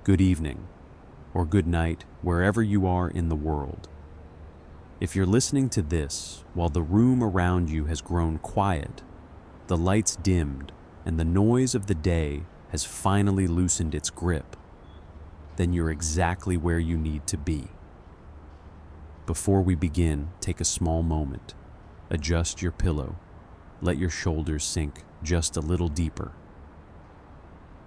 good evening, or good night wherever you are in the world. If you're listening to this while the room around you has grown quiet, the lights dimmed, and the noise of the day has finally loosened its grip, then you're exactly where you need to be. Before we begin, take a small moment. Adjust your pillow. Let your shoulders sink just a little deeper.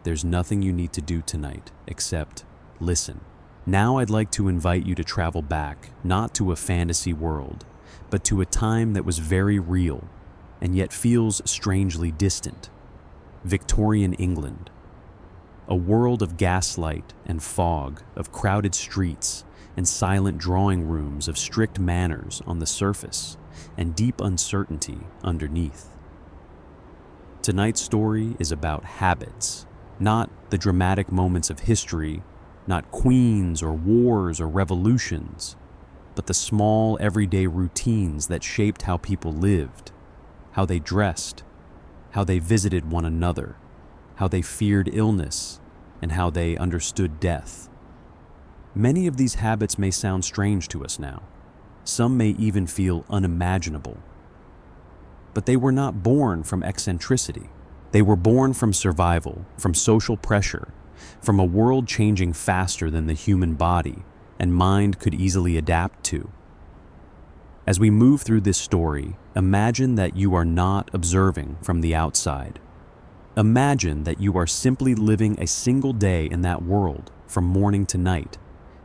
There's nothing you need to do tonight except listen. Now I'd like to invite you to travel back, not to a fantasy world, but to a time that was very real and yet feels strangely distant. Victorian England. A world of gaslight and fog, of crowded streets and silent drawing rooms, of strict manners on the surface and deep uncertainty underneath. Tonight's story is about habits, not the dramatic moments of history, not queens or wars or revolutions, but the small everyday routines that shaped how people lived, how they dressed, how they visited one another, how they feared illness, and how they understood death. Many of these habits may sound strange to us now. Some may even feel unimaginable. But they were not born from eccentricity. They were born from survival, from social pressure, from a world changing faster than the human body and mind could easily adapt to. As we move through this story, imagine that you are not observing from the outside. Imagine that you are simply living a single day in that world from morning to night,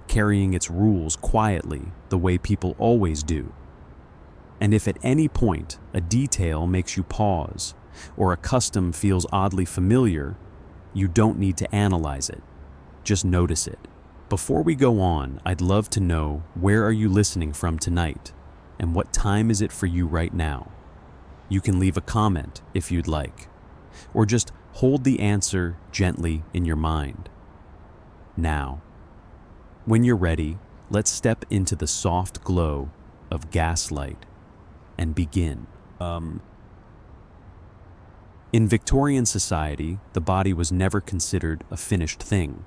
carrying its rules quietly the way people always do. And if at any point a detail makes you pause or a custom feels oddly familiar, you don't need to analyze it. Just notice it. Before we go on, I'd love to know, where are you listening from tonight? And what time is it for you right now? You can leave a comment if you'd like, or just hold the answer gently in your mind. Now, when you're ready, let's step into the soft glow of gaslight and begin. In Victorian society, the body was never considered a finished thing.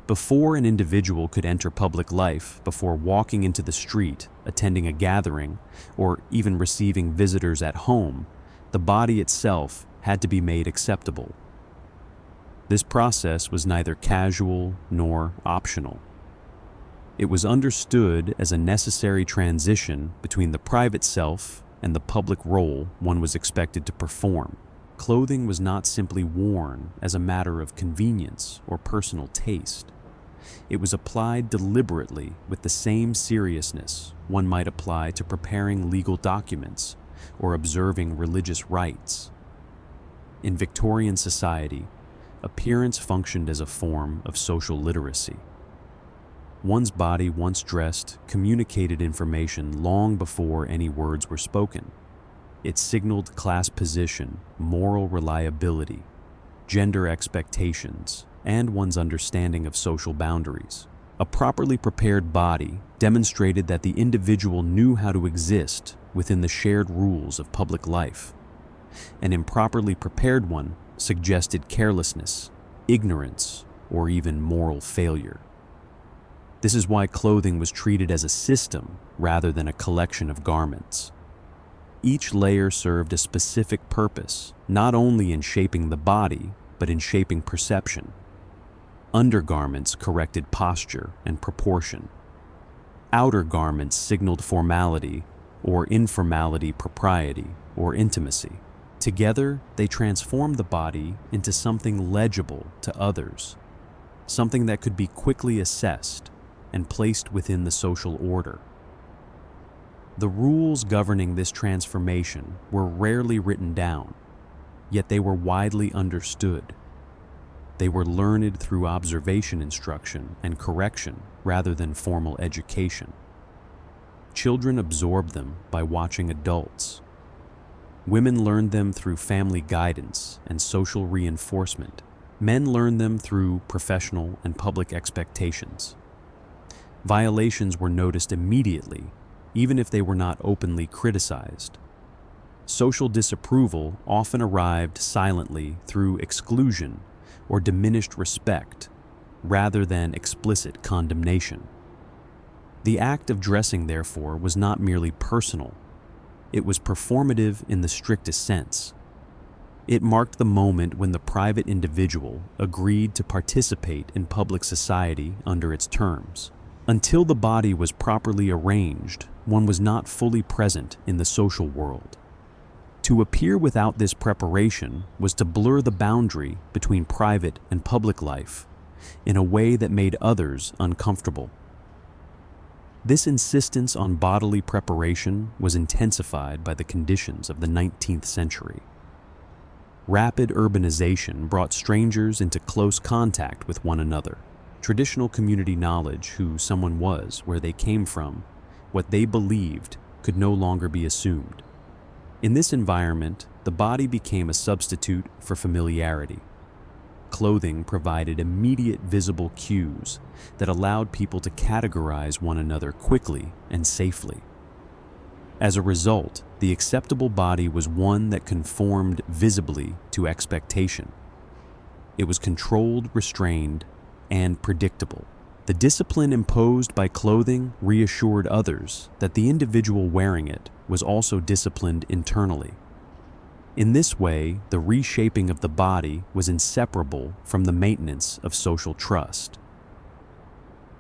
Before an individual could enter public life, before walking into the street, attending a gathering, or even receiving visitors at home, the body itself had to be made acceptable. This process was neither casual nor optional. It was understood as a necessary transition between the private self and the public role one was expected to perform. Clothing was not simply worn as a matter of convenience or personal taste. It was applied deliberately with the same seriousness one might apply to preparing legal documents or observing religious rites. In Victorian society, appearance functioned as a form of social literacy. One's body, once dressed, communicated information long before any words were spoken. It signaled class position, moral reliability, gender expectations, and one's understanding of social boundaries. A properly prepared body demonstrated that the individual knew how to exist within the shared rules of public life. An improperly prepared one suggested carelessness, ignorance, or even moral failure. This is why clothing was treated as a system rather than a collection of garments. Each layer served a specific purpose, not only in shaping the body, but in shaping perception. Undergarments corrected posture and proportion. Outer garments signaled formality or informality, propriety or intimacy. Together, they transformed the body into something legible to others, something that could be quickly assessed and placed within the social order. The rules governing this transformation were rarely written down, yet they were widely understood. They were learned through observation, instruction, and correction rather than formal education. Children absorbed them by watching adults. Women learned them through family guidance and social reinforcement. Men learned them through professional and public expectations. Violations were noticed immediately, even if they were not openly criticized. Social disapproval often arrived silently through exclusion or diminished respect, rather than explicit condemnation. The act of dressing, therefore, was not merely personal. It was performative in the strictest sense. It marked the moment when the private individual agreed to participate in public society under its terms. Until the body was properly arranged, one was not fully present in the social world. To appear without this preparation was to blur the boundary between private and public life in a way that made others uncomfortable. This insistence on bodily preparation was intensified by the conditions of the 19th century. Rapid urbanization brought strangers into close contact with one another. Traditional community knowledge, who someone was, where they came from, what they believed, could no longer be assumed. In this environment, the body became a substitute for familiarity. Clothing provided immediate visible cues that allowed people to categorize one another quickly and safely. As a result, the acceptable body was one that conformed visibly to expectation. It was controlled, restrained, and predictable. The discipline imposed by clothing reassured others that the individual wearing it was also disciplined internally. In this way, the reshaping of the body was inseparable from the maintenance of social trust.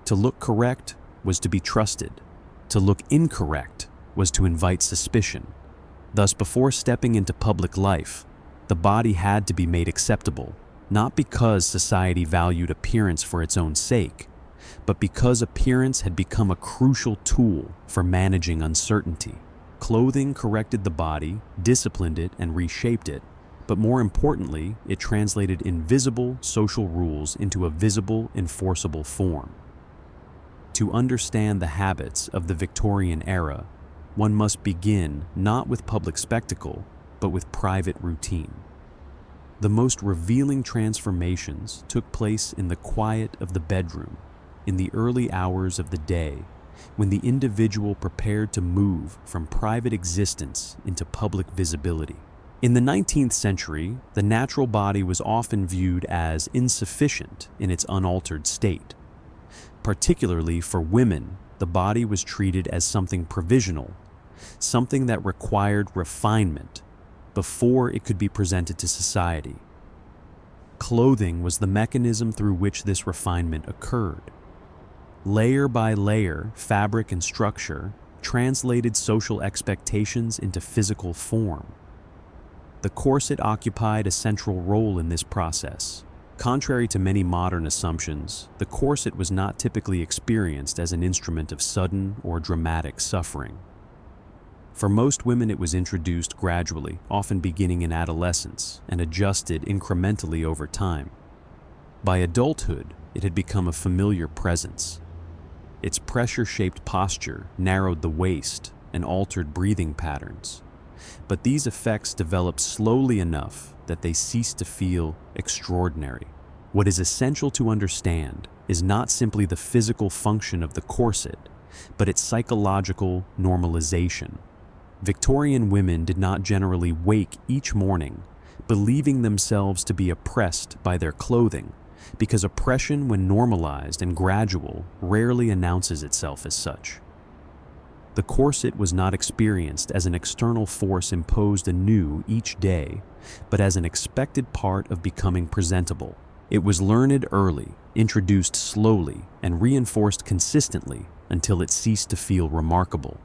To look correct was to be trusted. To look incorrect was to invite suspicion. Thus, before stepping into public life, the body had to be made acceptable, not because society valued appearance for its own sake, but because appearance had become a crucial tool for managing uncertainty. Clothing corrected the body, disciplined it, and reshaped it, but more importantly, it translated invisible social rules into a visible, enforceable form. To understand the habits of the Victorian era, one must begin not with public spectacle, but with private routine. The most revealing transformations took place in the quiet of the bedroom, in the early hours of the day, when the individual prepared to move from private existence into public visibility. In the 19th century, the natural body was often viewed as insufficient in its unaltered state. Particularly for women, the body was treated as something provisional, something that required refinement before it could be presented to society. Clothing was the mechanism through which this refinement occurred. Layer by layer, fabric and structure translated social expectations into physical form. The corset occupied a central role in this process. Contrary to many modern assumptions, the corset was not typically experienced as an instrument of sudden or dramatic suffering. For most women, it was introduced gradually, often beginning in adolescence, and adjusted incrementally over time. By adulthood, it had become a familiar presence. Its pressure-shaped posture narrowed the waist and altered breathing patterns. But these effects developed slowly enough that they ceased to feel extraordinary. What is essential to understand is not simply the physical function of the corset, but its psychological normalization. Victorian women did not generally wake each morning believing themselves to be oppressed by their clothing, because oppression, when normalized and gradual, rarely announces itself as such. The corset was not experienced as an external force imposed anew each day, but as an expected part of becoming presentable. It was learned early, introduced slowly, and reinforced consistently until it ceased to feel remarkable.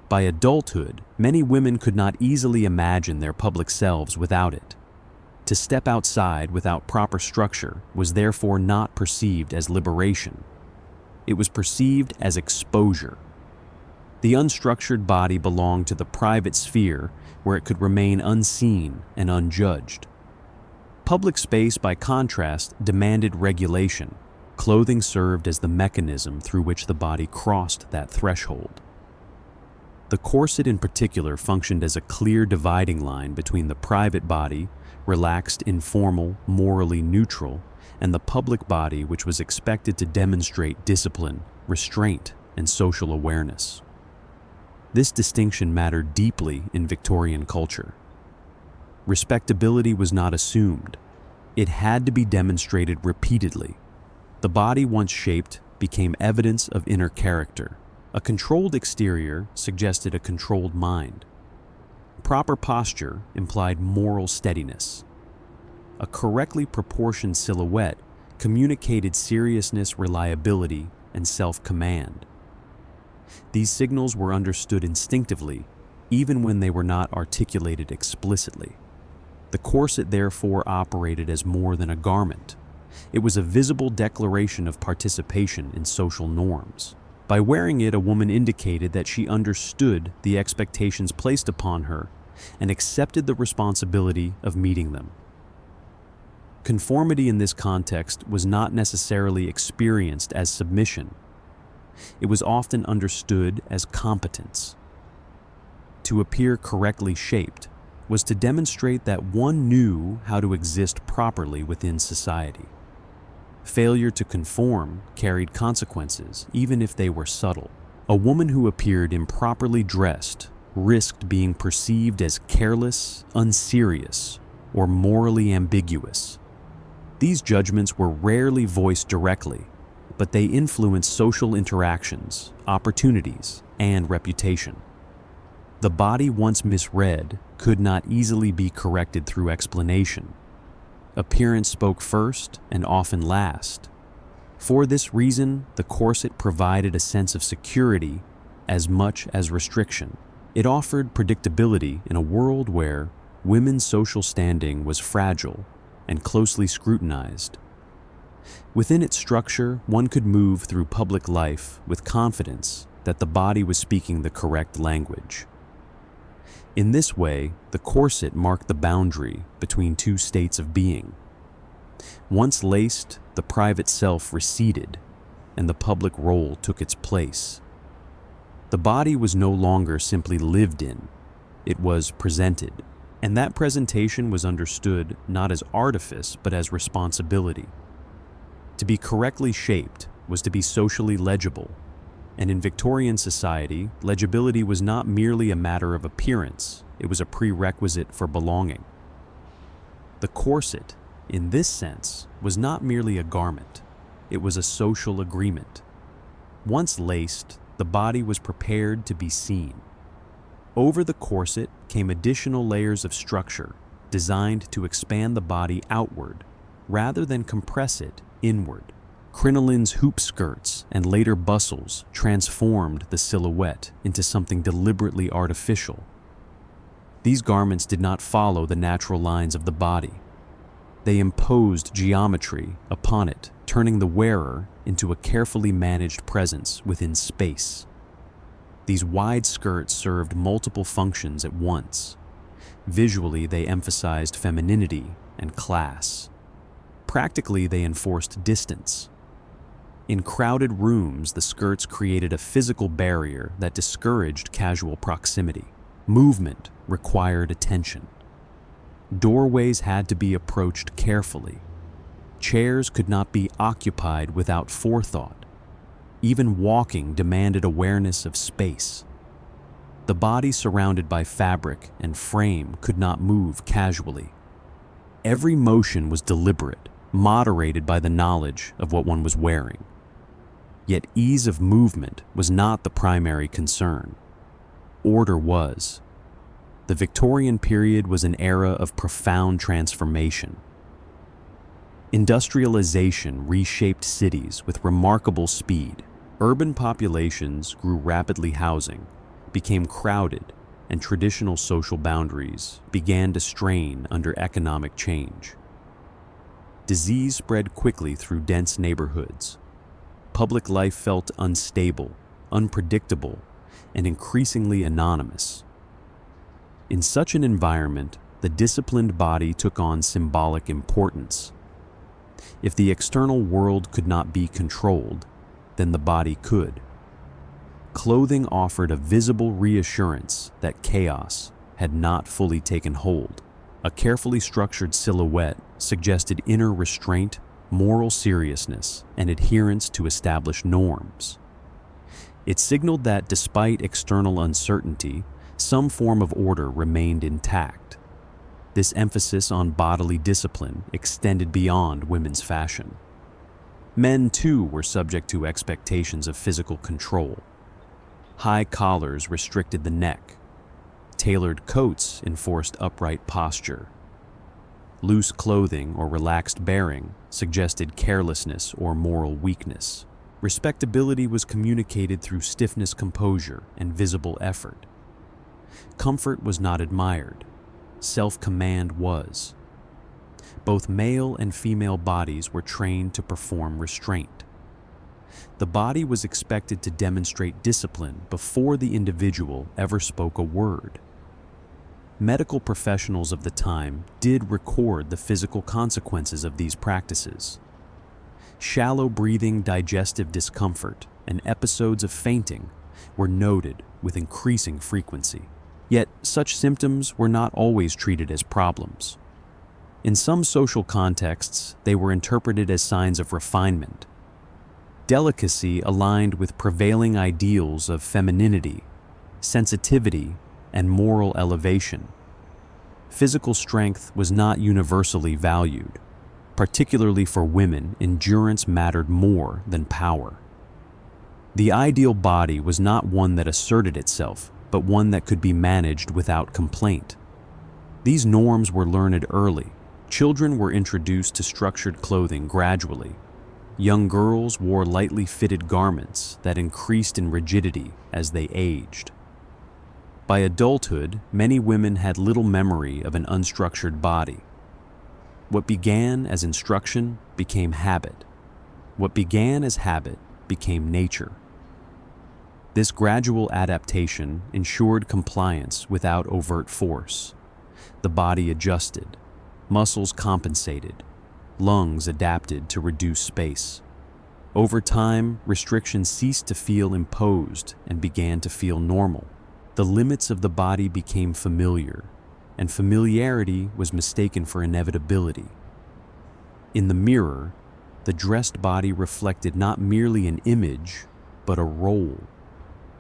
By adulthood, many women could not easily imagine their public selves without it. To step outside without proper structure was therefore not perceived as liberation. It was perceived as exposure. The unstructured body belonged to the private sphere where it could remain unseen and unjudged. Public space, by contrast, demanded regulation. Clothing served as the mechanism through which the body crossed that threshold. The corset in particular functioned as a clear dividing line between the private body, relaxed, informal, morally neutral, and the public body, which was expected to demonstrate discipline, restraint, and social awareness. This distinction mattered deeply in Victorian culture. Respectability was not assumed. It had to be demonstrated repeatedly. The body once shaped became evidence of inner character. A controlled exterior suggested a controlled mind. Proper posture implied moral steadiness. A correctly proportioned silhouette communicated seriousness, reliability, and self-command. These signals were understood instinctively, even when they were not articulated explicitly. The corset therefore operated as more than a garment. It was a visible declaration of participation in social norms. By wearing it, a woman indicated that she understood the expectations placed upon her and accepted the responsibility of meeting them. Conformity in this context was not necessarily experienced as submission. It was often understood as competence. To appear correctly shaped was to demonstrate that one knew how to exist properly within society. Failure to conform carried consequences, even if they were subtle. A woman who appeared improperly dressed risked being perceived as careless, unserious, or morally ambiguous. These judgments were rarely voiced directly, but they influenced social interactions, opportunities, and reputation. The body once misread could not easily be corrected through explanation. Appearance spoke first and often last. For this reason, the corset provided a sense of security as much as restriction. It offered predictability in a world where women's social standing was fragile and closely scrutinized. Within its structure, one could move through public life with confidence that the body was speaking the correct language. In this way, the corset marked the boundary between two states of being. Once laced, the private self receded, and the public role took its place. The body was no longer simply lived in, it was presented, and that presentation was understood not as artifice but as responsibility. To be correctly shaped was to be socially legible, and in Victorian society, legibility was not merely a matter of appearance, it was a prerequisite for belonging. The corset, in this sense, was not merely a garment, it was a social agreement. Once laced, the body was prepared to be seen. Over the corset came additional layers of structure designed to expand the body outward rather than compress it inward. Crinoline's hoop skirts and later bustles transformed the silhouette into something deliberately artificial. These garments did not follow the natural lines of the body. They imposed geometry upon it, turning the wearer into a carefully managed presence within space. These wide skirts served multiple functions at once. Visually, they emphasized femininity and class. Practically, they enforced distance. In crowded rooms, the skirts created a physical barrier that discouraged casual proximity. Movement required attention. Doorways had to be approached carefully. Chairs could not be occupied without forethought. Even walking demanded awareness of space. The body surrounded by fabric and frame could not move casually. Every motion was deliberate, moderated by the knowledge of what one was wearing. Yet ease of movement was not the primary concern. Order was. The Victorian period was an era of profound transformation. Industrialization reshaped cities with remarkable speed. Urban populations grew rapidly, housing became crowded, and traditional social boundaries began to strain under economic change. Disease spread quickly through dense neighborhoods. Public life felt unstable, unpredictable, and increasingly anonymous. In such an environment, the disciplined body took on symbolic importance. If the external world could not be controlled, then the body could. Clothing offered a visible reassurance that chaos had not fully taken hold. A carefully structured silhouette suggested inner restraint, moral seriousness, and adherence to established norms. It signaled that despite external uncertainty, some form of order remained intact. This emphasis on bodily discipline extended beyond women's fashion. Men, too, were subject to expectations of physical control. High collars restricted the neck. Tailored coats enforced upright posture. Loose clothing or relaxed bearing suggested carelessness or moral weakness. Respectability was communicated through stiffness, composure, and visible effort. Comfort was not admired. Self-command was. Both male and female bodies were trained to perform restraint. The body was expected to demonstrate discipline before the individual ever spoke a word. Medical professionals of the time did record the physical consequences of these practices. Shallow breathing, digestive discomfort, and episodes of fainting were noted with increasing frequency. Yet, such symptoms were not always treated as problems. In some social contexts, they were interpreted as signs of refinement. Delicacy aligned with prevailing ideals of femininity, sensitivity, and moral elevation. Physical strength was not universally valued. Particularly for women, endurance mattered more than power. The ideal body was not one that asserted itself, but one that could be managed without complaint. These norms were learned early. Children were introduced to structured clothing gradually. Young girls wore lightly fitted garments that increased in rigidity as they aged. By adulthood, many women had little memory of an unstructured body. What began as instruction became habit. What began as habit became nature. This gradual adaptation ensured compliance without overt force. The body adjusted, muscles compensated, lungs adapted to reduce space. Over time, restrictions ceased to feel imposed and began to feel normal. The limits of the body became familiar, and familiarity was mistaken for inevitability. In the mirror, the dressed body reflected not merely an image, but a role.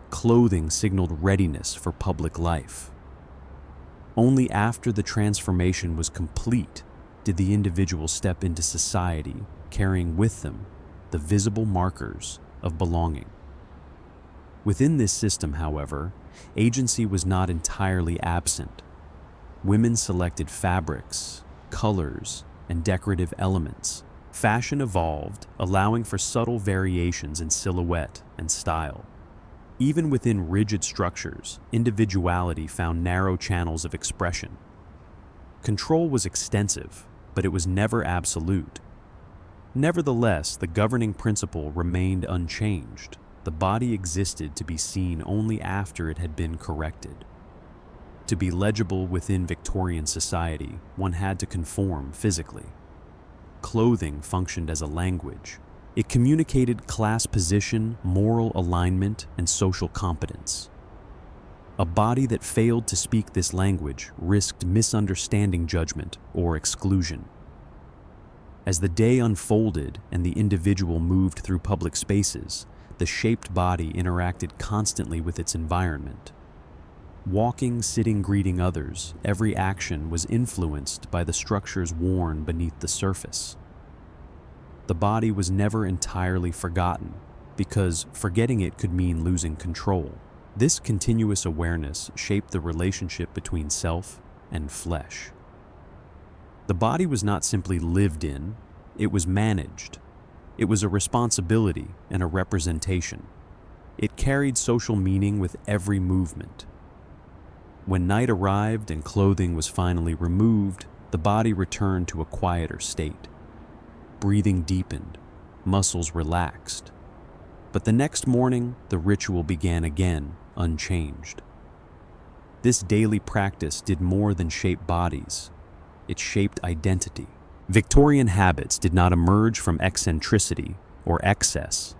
Clothing signaled readiness for public life. Only after the transformation was complete did the individual step into society, carrying with them the visible markers of belonging. Within this system, however, agency was not entirely absent. Women selected fabrics, colors, and decorative elements. Fashion evolved, allowing for subtle variations in silhouette and style. Even within rigid structures, individuality found narrow channels of expression. Control was extensive, but it was never absolute. Nevertheless, the governing principle remained unchanged. The body existed to be seen only after it had been corrected. To be legible within Victorian society, one had to conform physically. Clothing functioned as a language. It communicated class position, moral alignment, and social competence. A body that failed to speak this language risked misunderstanding, judgment, or exclusion. As the day unfolded and the individual moved through public spaces, the shaped body interacted constantly with its environment. Walking, sitting, greeting others, every action was influenced by the structures worn beneath the surface. The body was never entirely forgotten, because forgetting it could mean losing control. This continuous awareness shaped the relationship between self and flesh. The body was not simply lived in, it was managed. It was a responsibility and a representation. It carried social meaning with every movement. When night arrived and clothing was finally removed, the body returned to a quieter state. Breathing deepened, muscles relaxed. But the next morning, the ritual began again, unchanged. This daily practice did more than shape bodies. It shaped identity. Victorian habits did not emerge from eccentricity or excess.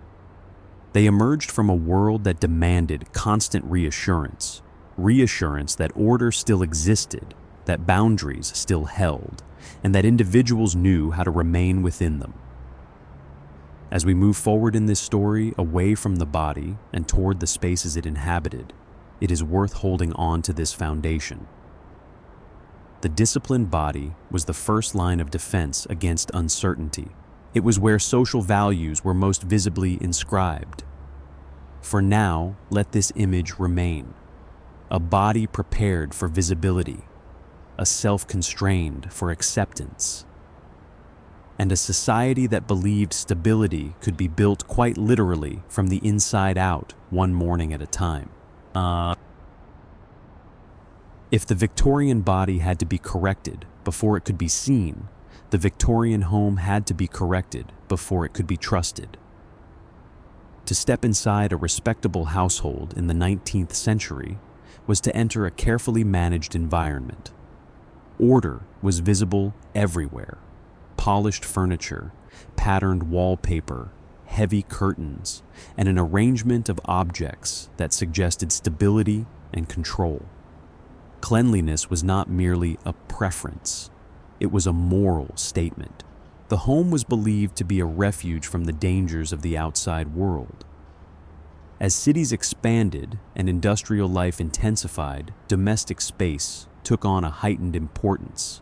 They emerged from a world that demanded constant reassurance that order still existed, that boundaries still held, and that individuals knew how to remain within them. As we move forward in this story, away from the body and toward the spaces it inhabited, it is worth holding on to this foundation. The disciplined body was the first line of defense against uncertainty, It was where social values were most visibly inscribed. For now, let this image remain. A body prepared for visibility, a self constrained for acceptance, and a society that believed stability could be built quite literally from the inside out, one morning at a time. If the Victorian body had to be corrected before it could be seen, the Victorian home had to be corrected before it could be trusted. To step inside a respectable household in the 19th century was to enter a carefully managed environment. Order was visible everywhere. Polished furniture, patterned wallpaper, heavy curtains, and an arrangement of objects that suggested stability and control. Cleanliness was not merely a preference, it was a moral statement. The home was believed to be a refuge from the dangers of the outside world. As cities expanded and industrial life intensified, domestic space took on a heightened importance.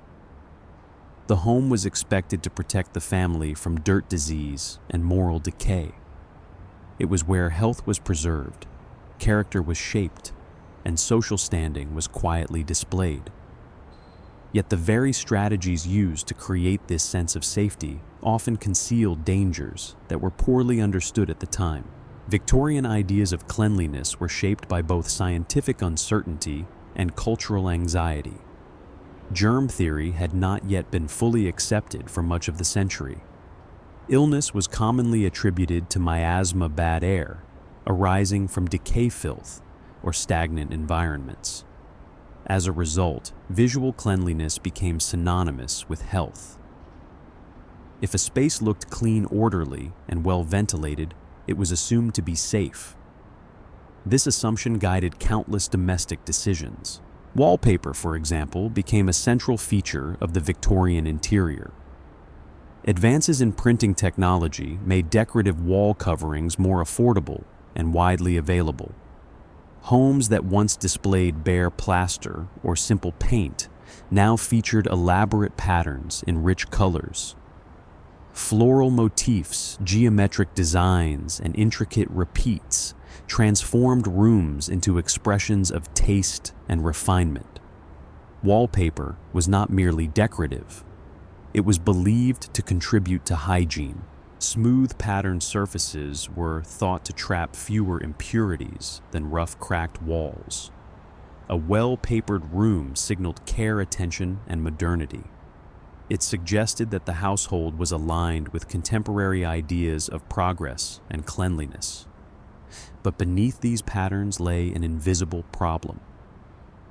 The home was expected to protect the family from dirt disease and moral decay. It was where health was preserved, character was shaped, and social standing was quietly displayed. Yet the very strategies used to create this sense of safety often concealed dangers that were poorly understood at the time. Victorian ideas of cleanliness were shaped by both scientific uncertainty and cultural anxiety. Germ theory had not yet been fully accepted for much of the century. Illness was commonly attributed to miasma bad air, arising from decay filth or stagnant environments. As a result, visual cleanliness became synonymous with health. If a space looked clean, orderly, and well ventilated, it was assumed to be safe. This assumption guided countless domestic decisions. Wallpaper, for example, became a central feature of the Victorian interior. Advances in printing technology made decorative wall coverings more affordable and widely available. Homes that once displayed bare plaster or simple paint now featured elaborate patterns in rich colors. Floral motifs, geometric designs, and intricate repeats transformed rooms into expressions of taste and refinement. Wallpaper was not merely decorative. It was believed to contribute to hygiene. Smooth patterned surfaces were thought to trap fewer impurities than rough, cracked walls. A well-papered room signaled care, attention, and modernity. It suggested that the household was aligned with contemporary ideas of progress and cleanliness. But beneath these patterns lay an invisible problem.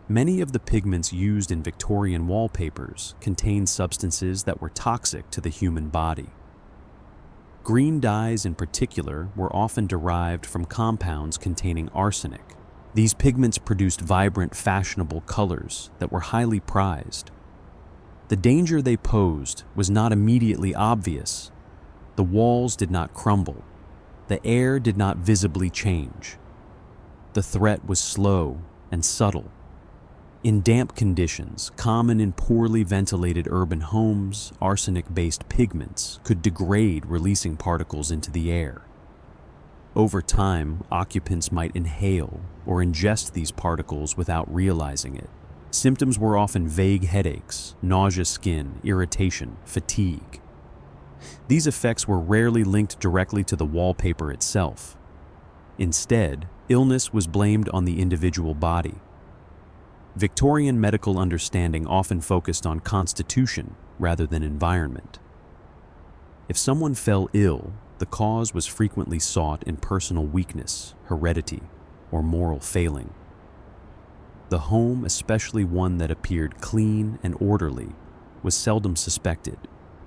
Many of the pigments used in Victorian wallpapers contained substances that were toxic to the human body. Green dyes in particular were often derived from compounds containing arsenic. These pigments produced vibrant, fashionable colors that were highly prized. The danger they posed was not immediately obvious. The walls did not crumble. The air did not visibly change. The threat was slow and subtle. In damp conditions, common in poorly ventilated urban homes, arsenic-based pigments could degrade, releasing particles into the air. Over time, occupants might inhale or ingest these particles without realizing it. Symptoms were often vague headaches, nausea, skin, irritation, fatigue. These effects were rarely linked directly to the wallpaper itself. Instead, illness was blamed on the individual body. Victorian medical understanding often focused on constitution rather than environment. If someone fell ill, the cause was frequently sought in personal weakness, heredity, or moral failing. The home, especially one that appeared clean and orderly, was seldom suspected.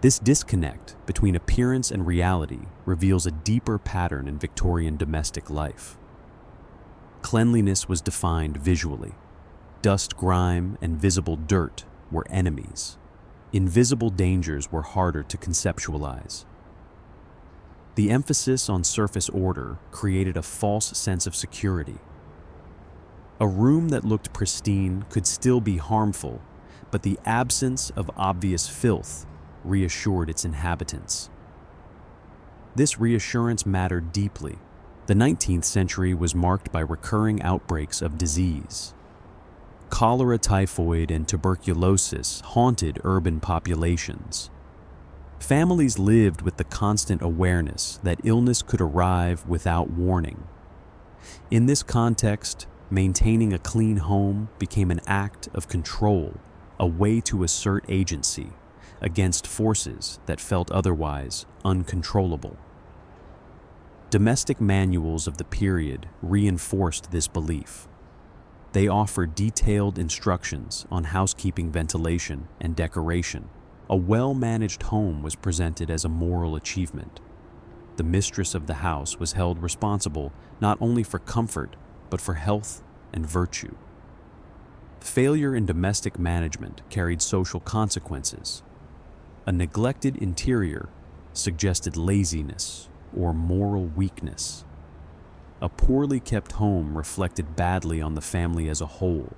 This disconnect between appearance and reality reveals a deeper pattern in Victorian domestic life. Cleanliness was defined visually. Dust, grime, and visible dirt were enemies. Invisible dangers were harder to conceptualize. The emphasis on surface order created a false sense of security. A room that looked pristine could still be harmful, but the absence of obvious filth reassured its inhabitants. This reassurance mattered deeply. The 19th century was marked by recurring outbreaks of disease. Cholera, typhoid, and tuberculosis haunted urban populations. Families lived with the constant awareness that illness could arrive without warning. In this context, maintaining a clean home became an act of control, a way to assert agency against forces that felt otherwise uncontrollable. Domestic manuals of the period reinforced this belief. They offered detailed instructions on housekeeping, ventilation, and decoration. A well-managed home was presented as a moral achievement. The mistress of the house was held responsible not only for comfort, but for health and virtue. Failure in domestic management carried social consequences. A neglected interior suggested laziness or moral weakness. A poorly kept home reflected badly on the family as a whole.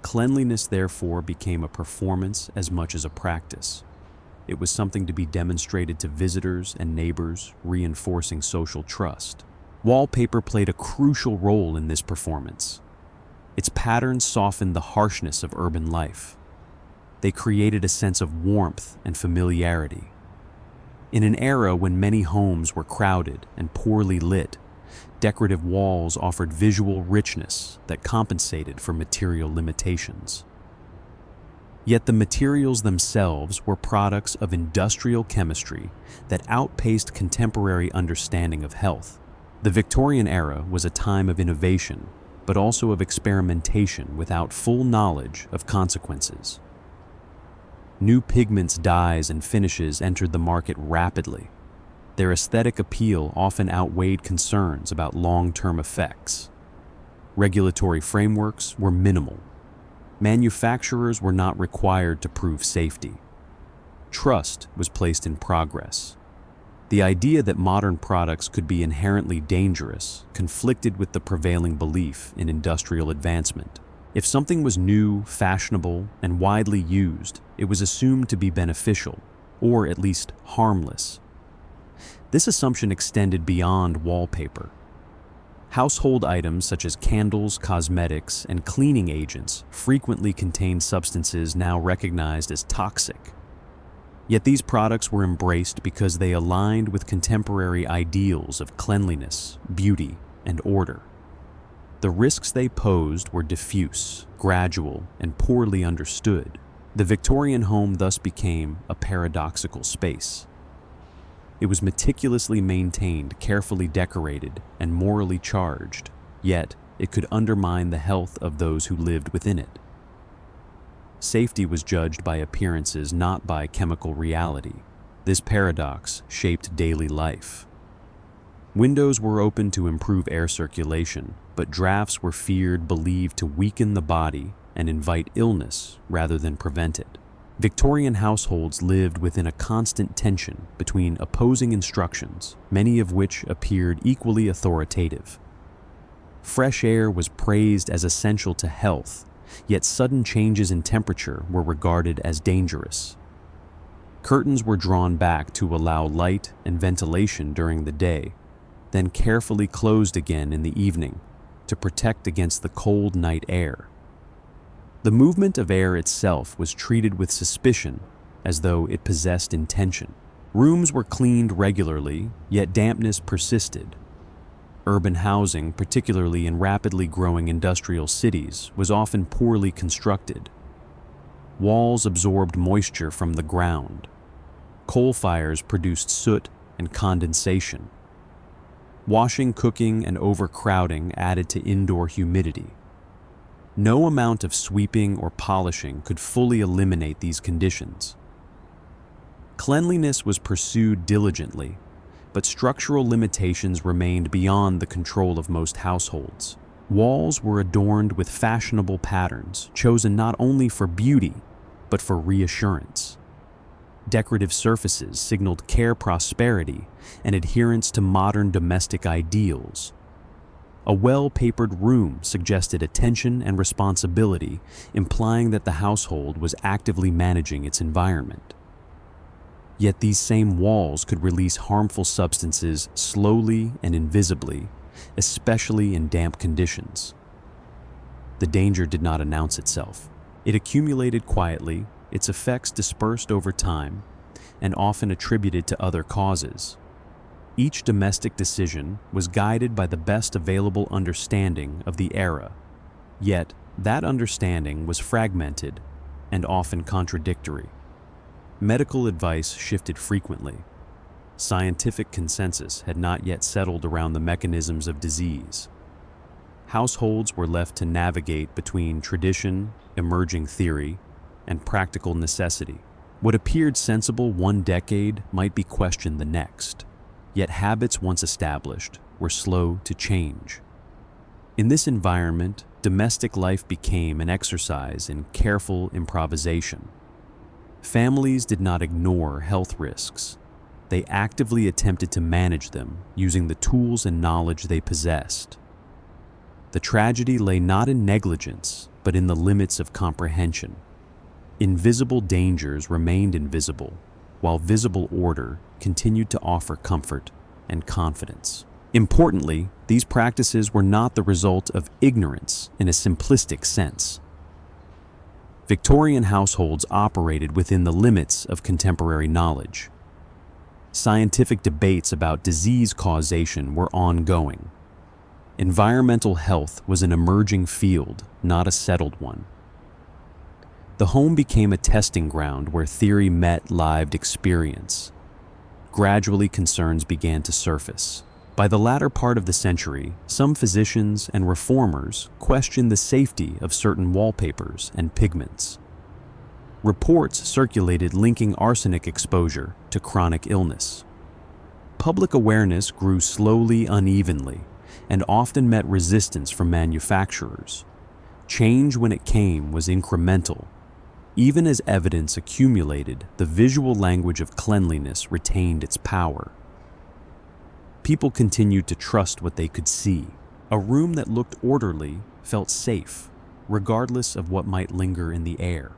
Cleanliness, therefore, became a performance as much as a practice. It was something to be demonstrated to visitors and neighbors, reinforcing social trust. Wallpaper played a crucial role in this performance. Its patterns softened the harshness of urban life. They created a sense of warmth and familiarity. In an era when many homes were crowded and poorly lit, decorative walls offered visual richness that compensated for material limitations. Yet the materials themselves were products of industrial chemistry that outpaced contemporary understanding of health. The Victorian era was a time of innovation, but also of experimentation without full knowledge of consequences. New pigments, dyes, and finishes entered the market rapidly. Their aesthetic appeal often outweighed concerns about long-term effects. Regulatory frameworks were minimal. Manufacturers were not required to prove safety. Trust was placed in progress. The idea that modern products could be inherently dangerous conflicted with the prevailing belief in industrial advancement. If something was new, fashionable, and widely used, it was assumed to be beneficial, or at least harmless. This assumption extended beyond wallpaper. Household items such as candles, cosmetics, and cleaning agents frequently contained substances now recognized as toxic. Yet these products were embraced because they aligned with contemporary ideals of cleanliness, beauty, and order. The risks they posed were diffuse, gradual, and poorly understood. The Victorian home thus became a paradoxical space. It was meticulously maintained, carefully decorated, and morally charged, yet it could undermine the health of those who lived within it. Safety was judged by appearances, not by chemical reality. This paradox shaped daily life. Windows were opened to improve air circulation, but drafts were feared, believed to weaken the body and invite illness rather than prevent it. Victorian households lived within a constant tension between opposing instructions, many of which appeared equally authoritative. Fresh air was praised as essential to health, yet sudden changes in temperature were regarded as dangerous. Curtains were drawn back to allow light and ventilation during the day, then carefully closed again in the evening to protect against the cold night air. The movement of air itself was treated with suspicion, as though it possessed intention. Rooms were cleaned regularly, yet dampness persisted. Urban housing, particularly in rapidly growing industrial cities, was often poorly constructed. Walls absorbed moisture from the ground. Coal fires produced soot and condensation. Washing, cooking, and overcrowding added to indoor humidity. No amount of sweeping or polishing could fully eliminate these conditions. Cleanliness was pursued diligently, but structural limitations remained beyond the control of most households. Walls were adorned with fashionable patterns, chosen not only for beauty, but for reassurance. Decorative surfaces signaled care, prosperity, and adherence to modern domestic ideals. A well-papered room suggested attention and responsibility, implying that the household was actively managing its environment. Yet these same walls could release harmful substances slowly and invisibly, especially in damp conditions. The danger did not announce itself. It accumulated quietly, its effects dispersed over time, and often attributed to other causes. Each domestic decision was guided by the best available understanding of the era, yet that understanding was fragmented and often contradictory. Medical advice shifted frequently. Scientific consensus had not yet settled around the mechanisms of disease. Households were left to navigate between tradition, emerging theory, and practical necessity. What appeared sensible one decade might be questioned the next, yet habits once established were slow to change. In this environment, domestic life became an exercise in careful improvisation. Families did not ignore health risks. They actively attempted to manage them using the tools and knowledge they possessed. The tragedy lay not in negligence, but in the limits of comprehension. Invisible dangers remained invisible, while visible order continued to offer comfort and confidence. Importantly, these practices were not the result of ignorance in a simplistic sense. Victorian households operated within the limits of contemporary knowledge. Scientific debates about disease causation were ongoing. Environmental health was an emerging field, not a settled one. The home became a testing ground where theory met lived experience. Gradually, concerns began to surface. By the latter part of the century, some physicians and reformers questioned the safety of certain wallpapers and pigments. Reports circulated linking arsenic exposure to chronic illness. Public awareness grew slowly, unevenly, and often met resistance from manufacturers. Change, when it came, was incremental. Even as evidence accumulated, the visual language of cleanliness retained its power. People continued to trust what they could see. A room that looked orderly felt safe, regardless of what might linger in the air.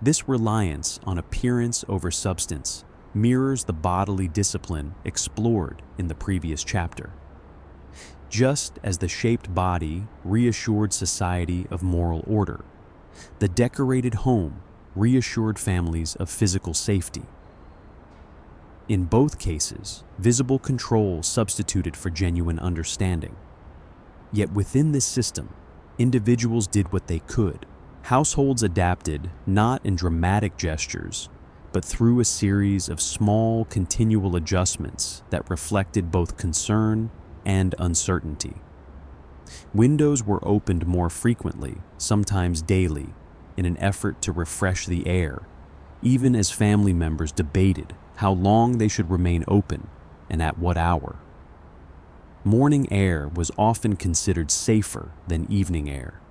This reliance on appearance over substance mirrors the bodily discipline explored in the previous chapter. Just as the shaped body reassured society of moral order, the decorated home reassured families of physical safety. In both cases, visible control substituted for genuine understanding. Yet within this system, individuals did what they could. Households adapted not in dramatic gestures, but through a series of small, continual adjustments that reflected both concern and uncertainty. Windows were opened more frequently, sometimes daily, in an effort to refresh the air, even as family members debated how long they should remain open and at what hour. Morning air was often considered safer than evening air.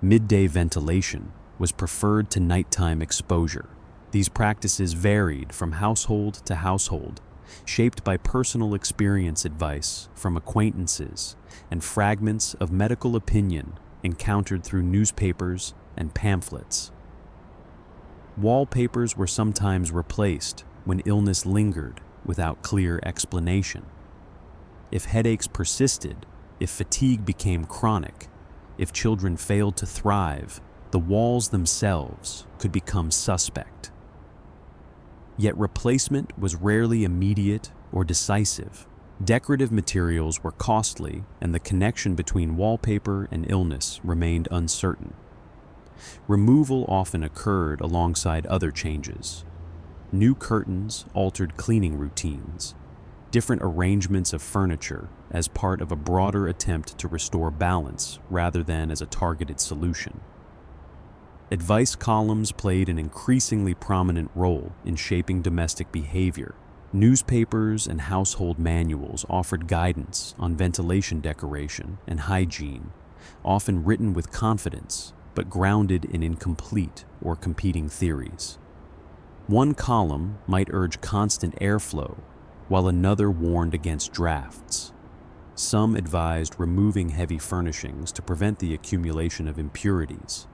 Midday ventilation was preferred to nighttime exposure. These practices varied from household to household, shaped by personal experience advice from acquaintances and fragments of medical opinion encountered through newspapers and pamphlets. Wallpapers were sometimes replaced when illness lingered without clear explanation. If headaches persisted, if fatigue became chronic, if children failed to thrive, the walls themselves could become suspect. Yet replacement was rarely immediate or decisive. Decorative materials were costly, and the connection between wallpaper and illness remained uncertain. Removal often occurred alongside other changes. New curtains altered cleaning routines, different arrangements of furniture as part of a broader attempt to restore balance rather than as a targeted solution. Advice columns played an increasingly prominent role in shaping domestic behavior. Newspapers and household manuals offered guidance on ventilation decoration and hygiene, often written with confidence but grounded in incomplete or competing theories. One column might urge constant airflow, while another warned against drafts. Some advised removing heavy furnishings to prevent the accumulation of impurities.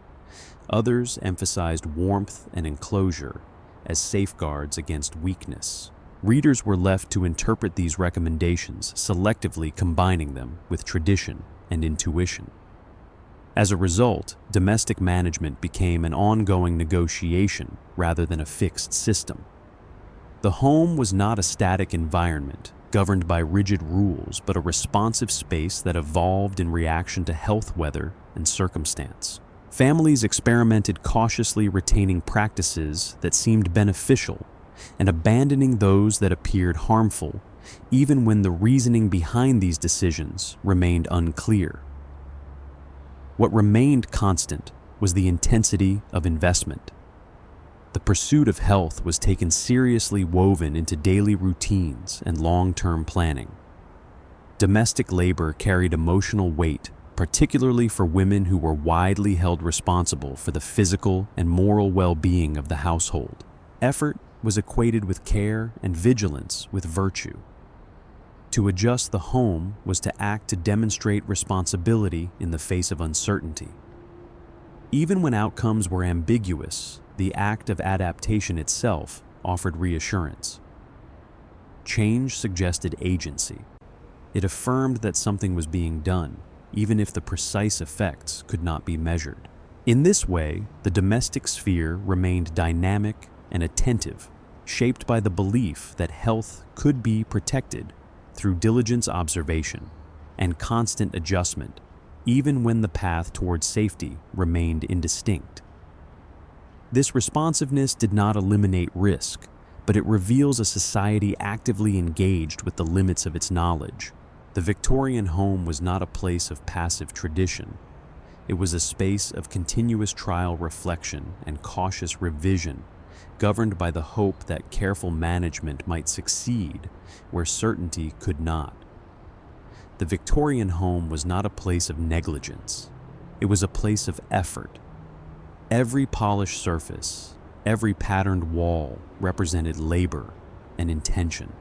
Others emphasized warmth and enclosure, as safeguards against weakness. Readers were left to interpret these recommendations, selectively combining them with tradition and intuition. As a result, domestic management became an ongoing negotiation rather than a fixed system. The home was not a static environment governed by rigid rules, but a responsive space that evolved in reaction to health, weather, and circumstance. Families experimented cautiously, retaining practices that seemed beneficial and abandoning those that appeared harmful, even when the reasoning behind these decisions remained unclear. What remained constant was the intensity of investment. The pursuit of health was taken seriously, woven into daily routines and long-term planning. Domestic labor carried emotional weight, particularly for women who were widely held responsible for the physical and moral well-being of the household. Effort was equated with care and vigilance with virtue. To adjust the home was to act to demonstrate responsibility in the face of uncertainty. Even when outcomes were ambiguous, the act of adaptation itself offered reassurance. Change suggested agency. It affirmed that something was being done, even if the precise effects could not be measured. In this way, the domestic sphere remained dynamic and attentive, shaped by the belief that health could be protected through diligent observation and constant adjustment, even when the path towards safety remained indistinct. This responsiveness did not eliminate risk, but it reveals a society actively engaged with the limits of its knowledge. The Victorian home was not a place of passive tradition. It was a space of continuous trial, reflection, and cautious revision, governed by the hope that careful management might succeed where certainty could not. The Victorian home was not a place of negligence. It was a place of effort. Every polished surface, every patterned wall represented labor and intention.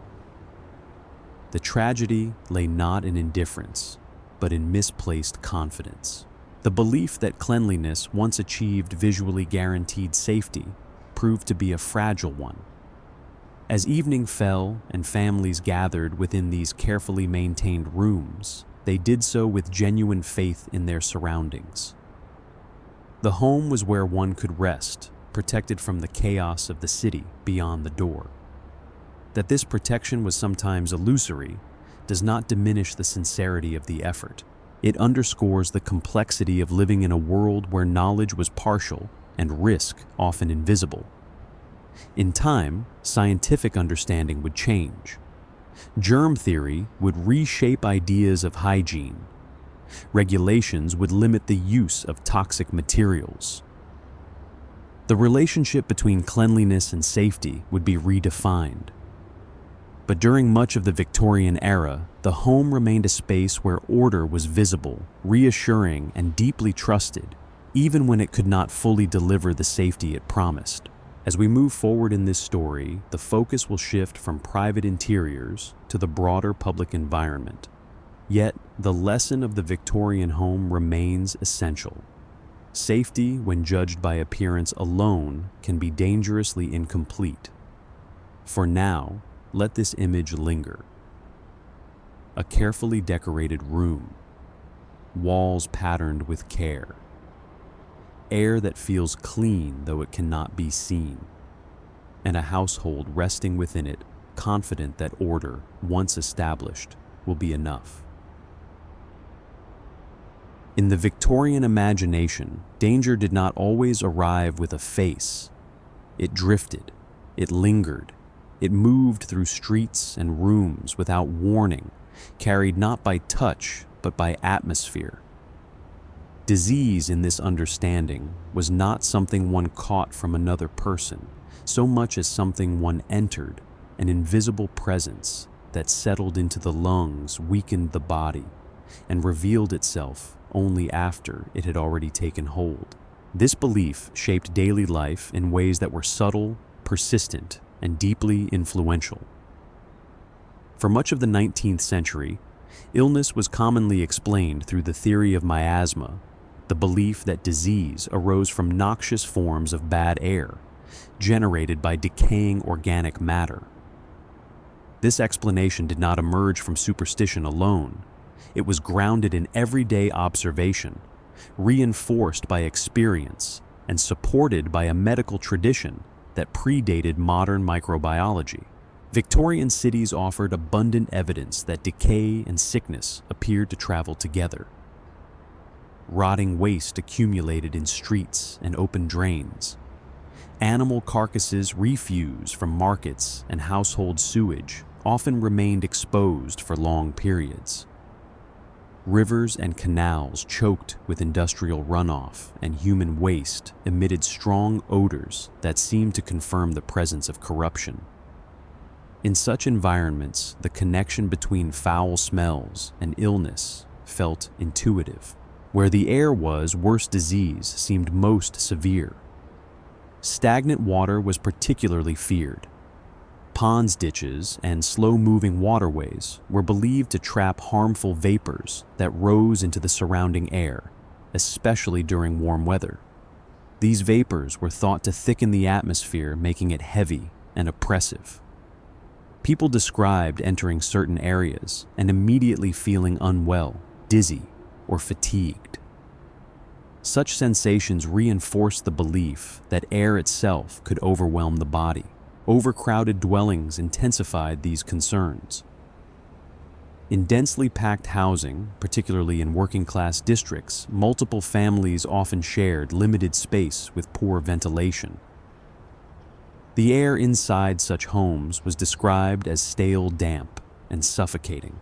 The tragedy lay not in indifference, but in misplaced confidence. The belief that cleanliness, once achieved, visually guaranteed safety, proved to be a fragile one. As evening fell and families gathered within these carefully maintained rooms, they did so with genuine faith in their surroundings. The home was where one could rest, protected from the chaos of the city beyond the door. That this protection was sometimes illusory does not diminish the sincerity of the effort. It underscores the complexity of living in a world where knowledge was partial and risk often invisible. In time, scientific understanding would change. Germ theory would reshape ideas of hygiene. Regulations would limit the use of toxic materials. The relationship between cleanliness and safety would be redefined. But during much of the Victorian era, the home remained a space where order was visible, reassuring, and deeply trusted, even when it could not fully deliver the safety it promised. As we move forward in this story, the focus will shift from private interiors to the broader public environment. Yet, the lesson of the Victorian home remains essential. Safety, when judged by appearance alone, can be dangerously incomplete. For now, let this image linger. A carefully decorated room, walls patterned with care, air that feels clean though it cannot be seen, and a household resting within it, confident that order, once established, will be enough. In the Victorian imagination, danger did not always arrive with a face. It drifted, it lingered, it moved through streets and rooms without warning, carried not by touch but by atmosphere. Disease in this understanding was not something one caught from another person, so much as something one entered, an invisible presence that settled into the lungs, weakened the body, and revealed itself only after it had already taken hold. This belief shaped daily life in ways that were subtle, persistent, and deeply influential. For much of the 19th century, illness was commonly explained through the theory of miasma, the belief that disease arose from noxious forms of bad air, generated by decaying organic matter. This explanation did not emerge from superstition alone. It was grounded in everyday observation, reinforced by experience, and supported by a medical tradition that predated modern microbiology. Victorian cities offered abundant evidence that decay and sickness appeared to travel together. Rotting waste accumulated in streets and open drains. Animal carcasses, refuse from markets, and household sewage often remained exposed for long periods. Rivers and canals choked with industrial runoff, and human waste emitted strong odors that seemed to confirm the presence of corruption. In such environments, the connection between foul smells and illness felt intuitive. Where the air was, worse disease seemed most severe. Stagnant water was particularly feared. Ponds, ditches, and slow-moving waterways were believed to trap harmful vapors that rose into the surrounding air, especially during warm weather. These vapors were thought to thicken the atmosphere, making it heavy and oppressive. People described entering certain areas and immediately feeling unwell, dizzy, or fatigued. Such sensations reinforced the belief that air itself could overwhelm the body. Overcrowded dwellings intensified these concerns. In densely packed housing, particularly in working-class districts, multiple families often shared limited space with poor ventilation. The air inside such homes was described as stale, damp, and suffocating.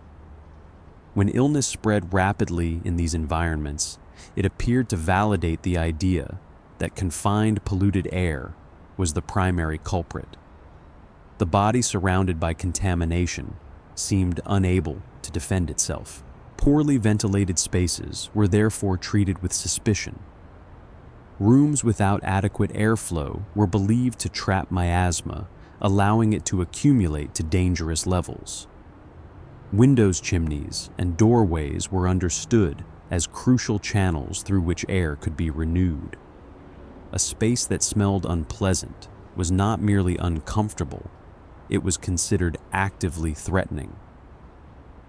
When illness spread rapidly in these environments, it appeared to validate the idea that confined, polluted air was the primary culprit. The body surrounded by contamination seemed unable to defend itself. Poorly ventilated spaces were therefore treated with suspicion. Rooms without adequate airflow were believed to trap miasma, allowing it to accumulate to dangerous levels. Windows, chimneys, and doorways were understood as crucial channels through which air could be renewed. A space that smelled unpleasant was not merely uncomfortable, it was considered actively threatening.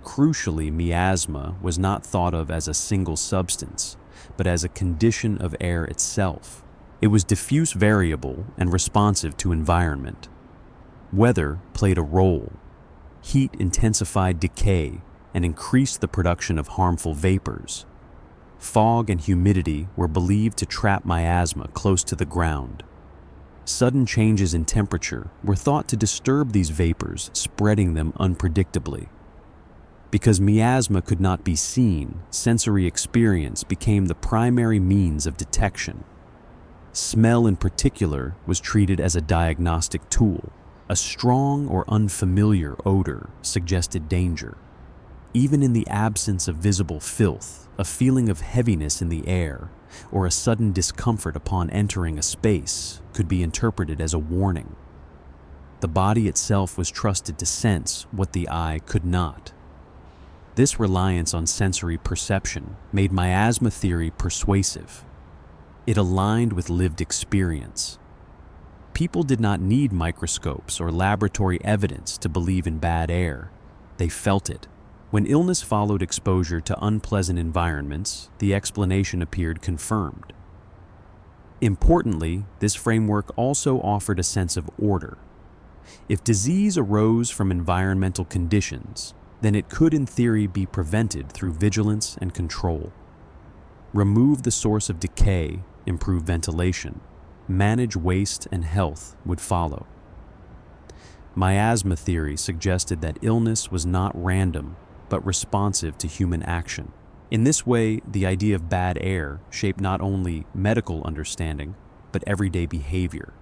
Crucially, miasma was not thought of as a single substance, but as a condition of air itself. It was diffuse, variable, and responsive to environment. Weather played a role. Heat intensified decay and increased the production of harmful vapors. Fog and humidity were believed to trap miasma close to the ground. Sudden changes in temperature were thought to disturb these vapors, spreading them unpredictably. Because miasma could not be seen, sensory experience became the primary means of detection. Smell in particular was treated as a diagnostic tool. A strong or unfamiliar odor suggested danger. Even in the absence of visible filth, a feeling of heaviness in the air or a sudden discomfort upon entering a space could be interpreted as a warning. The body itself was trusted to sense what the eye could not. This reliance on sensory perception made miasma theory persuasive. It aligned with lived experience. People did not need microscopes or laboratory evidence to believe in bad air. They felt it. When illness followed exposure to unpleasant environments, the explanation appeared confirmed. Importantly, this framework also offered a sense of order. If disease arose from environmental conditions, then it could in theory be prevented through vigilance and control. Remove the source of decay, improve ventilation, manage waste, and health would follow. Miasma theory suggested that illness was not random, but responsive to human action. In this way, the idea of bad air shaped not only medical understanding, but everyday behavior.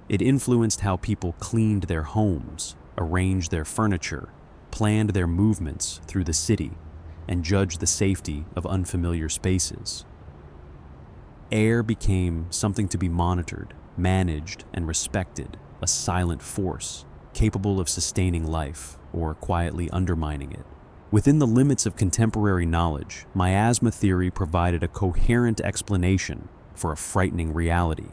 It influenced how people cleaned their homes, arranged their furniture, planned their movements through the city, and judged the safety of unfamiliar spaces. Air became something to be monitored, managed, and respected, a silent force, capable of sustaining life or quietly undermining it. Within the limits of contemporary knowledge, miasma theory provided a coherent explanation for a frightening reality.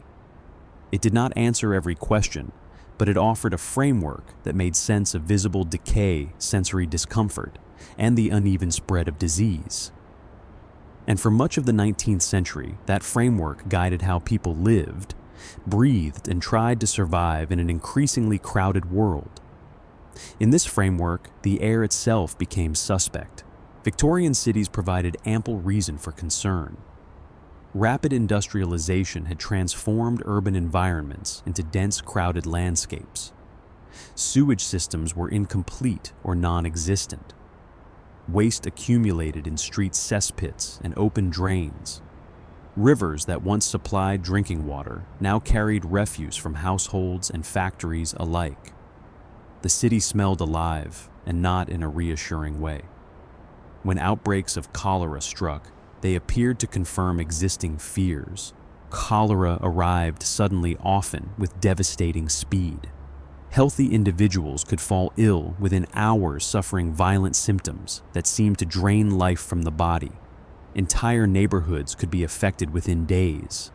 It did not answer every question, but it offered a framework that made sense of visible decay, sensory discomfort, and the uneven spread of disease. And for much of the 19th century, that framework guided how people lived, breathed, and tried to survive in an increasingly crowded world. In this framework, the air itself became suspect. Victorian cities provided ample reason for concern. Rapid industrialization had transformed urban environments into dense, crowded landscapes. Sewage systems were incomplete or non-existent. Waste accumulated in street cesspits and open drains. Rivers that once supplied drinking water now carried refuse from households and factories alike. The city smelled alive, and not in a reassuring way. When outbreaks of cholera struck, they appeared to confirm existing fears. Cholera arrived suddenly, often with devastating speed. Healthy individuals could fall ill within hours, suffering violent symptoms that seemed to drain life from the body. Entire neighborhoods could be affected within days.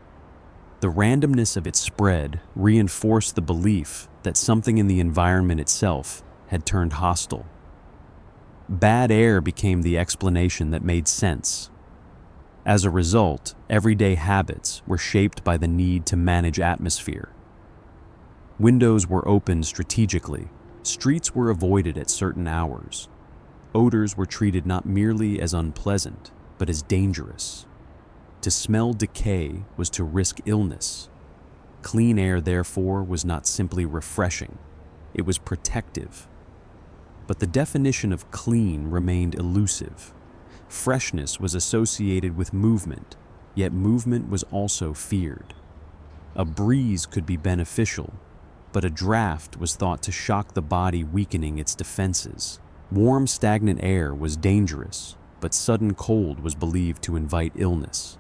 The randomness of its spread reinforced the belief that something in the environment itself had turned hostile. Bad air became the explanation that made sense. As a result, everyday habits were shaped by the need to manage atmosphere. Windows were opened strategically, streets were avoided at certain hours. Odors were treated not merely as unpleasant, but as dangerous. To smell decay was to risk illness. Clean air, therefore, was not simply refreshing, it was protective. But the definition of clean remained elusive. Freshness was associated with movement, yet movement was also feared. A breeze could be beneficial, but a draft was thought to shock the body, weakening its defenses. Warm, stagnant air was dangerous, but sudden cold was believed to invite illness.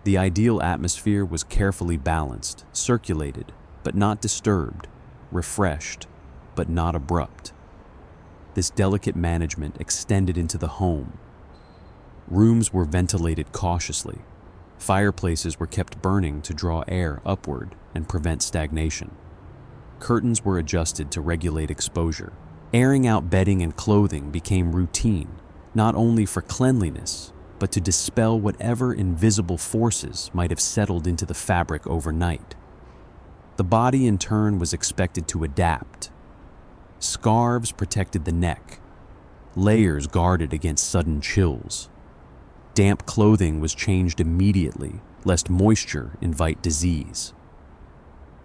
The ideal atmosphere was carefully balanced, circulated, but not disturbed, refreshed, but not abrupt. This delicate management extended into the home. Rooms were ventilated cautiously. Fireplaces were kept burning to draw air upward and prevent stagnation. Curtains were adjusted to regulate exposure. Airing out bedding and clothing became routine, not only for cleanliness, but to dispel whatever invisible forces might have settled into the fabric overnight. The body, in turn, was expected to adapt. Scarves protected the neck. Layers guarded against sudden chills. Damp clothing was changed immediately, lest moisture invite disease.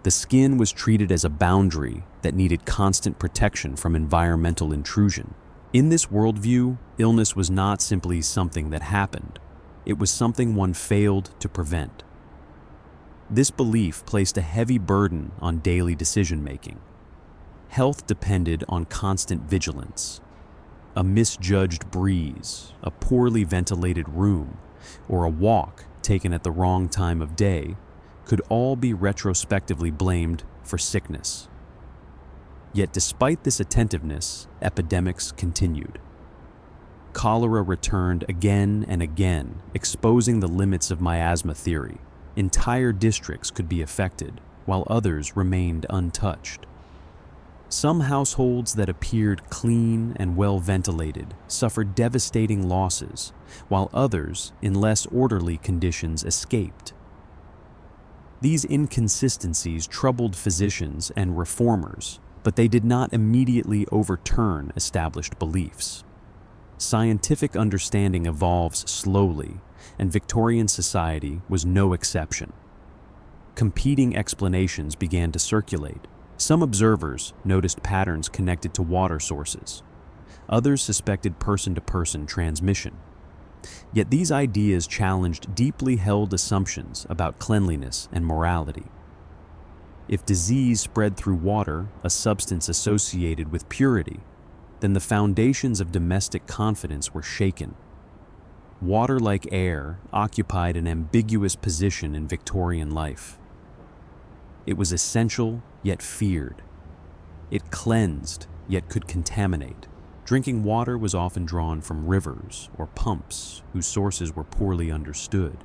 The skin was treated as a boundary that needed constant protection from environmental intrusion. In this worldview, illness was not simply something that happened. It was something one failed to prevent. This belief placed a heavy burden on daily decision-making. Health depended on constant vigilance. A misjudged breeze, a poorly ventilated room, or a walk taken at the wrong time of day could all be retrospectively blamed for sickness. Yet despite this attentiveness, epidemics continued. Cholera returned again and again, exposing the limits of miasma theory. Entire districts could be affected, while others remained untouched. Some households that appeared clean and well ventilated suffered devastating losses, while others, in less orderly conditions, escaped. These inconsistencies troubled physicians and reformers, but they did not immediately overturn established beliefs. Scientific understanding evolves slowly, and Victorian society was no exception. Competing explanations began to circulate. Some observers noticed patterns connected to water sources. Others suspected person-to-person transmission. Yet these ideas challenged deeply held assumptions about cleanliness and morality. If disease spread through water, a substance associated with purity, then the foundations of domestic confidence were shaken. Water, like air, occupied an ambiguous position in Victorian life. It was essential, yet feared. It cleansed, yet could contaminate. Drinking water was often drawn from rivers or pumps whose sources were poorly understood.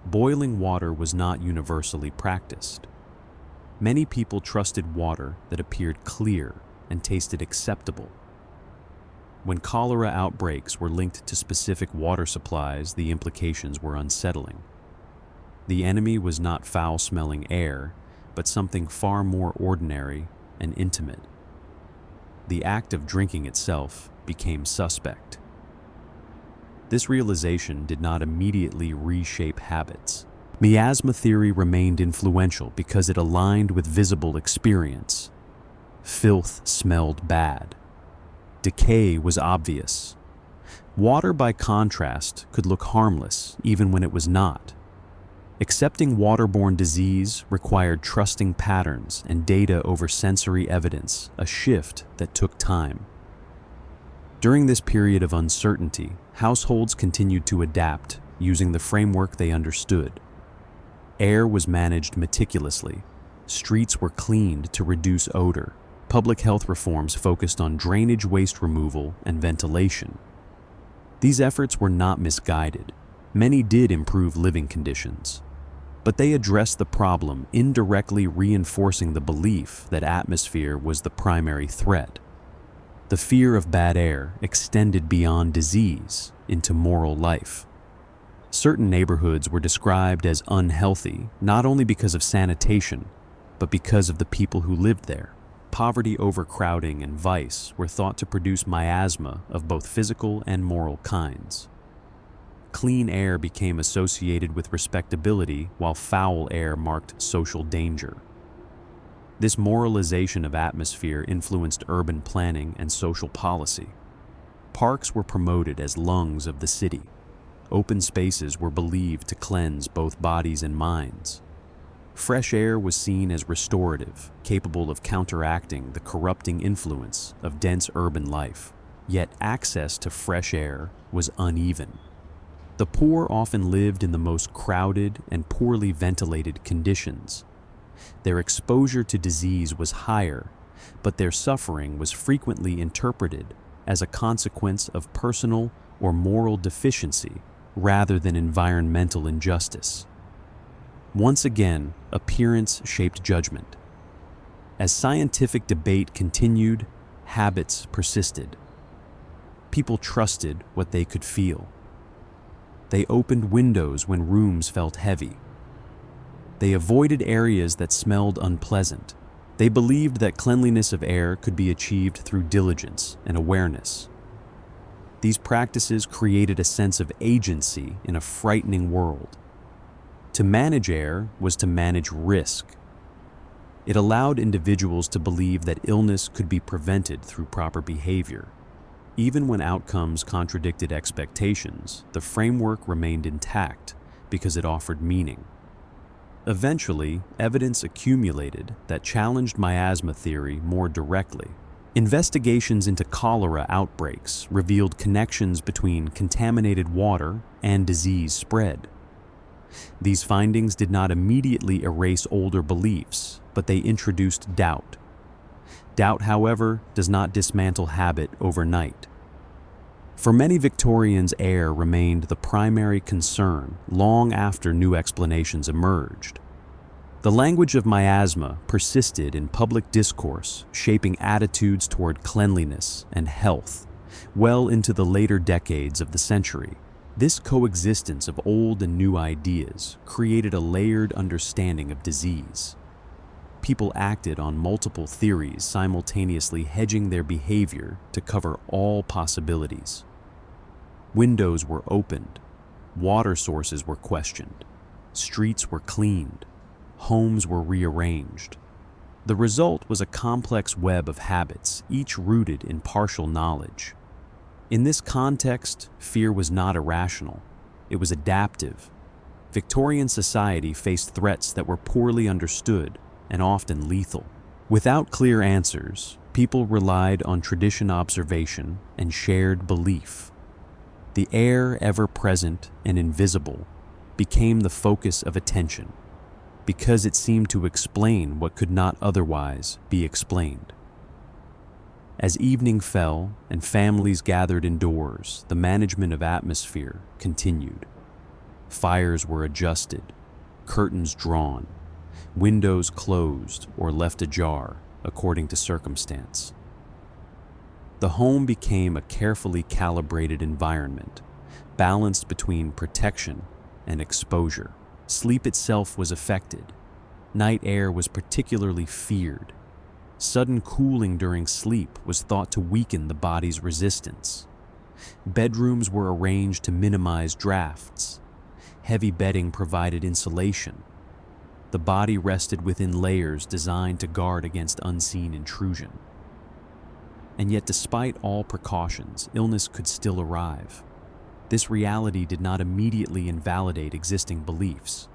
Boiling water was not universally practiced. Many people trusted water that appeared clear and tasted acceptable. When cholera outbreaks were linked to specific water supplies, the implications were unsettling. The enemy was not foul-smelling air, but something far more ordinary and intimate. The act of drinking itself became suspect. This realization did not immediately reshape habits. Miasma theory remained influential because it aligned with visible experience. Filth smelled bad. Decay was obvious. Water, by contrast, could look harmless even when it was not. Accepting waterborne disease required trusting patterns and data over sensory evidence, a shift that took time. During this period of uncertainty, households continued to adapt using the framework they understood. Air was managed meticulously. Streets were cleaned to reduce odor. Public health reforms focused on drainage waste removal and ventilation. These efforts were not misguided. Many did improve living conditions, but they addressed the problem, indirectly reinforcing the belief that atmosphere was the primary threat. The fear of bad air extended beyond disease into moral life. Certain neighborhoods were described as unhealthy, not only because of sanitation, but because of the people who lived there. Poverty, overcrowding, and vice were thought to produce miasma of both physical and moral kinds. Clean air became associated with respectability, while foul air marked social danger. This moralization of atmosphere influenced urban planning and social policy. Parks were promoted as lungs of the city. Open spaces were believed to cleanse both bodies and minds. Fresh air was seen as restorative, capable of counteracting the corrupting influence of dense urban life. Yet access to fresh air was uneven. The poor often lived in the most crowded and poorly ventilated conditions. Their exposure to disease was higher, but their suffering was frequently interpreted as a consequence of personal or moral deficiency rather than environmental injustice. Once again, appearance shaped judgment. As scientific debate continued, habits persisted. People trusted what they could feel. They opened windows when rooms felt heavy. They avoided areas that smelled unpleasant. They believed that cleanliness of air could be achieved through diligence and awareness. These practices created a sense of agency in a frightening world. To manage air was to manage risk. It allowed individuals to believe that illness could be prevented through proper behavior. Even when outcomes contradicted expectations, the framework remained intact because it offered meaning. Eventually, evidence accumulated that challenged miasma theory more directly. Investigations into cholera outbreaks revealed connections between contaminated water and disease spread. These findings did not immediately erase older beliefs, but they introduced doubt. Doubt, however, does not dismantle habit overnight. For many Victorians, air remained the primary concern long after new explanations emerged. The language of miasma persisted in public discourse, shaping attitudes toward cleanliness and health well into the later decades of the century. This coexistence of old and new ideas created a layered understanding of disease. People acted on multiple theories, simultaneously hedging their behavior to cover all possibilities. Windows were opened, water sources were questioned, streets were cleaned, homes were rearranged. The result was a complex web of habits, each rooted in partial knowledge. In this context, fear was not irrational, it was adaptive. Victorian society faced threats that were poorly understood and often lethal. Without clear answers, people relied on tradition, observation, and shared belief. The air, ever present and invisible, became the focus of attention because it seemed to explain what could not otherwise be explained. As evening fell and families gathered indoors, the management of atmosphere continued. Fires were adjusted, curtains drawn, windows closed or left ajar according to circumstance. The home became a carefully calibrated environment, balanced between protection and exposure. Sleep itself was affected. Night air was particularly feared. Sudden cooling during sleep was thought to weaken the body's resistance. Bedrooms were arranged to minimize drafts. Heavy bedding provided insulation. The body rested within layers designed to guard against unseen intrusion. And yet, despite all precautions, illness could still arrive. This reality did not immediately invalidate existing beliefs.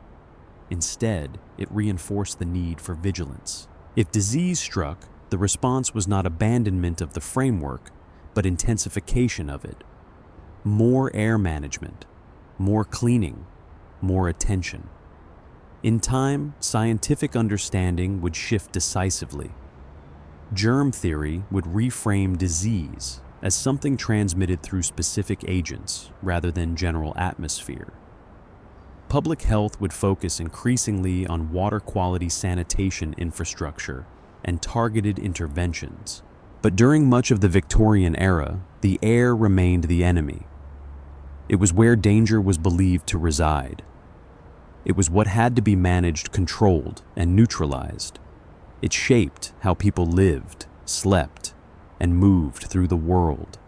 Instead, it reinforced the need for vigilance. If disease struck, the response was not abandonment of the framework, but intensification of it. More air management, more cleaning, more attention. In time, scientific understanding would shift decisively. Germ theory would reframe disease as something transmitted through specific agents rather than general atmosphere. Public health would focus increasingly on water quality sanitation infrastructure and targeted interventions. But during much of the Victorian era, the air remained the enemy. It was where danger was believed to reside. It was what had to be managed, controlled, and neutralized. It shaped how people lived, slept, and moved through the world.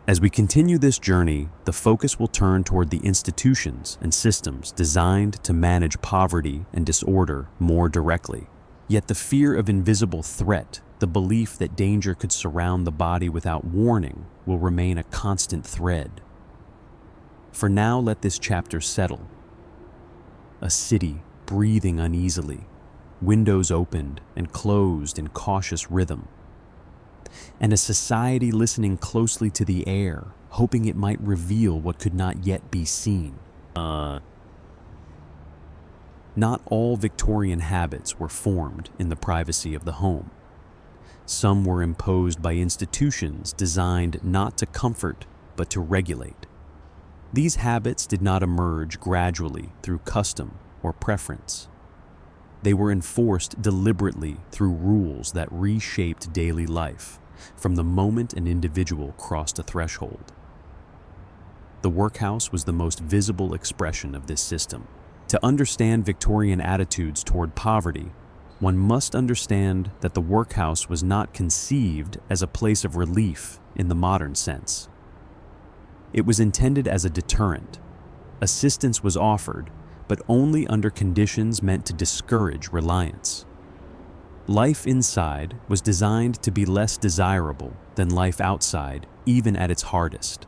As we continue this journey, the focus will turn toward the institutions and systems designed to manage poverty and disorder more directly. Yet the fear of invisible threat, the belief that danger could surround the body without warning, will remain a constant thread. For now, let this chapter settle. A city breathing uneasily, windows opened and closed in cautious rhythm, and a society listening closely to the air, hoping it might reveal what could not yet be seen. Not all Victorian habits were formed in the privacy of the home. Some were imposed by institutions designed not to comfort, but to regulate. These habits did not emerge gradually through custom or preference. They were enforced deliberately through rules that reshaped daily life from the moment an individual crossed a threshold. The workhouse was the most visible expression of this system. To understand Victorian attitudes toward poverty, one must understand that the workhouse was not conceived as a place of relief in the modern sense. It was intended as a deterrent. Assistance was offered, but only under conditions meant to discourage reliance. Life inside was designed to be less desirable than life outside, even at its hardest.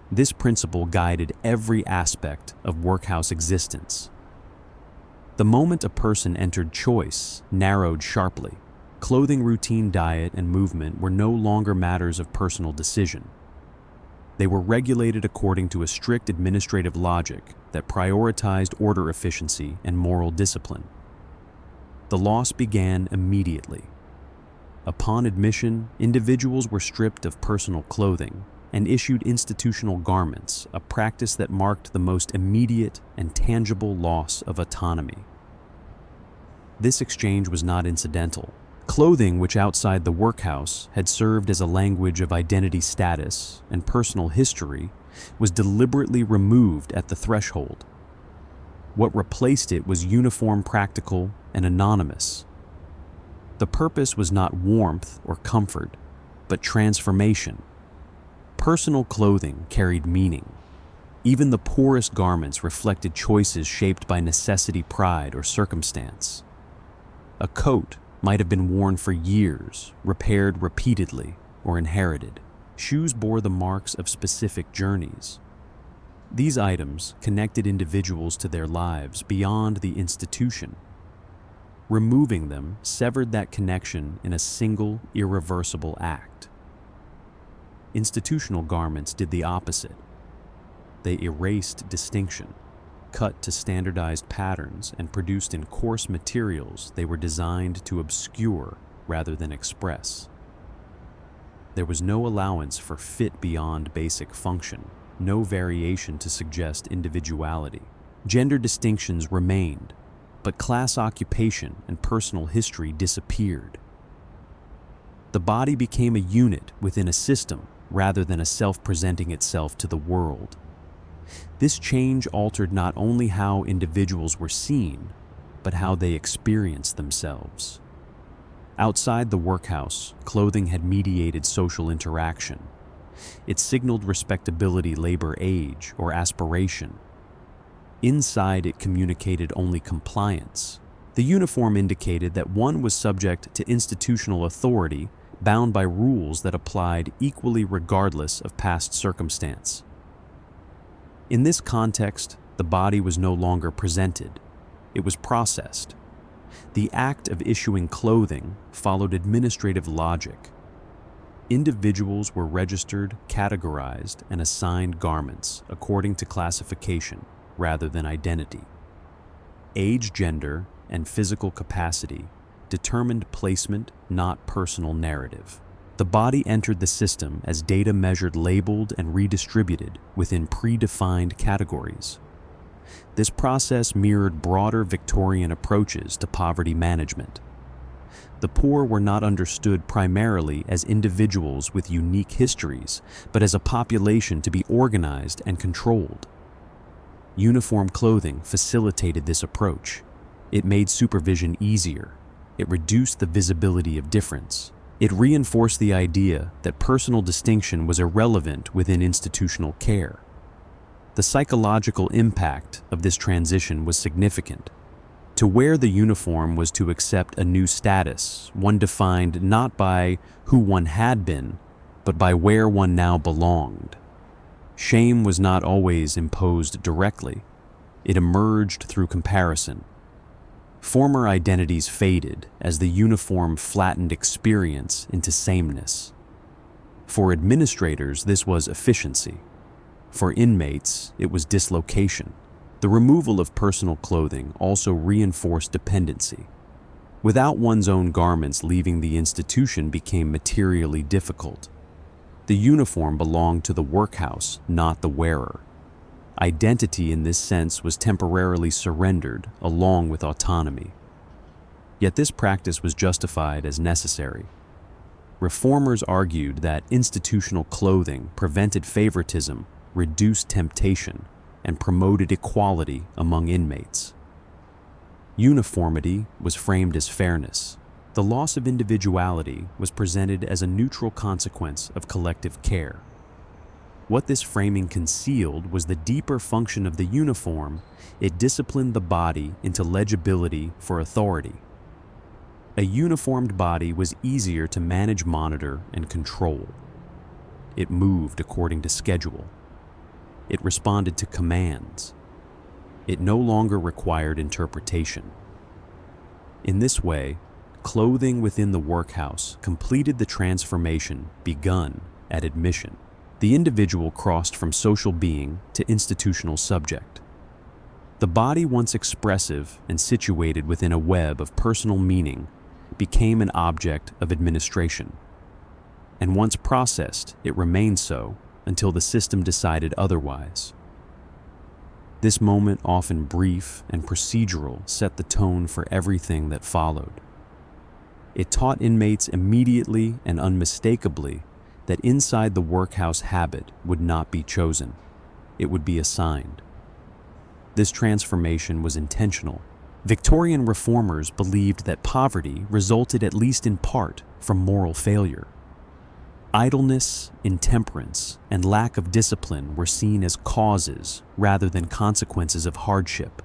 This principle guided every aspect of workhouse existence. The moment a person entered choice narrowed sharply. Clothing routine, diet, and movement were no longer matters of personal decision. They were regulated according to a strict administrative logic that prioritized order, efficiency, and moral discipline. The loss began immediately. Upon admission, individuals were stripped of personal clothing and issued institutional garments, a practice that marked the most immediate and tangible loss of autonomy. This exchange was not incidental. Clothing which outside the workhouse had served as a language of identity status and personal history was deliberately removed at the threshold. What replaced it was uniform, practical, and anonymous. The purpose was not warmth or comfort, but transformation. Personal clothing carried meaning. Even the poorest garments reflected choices shaped by necessity, pride, or circumstance. A coat might have been worn for years, repaired repeatedly, or inherited. Shoes bore the marks of specific journeys. These items connected individuals to their lives beyond the institution. Removing them severed that connection in a single, irreversible act. Institutional garments did the opposite. They erased distinction. Cut to standardized patterns and produced in coarse materials, they were designed to obscure rather than express. There was no allowance for fit beyond basic function. no variation to suggest individuality. Gender distinctions remained, but class, occupation, and personal history disappeared. The body became a unit within a system rather than a self presenting itself to the world. This change altered not only how individuals were seen, but how they experienced themselves. Outside the workhouse, clothing had mediated social interaction. It signaled respectability, labor, age, or aspiration. Inside, it communicated only compliance. The uniform indicated that one was subject to institutional authority, bound by rules that applied equally regardless of past circumstance. In this context, the body was no longer presented. It was processed. The act of issuing clothing followed administrative logic. Individuals were registered, categorized, and assigned garments according to classification rather than identity. Age, gender, and physical capacity determined placement, not personal narrative. The body entered the system as data measured, labeled, and redistributed within predefined categories. This process mirrored broader Victorian approaches to poverty management. The poor were not understood primarily as individuals with unique histories, but as a population to be organized and controlled. Uniform clothing facilitated this approach. It made supervision easier. It reduced the visibility of difference. It reinforced the idea that personal distinction was irrelevant within institutional care. The psychological impact of this transition was significant. To wear the uniform was to accept a new status, one defined not by who one had been, but by where one now belonged. Shame was not always imposed directly. It emerged through comparison. Former identities faded as the uniform flattened experience into sameness. For administrators, this was efficiency. For inmates, it was dislocation. The removal of personal clothing also reinforced dependency. Without one's own garments, leaving the institution became materially difficult. The uniform belonged to the workhouse, not the wearer. Identity in this sense was temporarily surrendered along with autonomy. Yet this practice was justified as necessary. Reformers argued that institutional clothing prevented favoritism, reduced temptation, and promoted equality among inmates. Uniformity was framed as fairness. The loss of individuality was presented as a neutral consequence of collective care. What this framing concealed was the deeper function of the uniform. It disciplined the body into legibility for authority. A uniformed body was easier to manage, monitor, and control. It moved according to schedule. It responded to commands. It no longer required interpretation. In this way, clothing within the workhouse completed the transformation begun at admission. The individual crossed from social being to institutional subject. The body, once expressive and situated within a web of personal meaning, became an object of administration. And once processed, it remained so until the system decided otherwise. This moment, often brief and procedural, set the tone for everything that followed. It taught inmates immediately and unmistakably that inside the workhouse, habit would not be chosen. It would be assigned. This transformation was intentional. Victorian reformers believed that poverty resulted, at least in part, from moral failure. Idleness, intemperance, and lack of discipline were seen as causes rather than consequences of hardship.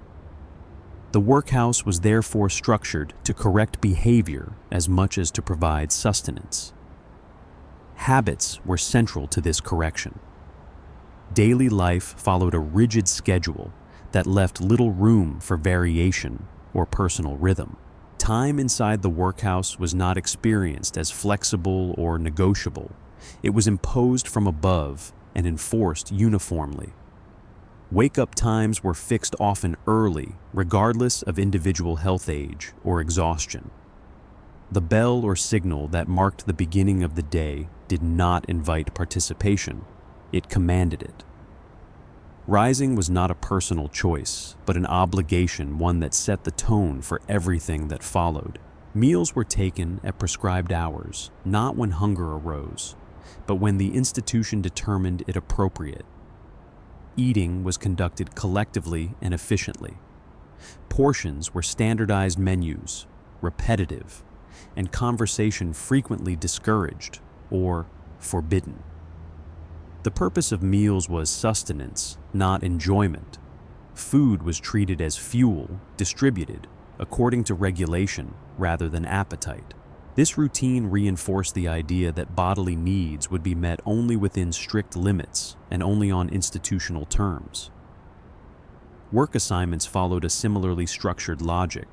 The workhouse was therefore structured to correct behavior as much as to provide sustenance. Habits were central to this correction. Daily life followed a rigid schedule that left little room for variation or personal rhythm. Time inside the workhouse was not experienced as flexible or negotiable. It was imposed from above and enforced uniformly. Wake-up times were fixed often early, regardless of individual health age or exhaustion. The bell or signal that marked the beginning of the day did not invite participation. It commanded it. Rising was not a personal choice, but an obligation, one that set the tone for everything that followed. Meals were taken at prescribed hours, not when hunger arose, but when the institution determined it appropriate. Eating was conducted collectively and efficiently. Portions were standardized menus, repetitive, and conversation frequently discouraged or forbidden. The purpose of meals was sustenance, not enjoyment. Food was treated as fuel, distributed according to regulation rather than appetite. This routine reinforced the idea that bodily needs would be met only within strict limits and only on institutional terms. Work assignments followed a similarly structured logic.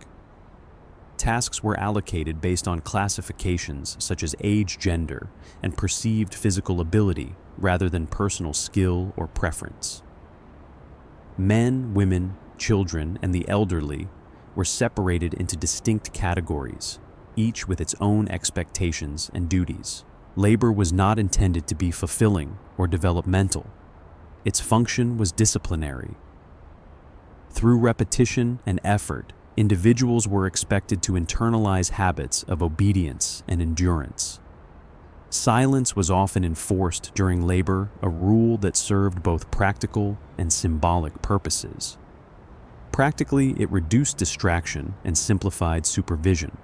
Tasks were allocated based on classifications such as age, gender, and perceived physical ability rather than personal skill or preference. Men, women, children, and the elderly were separated into distinct categories, each with its own expectations and duties. Labor was not intended to be fulfilling or developmental. Its function was disciplinary. Through repetition and effort, individuals were expected to internalize habits of obedience and endurance. Silence was often enforced during labor, a rule that served both practical and symbolic purposes. Practically, it reduced distraction and simplified supervision.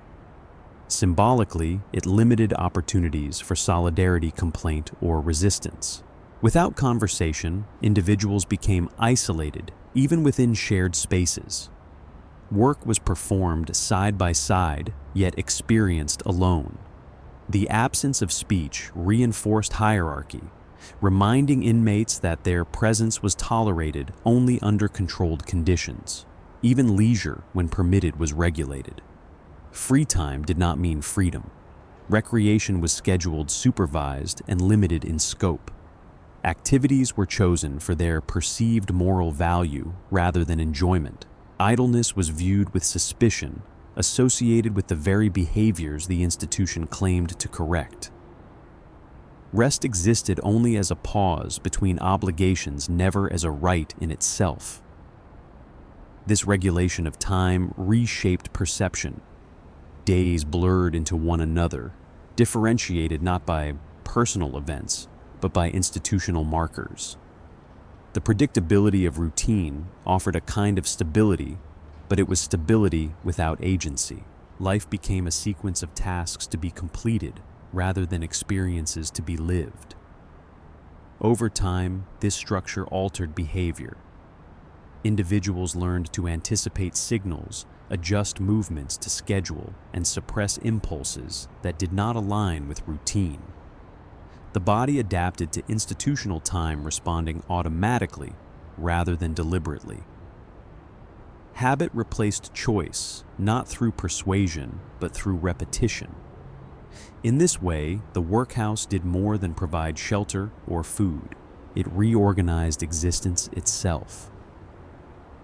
Symbolically, it limited opportunities for solidarity, complaint, or resistance. Without conversation, individuals became isolated, even within shared spaces. Work was performed side by side, yet experienced alone. The absence of speech reinforced hierarchy, reminding inmates that their presence was tolerated only under controlled conditions. Even leisure, when permitted, was regulated. Free time did not mean freedom. Recreation was scheduled, supervised, and limited in scope. Activities were chosen for their perceived moral value rather than enjoyment. Idleness was viewed with suspicion, associated with the very behaviors the institution claimed to correct. Rest existed only as a pause between obligations, never as a right in itself. This regulation of time reshaped perception. Days blurred into one another, differentiated not by personal events, but by institutional markers. The predictability of routine offered a kind of stability, but it was stability without agency. Life became a sequence of tasks to be completed rather than experiences to be lived. Over time, this structure altered behavior. Individuals learned to anticipate signals, adjust movements to schedule, and suppress impulses that did not align with routine. The body adapted to institutional time, responding automatically rather than deliberately. Habit replaced choice, not through persuasion, but through repetition. In this way, the workhouse did more than provide shelter or food. It reorganized existence itself.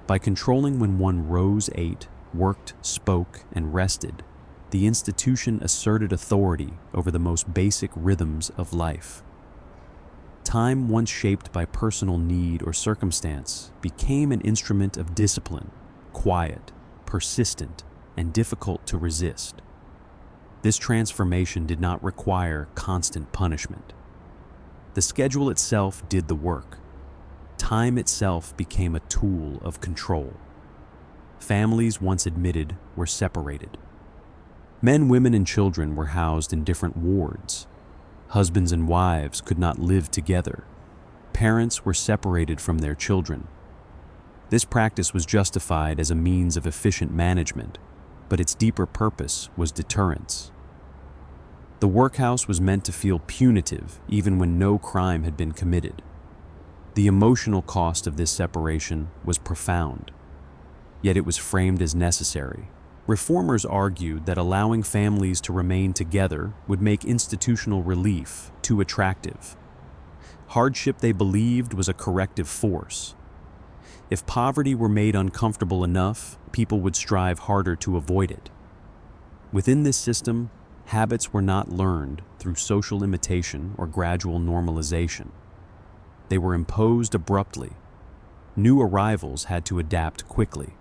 By controlling when one rose, ate, worked, spoke, and rested, the institution asserted authority over the most basic rhythms of life. Time, once shaped by personal need or circumstance, became an instrument of discipline, quiet, persistent, and difficult to resist. This transformation did not require constant punishment. The schedule itself did the work. Time itself became a tool of control. Families, once admitted, were separated. Men, women, and children were housed in different wards. Husbands and wives could not live together. Parents were separated from their children. This practice was justified as a means of efficient management, but its deeper purpose was deterrence. The workhouse was meant to feel punitive even when no crime had been committed. The emotional cost of this separation was profound, yet it was framed as necessary. Reformers argued that allowing families to remain together would make institutional relief too attractive. Hardship, they believed, was a corrective force. If poverty were made uncomfortable enough, people would strive harder to avoid it. Within this system, habits were not learned through social imitation or gradual normalization. They were imposed abruptly. New arrivals had to adapt quickly.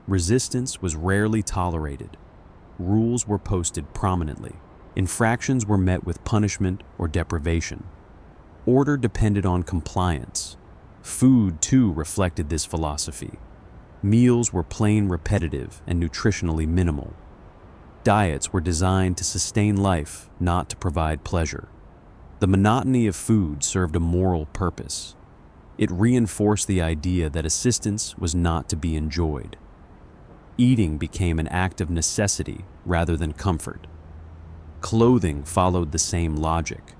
Resistance was rarely tolerated. Rules were posted prominently. Infractions were met with punishment or deprivation. Order depended on compliance. Food, too, reflected this philosophy. Meals were plain repetitive and nutritionally minimal. Diets were designed to sustain life, not to provide pleasure. The monotony of food served a moral purpose. It reinforced the idea that assistance was not to be enjoyed. Eating became an act of necessity rather than comfort. Clothing followed the same logic.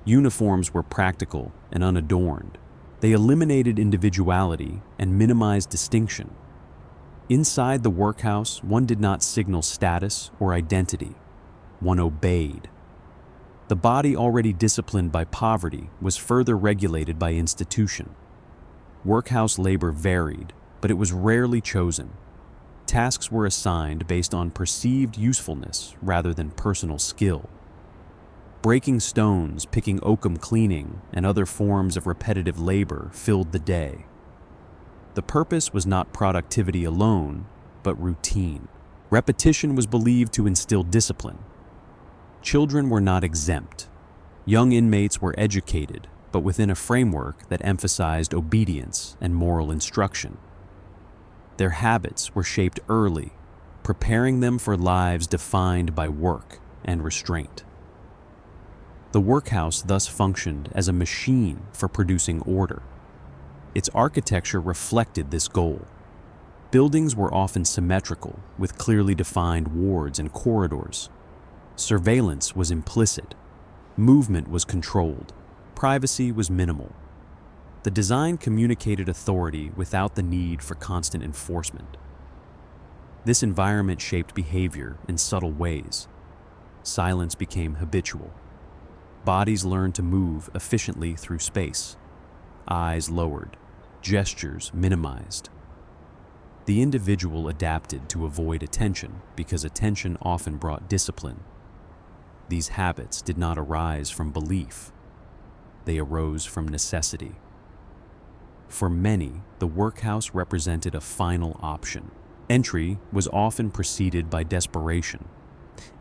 Uniforms were practical and unadorned. They eliminated individuality and minimized distinction. Inside the workhouse, one did not signal status or identity. One obeyed. The body already disciplined by poverty was further regulated by institution. Workhouse labor varied, but it was rarely chosen. Tasks were assigned based on perceived usefulness rather than personal skill. Breaking stones, picking oakum, cleaning, and other forms of repetitive labor filled the day. The purpose was not productivity alone, but routine. Repetition was believed to instill discipline. Children were not exempt. Young inmates were educated, but within a framework that emphasized obedience and moral instruction. Their habits were shaped early, preparing them for lives defined by work and restraint. The workhouse thus functioned as a machine for producing order. Its architecture reflected this goal. Buildings were often symmetrical, with clearly defined wards and corridors. Surveillance was implicit. Movement was controlled. Privacy was minimal. The design communicated authority without the need for constant enforcement. This environment shaped behavior in subtle ways. Silence became habitual. Bodies learned to move efficiently through space. Eyes lowered, gestures minimized. The individual adapted to avoid attention because attention often brought discipline. These habits did not arise from belief. They arose from necessity. For many, the workhouse represented a final option. Entry was often preceded by desperation.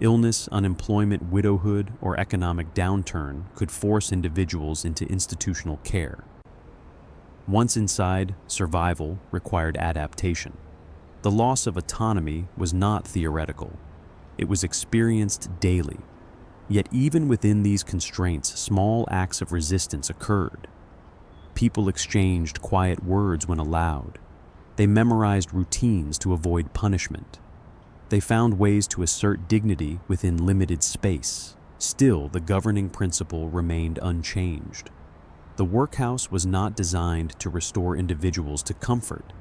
Illness, unemployment, widowhood, or economic downturn could force individuals into institutional care. Once inside, survival required adaptation. The loss of autonomy was not theoretical. It was experienced daily. Yet even within these constraints, small acts of resistance occurred. People exchanged quiet words when allowed. They memorized routines to avoid punishment. They found ways to assert dignity within limited space. Still, the governing principle remained unchanged. The workhouse was not designed to restore individuals to comfort.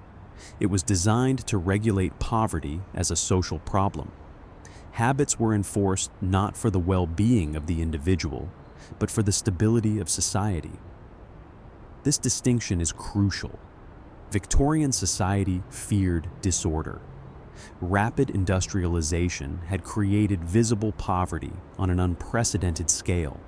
It was designed to regulate poverty as a social problem. Habits were enforced not for the well-being of the individual, but for the stability of society. This distinction is crucial. Victorian society feared disorder. Rapid industrialization had created visible poverty on an unprecedented scale.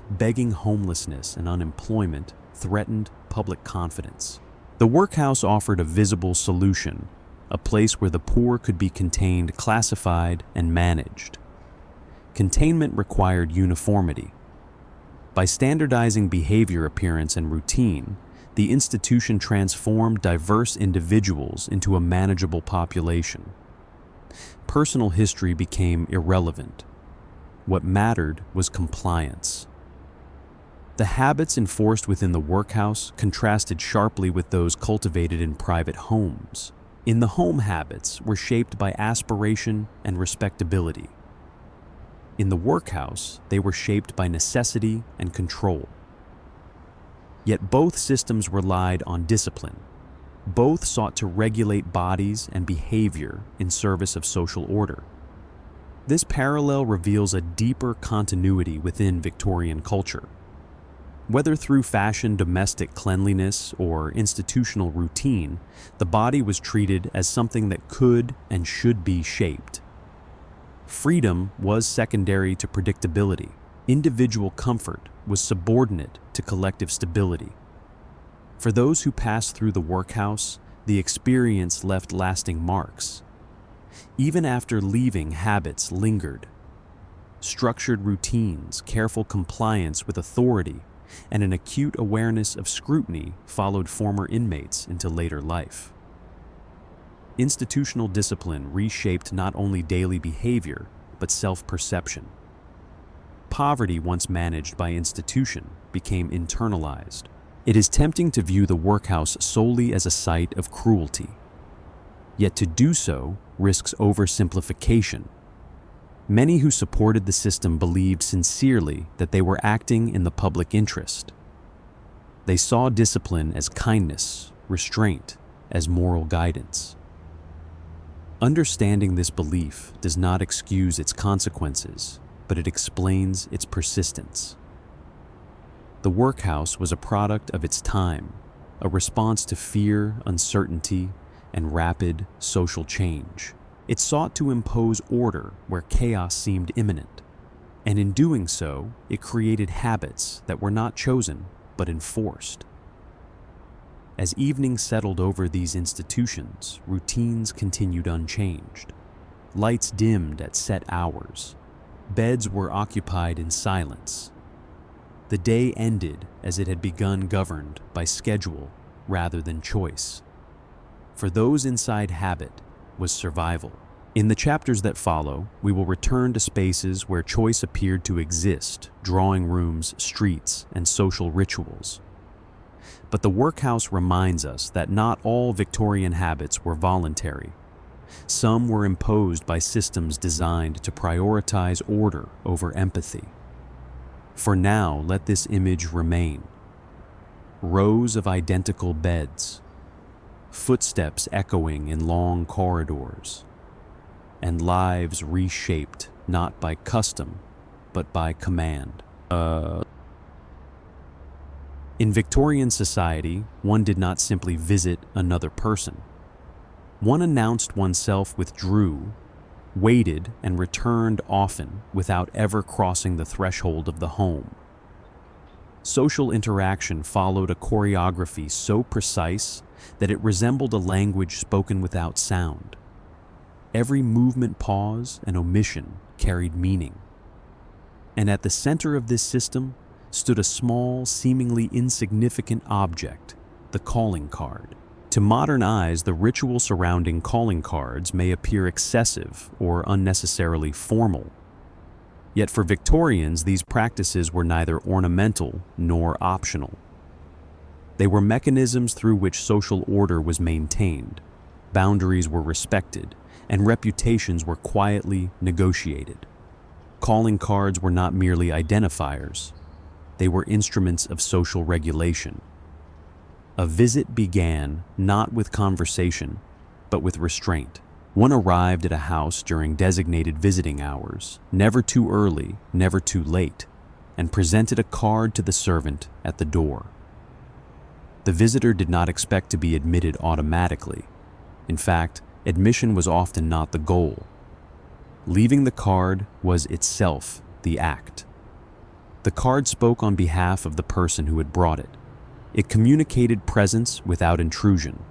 Begging, homelessness, and unemployment threatened public confidence. The workhouse offered a visible solution, a place where the poor could be contained, classified, and managed. Containment required uniformity. By standardizing behavior, appearance, and routine, the institution transformed diverse individuals into a manageable population. Personal history became irrelevant. What mattered was compliance. The habits enforced within the workhouse contrasted sharply with those cultivated in private homes. In the home, habits were shaped by aspiration and respectability. In the workhouse, they were shaped by necessity and control. Yet both systems relied on discipline. Both sought to regulate bodies and behavior in service of social order. This parallel reveals a deeper continuity within Victorian culture. Whether through fashion, domestic cleanliness, or institutional routine, the body was treated as something that could and should be shaped. Freedom was secondary to predictability. Individual comfort was subordinate to collective stability. For those who passed through the workhouse, the experience left lasting marks. Even after leaving, habits lingered. Structured routines, careful compliance with authority, and an acute awareness of scrutiny followed former inmates into later life. Institutional discipline reshaped not only daily behavior, but self-perception. Poverty, once managed by institution, became internalized. It is tempting to view the workhouse solely as a site of cruelty. Yet to do so risks oversimplification. Many who supported the system believed sincerely that they were acting in the public interest. They saw discipline as kindness, restraint as moral guidance. Understanding this belief does not excuse its consequences, but it explains its persistence. The workhouse was a product of its time, a response to fear, uncertainty, and rapid social change. It sought to impose order where chaos seemed imminent, and in doing so, it created habits that were not chosen but enforced. As evening settled over these institutions, routines continued unchanged. Lights dimmed at set hours. Beds were occupied in silence. The day ended as it had begun, governed by schedule rather than choice. For those inside, habit was survival. In the chapters that follow, we will return to spaces where choice appeared to exist: drawing rooms, streets, and social rituals. But the workhouse reminds us that not all Victorian habits were voluntary. Some were imposed by systems designed to prioritize order over empathy. For now, let this image remain. Rows of identical beds, footsteps echoing in long corridors, and lives reshaped not by custom, but by command. In Victorian society, one did not simply visit another person. One announced oneself, withdrew, waited, and returned often without ever crossing the threshold of the home. Social interaction followed a choreography so precise that it resembled a language spoken without sound. Every movement, pause, and omission carried meaning. And at the center of this system stood a small, seemingly insignificant object, the calling card. To modern eyes, the ritual surrounding calling cards may appear excessive or unnecessarily formal. Yet for Victorians, these practices were neither ornamental nor optional. They were mechanisms through which social order was maintained, boundaries were respected, and reputations were quietly negotiated. Calling cards were not merely identifiers. They were instruments of social regulation. A visit began not with conversation, but with restraint. One arrived at a house during designated visiting hours, never too early, never too late, and presented a card to the servant at the door. The visitor did not expect to be admitted automatically. In fact, admission was often not the goal. Leaving the card was itself the act. The card spoke on behalf of the person who had brought it. It communicated presence without intrusion.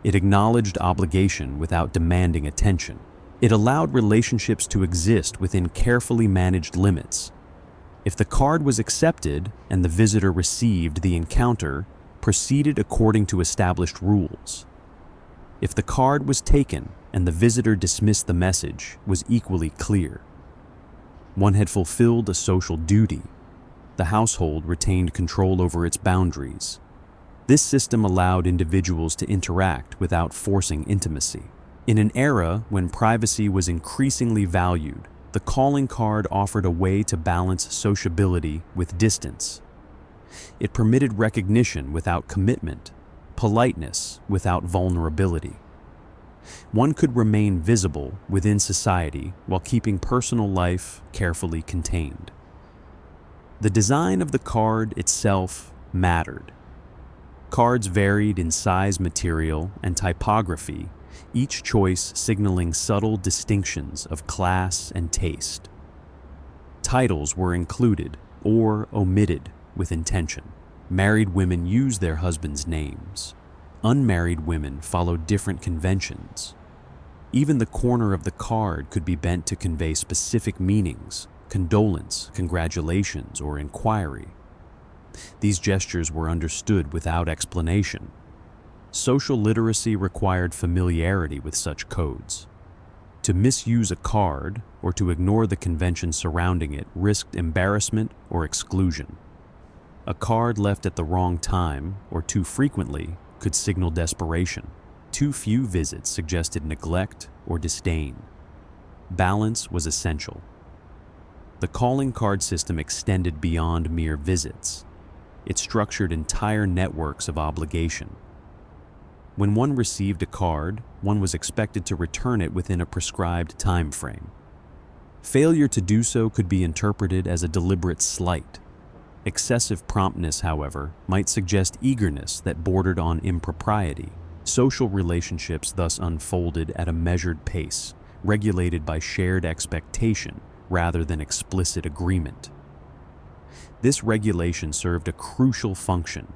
It acknowledged obligation without demanding attention. It allowed relationships to exist within carefully managed limits. If the card was accepted and the visitor received, the encounter proceeded according to established rules. If the card was taken and the visitor dismissed, the message was equally clear. One had fulfilled a social duty. The household retained control over its boundaries. This system allowed individuals to interact without forcing intimacy. In an era when privacy was increasingly valued, the calling card offered a way to balance sociability with distance. It permitted recognition without commitment, politeness without vulnerability. One could remain visible within society while keeping personal life carefully contained. The design of the card itself mattered. Cards varied in size, material, and typography, each choice signaling subtle distinctions of class and taste. Titles were included or omitted with intention. Married women used their husbands' names. Unmarried women followed different conventions. Even the corner of the card could be bent to convey specific meanings: condolence, congratulations, or inquiry. These gestures were understood without explanation. Social literacy required familiarity with such codes. To misuse a card or to ignore the convention surrounding it risked embarrassment or exclusion. A card left at the wrong time or too frequently could signal desperation. Too few visits suggested neglect or disdain. Balance was essential. The calling card system extended beyond mere visits. It structured entire networks of obligation. When one received a card, one was expected to return it within a prescribed time frame. Failure to do so could be interpreted as a deliberate slight. Excessive promptness, however, might suggest eagerness that bordered on impropriety. Social relationships thus unfolded at a measured pace, regulated by shared expectation rather than explicit agreement. This regulation served a crucial function.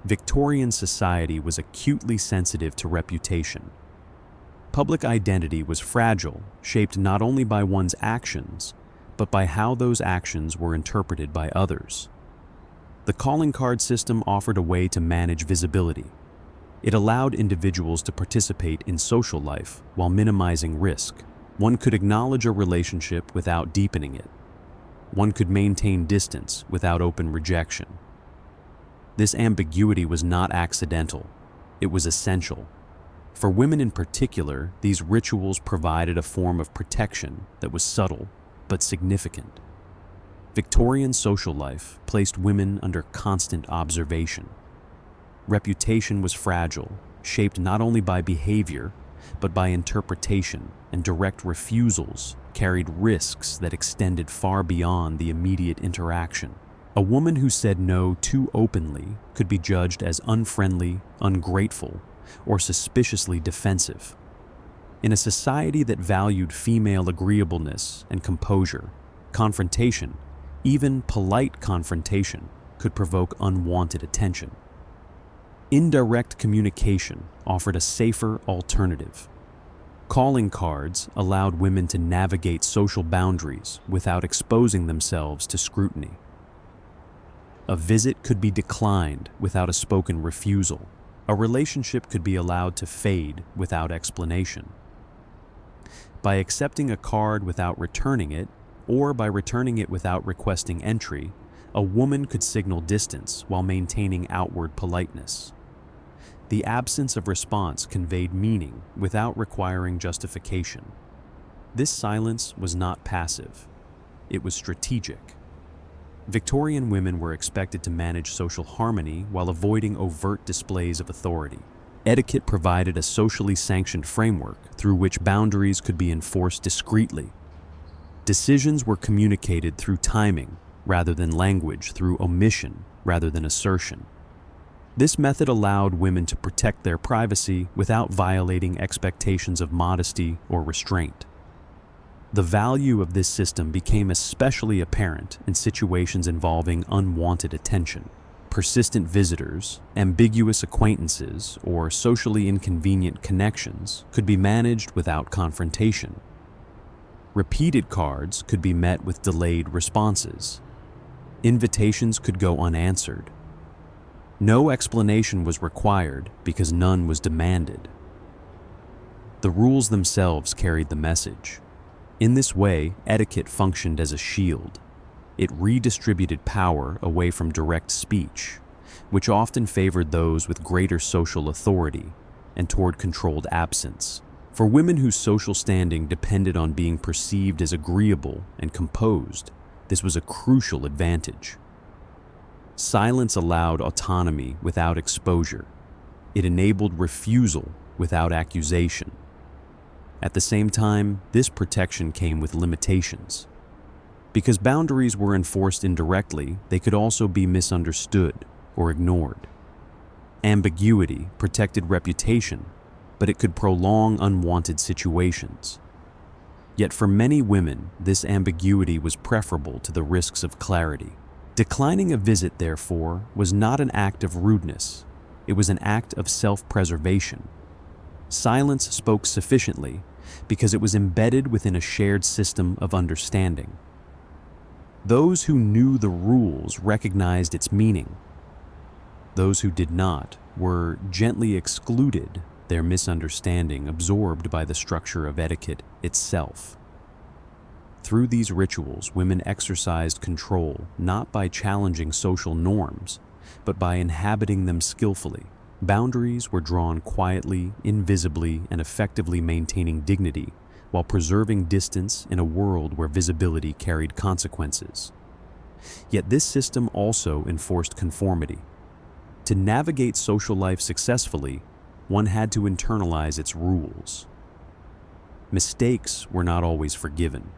Victorian society was acutely sensitive to reputation. Public identity was fragile, shaped not only by one's actions, but by how those actions were interpreted by others. The calling card system offered a way to manage visibility. It allowed individuals to participate in social life while minimizing risk. One could acknowledge a relationship without deepening it. One could maintain distance without open rejection. This ambiguity was not accidental. It was essential. For women in particular, these rituals provided a form of protection that was subtle but significant. Victorian social life placed women under constant observation. Reputation was fragile, shaped not only by behavior, but by interpretation, and direct refusals carried risks that extended far beyond the immediate interaction. A woman who said no too openly could be judged as unfriendly, ungrateful, or suspiciously defensive. In a society that valued female agreeableness and composure, confrontation, even polite confrontation, could provoke unwanted attention. Indirect communication offered a safer alternative. Calling cards allowed women to navigate social boundaries without exposing themselves to scrutiny. A visit could be declined without a spoken refusal. A relationship could be allowed to fade without explanation. By accepting a card without returning it, or by returning it without requesting entry, a woman could signal distance while maintaining outward politeness. The absence of response conveyed meaning without requiring justification. This silence was not passive. It was strategic. Victorian women were expected to manage social harmony while avoiding overt displays of authority. Etiquette provided a socially sanctioned framework through which boundaries could be enforced discreetly. Decisions were communicated through timing rather than language, through omission rather than assertion. This method allowed women to protect their privacy without violating expectations of modesty or restraint. The value of this system became especially apparent in situations involving unwanted attention. Persistent visitors, ambiguous acquaintances, or socially inconvenient connections could be managed without confrontation. Repeated cards could be met with delayed responses. Invitations could go unanswered. No explanation was required because none was demanded. The rules themselves carried the message. In this way, etiquette functioned as a shield. It redistributed power away from direct speech, which often favored those with greater social authority, and toward controlled absence. For women whose social standing depended on being perceived as agreeable and composed, this was a crucial advantage. Silence allowed autonomy without exposure. It enabled refusal without accusation. At the same time, this protection came with limitations. Because boundaries were enforced indirectly, they could also be misunderstood or ignored. Ambiguity protected reputation, but it could prolong unwanted situations. Yet for many women, this ambiguity was preferable to the risks of clarity. Declining a visit, therefore, was not an act of rudeness. It was an act of self-preservation. Silence spoke sufficiently because it was embedded within a shared system of understanding. Those who knew the rules recognized its meaning. Those who did not were gently excluded, their misunderstanding absorbed by the structure of etiquette itself. Through these rituals, women exercised control not by challenging social norms, but by inhabiting them skillfully. Boundaries were drawn quietly, invisibly, and effectively maintaining dignity, while preserving distance in a world where visibility carried consequences. Yet this system also enforced conformity. To navigate social life successfully, one had to internalize its rules. Mistakes were not always forgiven.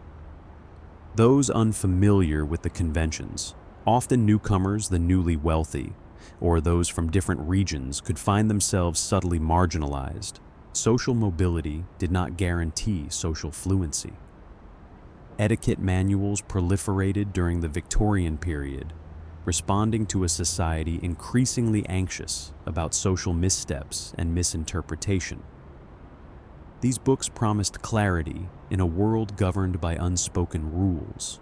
Those unfamiliar with the conventions, often newcomers, the newly wealthy, or those from different regions, could find themselves subtly marginalized. Social mobility did not guarantee social fluency. Etiquette manuals proliferated during the Victorian period, responding to a society increasingly anxious about social missteps and misinterpretation. These books promised clarity in a world governed by unspoken rules.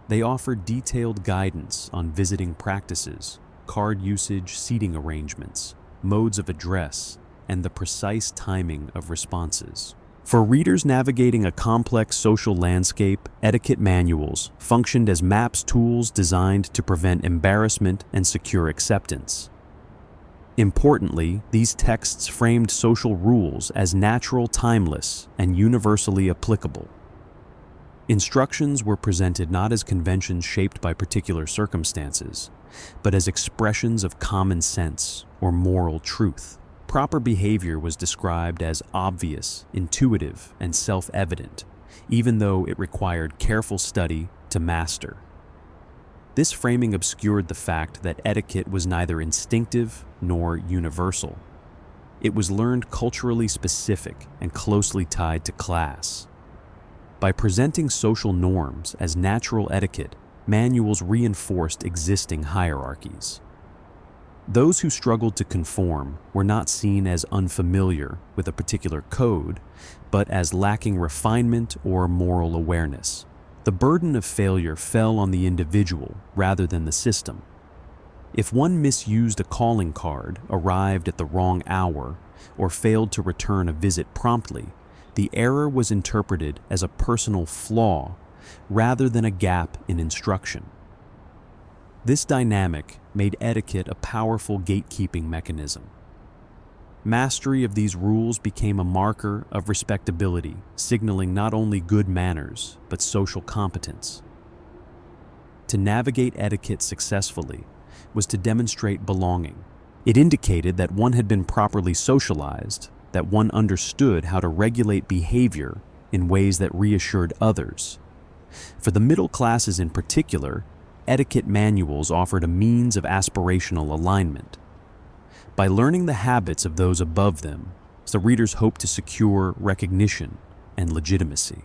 They offered detailed guidance on visiting practices, card usage, seating arrangements, modes of address, and the precise timing of responses. For readers navigating a complex social landscape, etiquette manuals functioned as maps tools designed to prevent embarrassment and secure acceptance. Importantly, these texts framed social rules as natural, timeless, and universally applicable. Instructions were presented not as conventions shaped by particular circumstances, but as expressions of common sense or moral truth. Proper behavior was described as obvious, intuitive, and self-evident, even though it required careful study to master. This framing obscured the fact that etiquette was neither instinctive nor universal. It was learned culturally specific and closely tied to class. By presenting social norms as natural etiquette, manuals reinforced existing hierarchies. Those who struggled to conform were not seen as unfamiliar with a particular code, but as lacking refinement or moral awareness. The burden of failure fell on the individual rather than the system. If one misused a calling card, arrived at the wrong hour, or failed to return a visit promptly, the error was interpreted as a personal flaw rather than a gap in instruction. This dynamic made etiquette a powerful gatekeeping mechanism. Mastery of these rules became a marker of respectability, signaling not only good manners, but social competence. To navigate etiquette successfully was to demonstrate belonging. It indicated that one had been properly socialized, that one understood how to regulate behavior in ways that reassured others. For the middle classes in particular, etiquette manuals offered a means of aspirational alignment. By learning the habits of those above them, the readers hoped to secure recognition and legitimacy.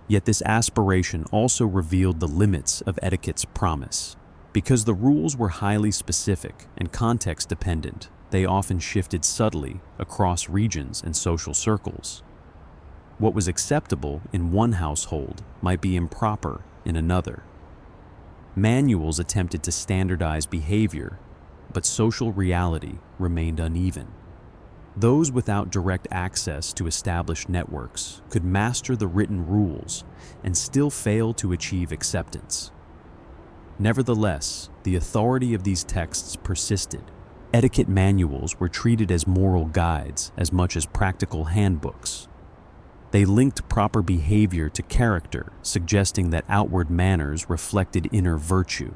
Yet this aspiration also revealed the limits of etiquette's promise. Because the rules were highly specific and context-dependent, they often shifted subtly across regions and social circles. What was acceptable in one household might be improper in another. Manuals attempted to standardize behavior, but social reality remained uneven. Those without direct access to established networks could master the written rules and still fail to achieve acceptance. Nevertheless, the authority of these texts persisted. Etiquette manuals were treated as moral guides as much as practical handbooks. They linked proper behavior to character, suggesting that outward manners reflected inner virtue.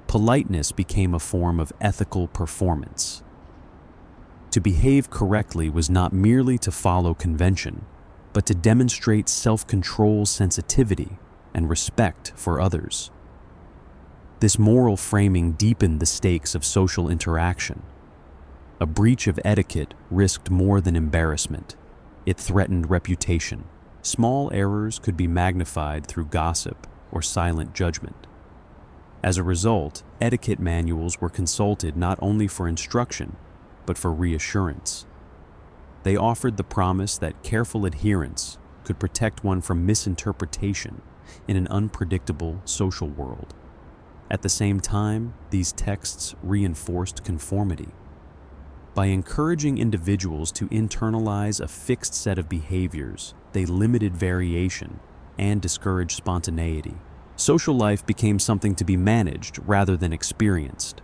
Politeness became a form of ethical performance. To behave correctly was not merely to follow convention, but to demonstrate self-control, sensitivity, and respect for others. This moral framing deepened the stakes of social interaction. A breach of etiquette risked more than embarrassment. It threatened reputation. Small errors could be magnified through gossip or silent judgment. As a result, etiquette manuals were consulted not only for instruction, but for reassurance. They offered the promise that careful adherence could protect one from misinterpretation in an unpredictable social world. At the same time, these texts reinforced conformity. By encouraging individuals to internalize a fixed set of behaviors, they limited variation and discouraged spontaneity. Social life became something to be managed rather than experienced.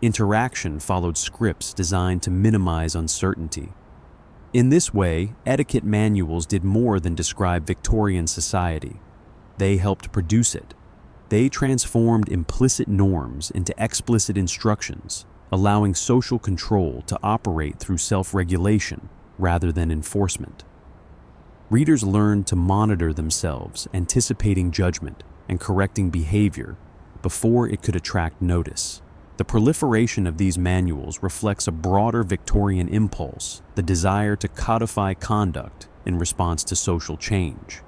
Interaction followed scripts designed to minimize uncertainty. In this way, etiquette manuals did more than describe Victorian society. They helped produce it. They transformed implicit norms into explicit instructions, allowing social control to operate through self-regulation rather than enforcement. Readers learned to monitor themselves, anticipating judgment and correcting behavior before it could attract notice. The proliferation of these manuals reflects a broader Victorian impulse, the desire to codify conduct in response to social change.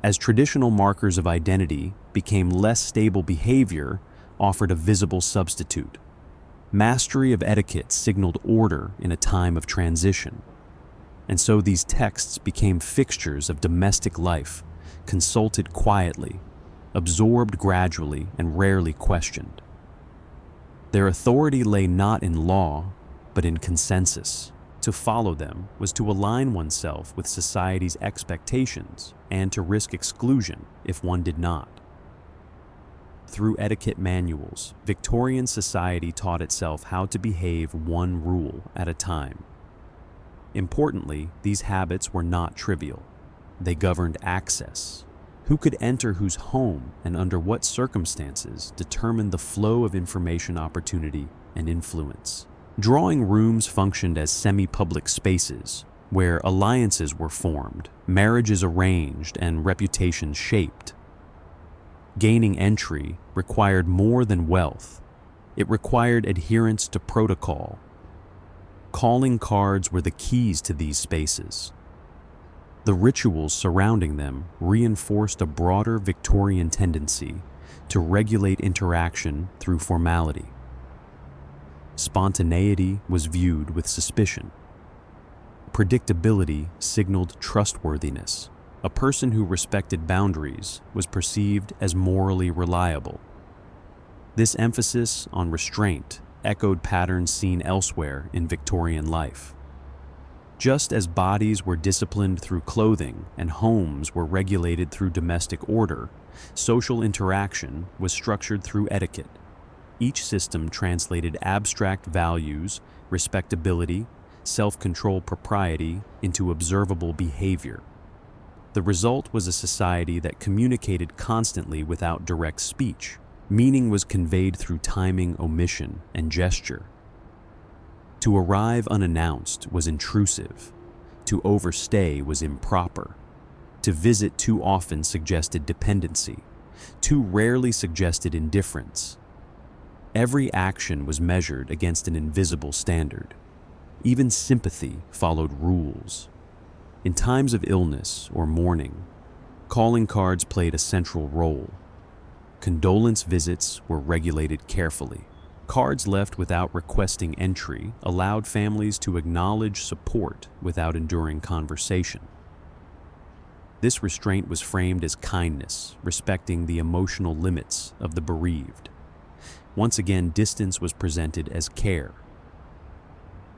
As traditional markers of identity became less stable, behavior offered a visible substitute. Mastery of etiquette signaled order in a time of transition. And so these texts became fixtures of domestic life, consulted quietly, absorbed gradually, and rarely questioned. Their authority lay not in law, but in consensus. To follow them was to align oneself with society's expectations and to risk exclusion if one did not. Through etiquette manuals, Victorian society taught itself how to behave one rule at a time. Importantly, these habits were not trivial. They governed access. Who could enter whose home and under what circumstances determined the flow of information, opportunity, and influence. Drawing rooms functioned as semi-public spaces where alliances were formed, marriages arranged, and reputations shaped. Gaining entry required more than wealth. It required adherence to protocol. Calling cards were the keys to these spaces. The rituals surrounding them reinforced a broader Victorian tendency to regulate interaction through formality. Spontaneity was viewed with suspicion. Predictability signaled trustworthiness. A person who respected boundaries was perceived as morally reliable. This emphasis on restraint echoed patterns seen elsewhere in Victorian life. Just as bodies were disciplined through clothing and homes were regulated through domestic order, social interaction was structured through etiquette. Each system translated abstract values, respectability, self-control, propriety into observable behavior. The result was a society that communicated constantly without direct speech. Meaning was conveyed through timing, omission, and gesture. To arrive unannounced was intrusive. To overstay was improper. To visit too often suggested dependency. Too rarely suggested indifference. Every action was measured against an invisible standard. Even sympathy followed rules. In times of illness or mourning, calling cards played a central role. Condolence visits were regulated carefully. Cards left without requesting entry allowed families to acknowledge support without enduring conversation. This restraint was framed as kindness, respecting the emotional limits of the bereaved. Once again, distance was presented as care.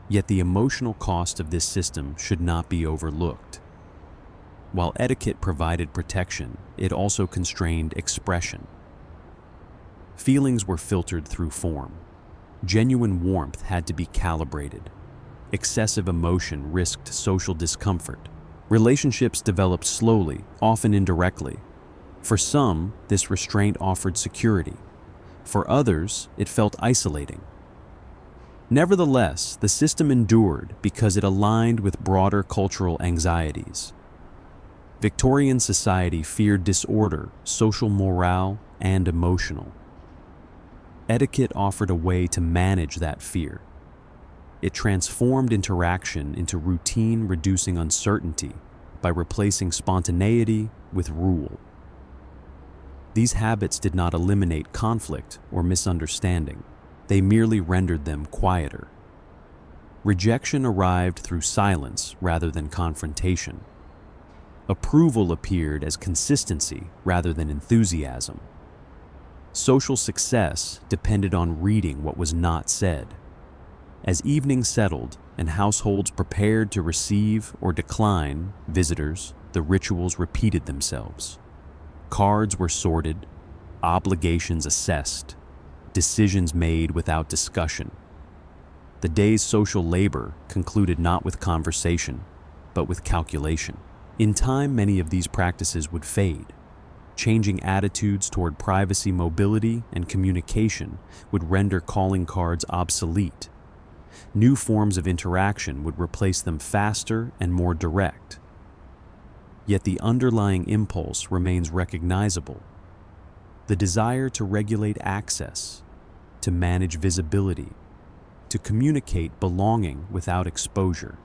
Yet the emotional cost of this system should not be overlooked. While etiquette provided protection, it also constrained expression. Feelings were filtered through form. Genuine warmth had to be calibrated. Excessive emotion risked social discomfort. Relationships developed slowly, often indirectly. For some, this restraint offered security. For others, it felt isolating. Nevertheless, the system endured because it aligned with broader cultural anxieties. Victorian society feared disorder, social morale, and emotional. Etiquette offered a way to manage that fear. It transformed interaction into routine, reducing uncertainty by replacing spontaneity with rule. These habits did not eliminate conflict or misunderstanding. They merely rendered them quieter. Rejection arrived through silence rather than confrontation. Approval appeared as consistency rather than enthusiasm. Social success depended on reading what was not said. As evening settled and households prepared to receive or decline visitors, the rituals repeated themselves. Cards were sorted, obligations assessed, decisions made without discussion. The day's social labor concluded not with conversation, but with calculation. In time, many of these practices would fade. Changing attitudes toward privacy, mobility, and communication would render calling cards obsolete. New forms of interaction would replace them faster and more direct. Yet the underlying impulse remains recognizable. The desire to regulate access, to manage visibility, to communicate belonging without exposure.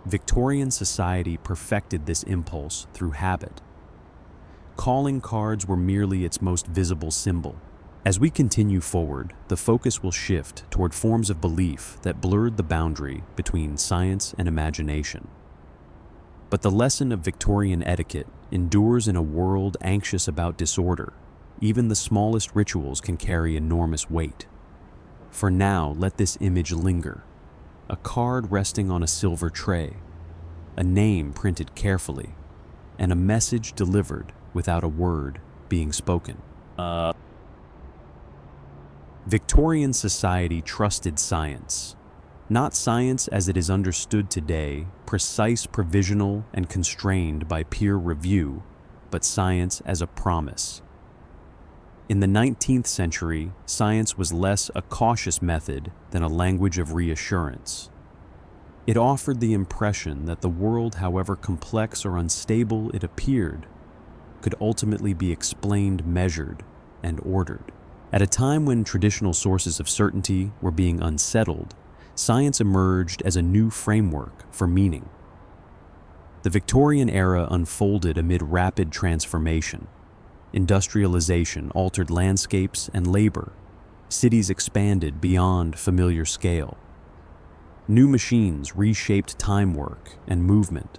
Victorian society perfected this impulse through habit. Calling cards were merely its most visible symbol. As we continue forward, the focus will shift toward forms of belief that blurred the boundary between science and imagination. But the lesson of Victorian etiquette endures in a world anxious about disorder. Even the smallest rituals can carry enormous weight. For now, let this image linger. A card resting on a silver tray, a name printed carefully, and a message delivered without a word being spoken. Victorian society trusted science. Not science as it is understood today, precise, provisional, and constrained by peer review, but science as a promise. In the 19th century, science was less a cautious method than a language of reassurance. It offered the impression that the world, however complex or unstable it appeared, could ultimately be explained, measured, and ordered. At a time when traditional sources of certainty were being unsettled, science emerged as a new framework for meaning. The Victorian era unfolded amid rapid transformation. Industrialization altered landscapes and labor. Cities expanded beyond familiar scale. New machines reshaped time work and movement.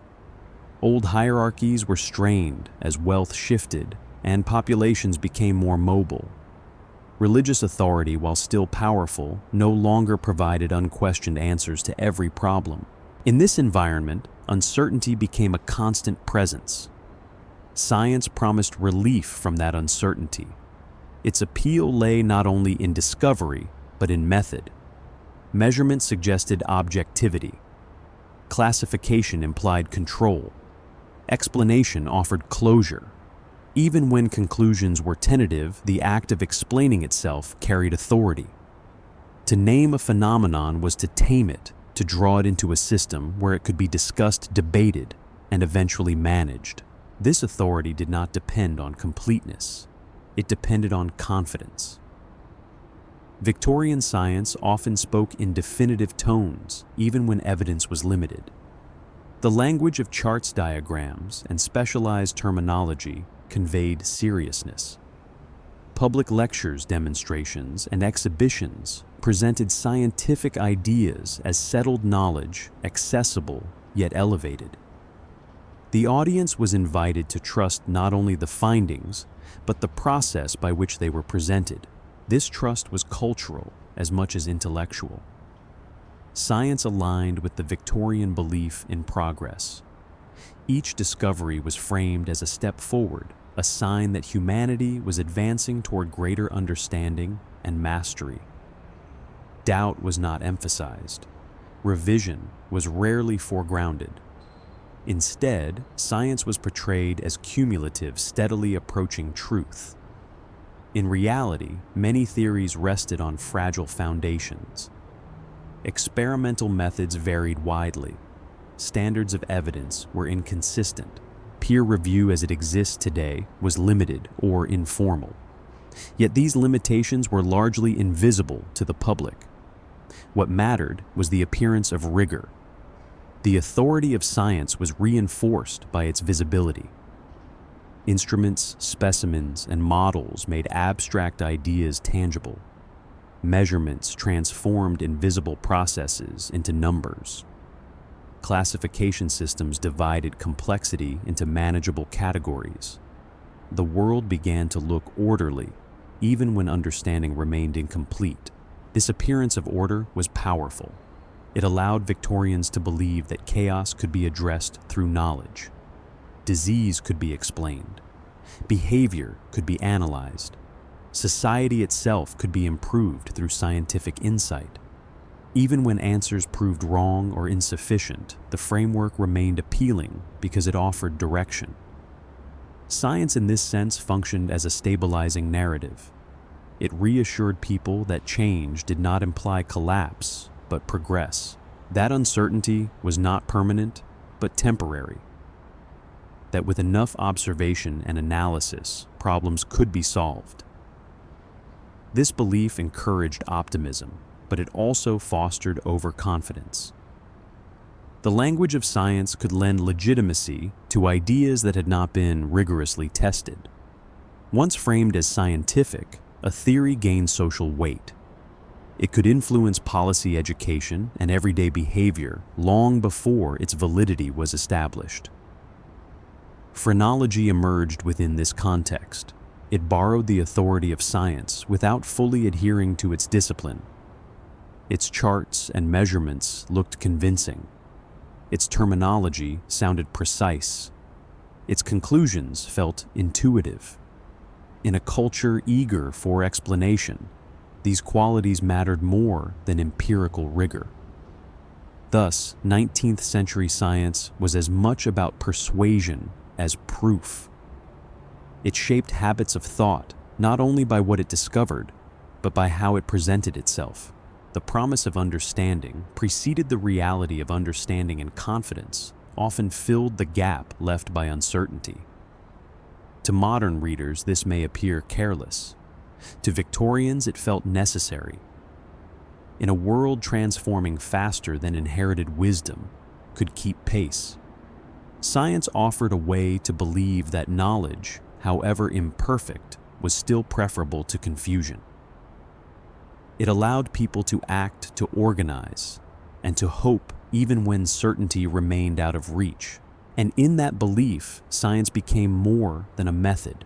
Old hierarchies were strained as wealth shifted and populations became more mobile. Religious authority, while still powerful, no longer provided unquestioned answers to every problem. In this environment, uncertainty became a constant presence. Science promised relief from that uncertainty. Its appeal lay not only in discovery, but in method. Measurement suggested objectivity. Classification implied control. Explanation offered closure. Even when conclusions were tentative, the act of explaining itself carried authority. To name a phenomenon was to tame it, to draw it into a system where it could be discussed, debated, and eventually managed. This authority did not depend on completeness. It depended on confidence. Victorian science often spoke in definitive tones, even when evidence was limited. The language of charts, diagrams, and specialized terminology conveyed seriousness. Public lectures, demonstrations, and exhibitions presented scientific ideas as settled knowledge, accessible yet elevated. The audience was invited to trust not only the findings, but the process by which they were presented. This trust was cultural as much as intellectual. Science aligned with the Victorian belief in progress. Each discovery was framed as a step forward, a sign that humanity was advancing toward greater understanding and mastery. Doubt was not emphasized. Revision was rarely foregrounded. Instead, science was portrayed as cumulative, steadily approaching truth. In reality, many theories rested on fragile foundations. Experimental methods varied widely. Standards of evidence were inconsistent. Peer review as it exists today was limited or informal. Yet these limitations were largely invisible to the public. What mattered was the appearance of rigor. The authority of science was reinforced by its visibility. Instruments, specimens, and models made abstract ideas tangible. Measurements transformed invisible processes into numbers. Classification systems divided complexity into manageable categories. The world began to look orderly, even when understanding remained incomplete. This appearance of order was powerful. It allowed Victorians to believe that chaos could be addressed through knowledge. Disease could be explained. Behavior could be analyzed. Society itself could be improved through scientific insight. Even when answers proved wrong or insufficient, the framework remained appealing because it offered direction. Science in this sense functioned as a stabilizing narrative. It reassured people that change did not imply collapse, but progress. That uncertainty was not permanent, but temporary. That with enough observation and analysis, problems could be solved. This belief encouraged optimism, but it also fostered overconfidence. The language of science could lend legitimacy to ideas that had not been rigorously tested. Once framed as scientific, a theory gained social weight. It could influence policy education and everyday behavior long before its validity was established. Phrenology emerged within this context. It borrowed the authority of science without fully adhering to its discipline. Its charts and measurements looked convincing. Its terminology sounded precise. Its conclusions felt intuitive. In a culture eager for explanation, these qualities mattered more than empirical rigor. Thus, 19th century science was as much about persuasion as proof. It shaped habits of thought not only by what it discovered, but by how it presented itself. The promise of understanding preceded the reality of understanding, and confidence often filled the gap left by uncertainty. To modern readers, this may appear careless. To Victorians, it felt necessary. In a world transforming faster than inherited wisdom could keep pace, science offered a way to believe that knowledge, however imperfect, was still preferable to confusion. It allowed people to act, to organize, and to hope even when certainty remained out of reach. And in that belief, science became more than a method.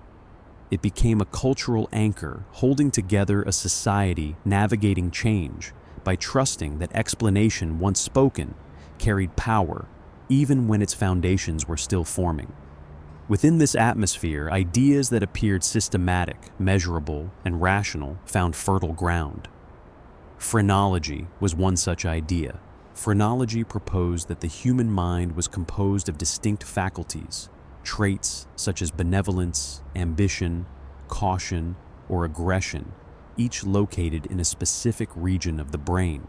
It became a cultural anchor holding together a society navigating change by trusting that explanation, once spoken, carried power even when its foundations were still forming. Within this atmosphere, ideas that appeared systematic, measurable, and rational found fertile ground. Phrenology was one such idea. Phrenology proposed that the human mind was composed of distinct faculties, traits such as benevolence, ambition, caution, or aggression, each located in a specific region of the brain.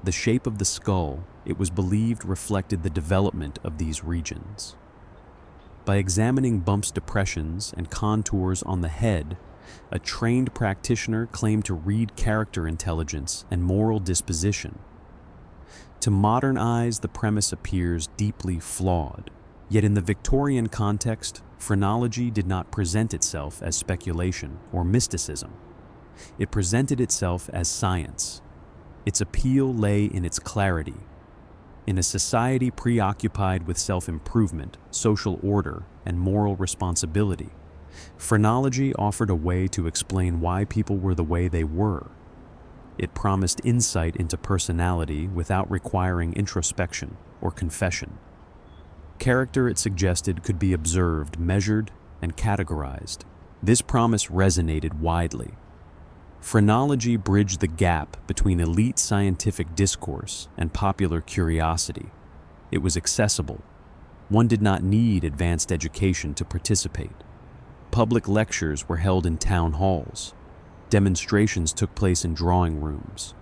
The shape of the skull, it was believed, reflected the development of these regions. By examining bumps, depressions, and contours on the head, a trained practitioner claimed to read character intelligence and moral disposition. To modern eyes, the premise appears deeply flawed. Yet in the Victorian context, phrenology did not present itself as speculation or mysticism. It presented itself as science. Its appeal lay in its clarity. In a society preoccupied with self-improvement, social order, and moral responsibility, phrenology offered a way to explain why people were the way they were. It promised insight into personality without requiring introspection or confession. Character, it suggested, could be observed, measured, and categorized. This promise resonated widely. Phrenology bridged the gap between elite scientific discourse and popular curiosity. It was accessible. One did not need advanced education to participate. Public lectures were held in town halls. Demonstrations took place in drawing rooms.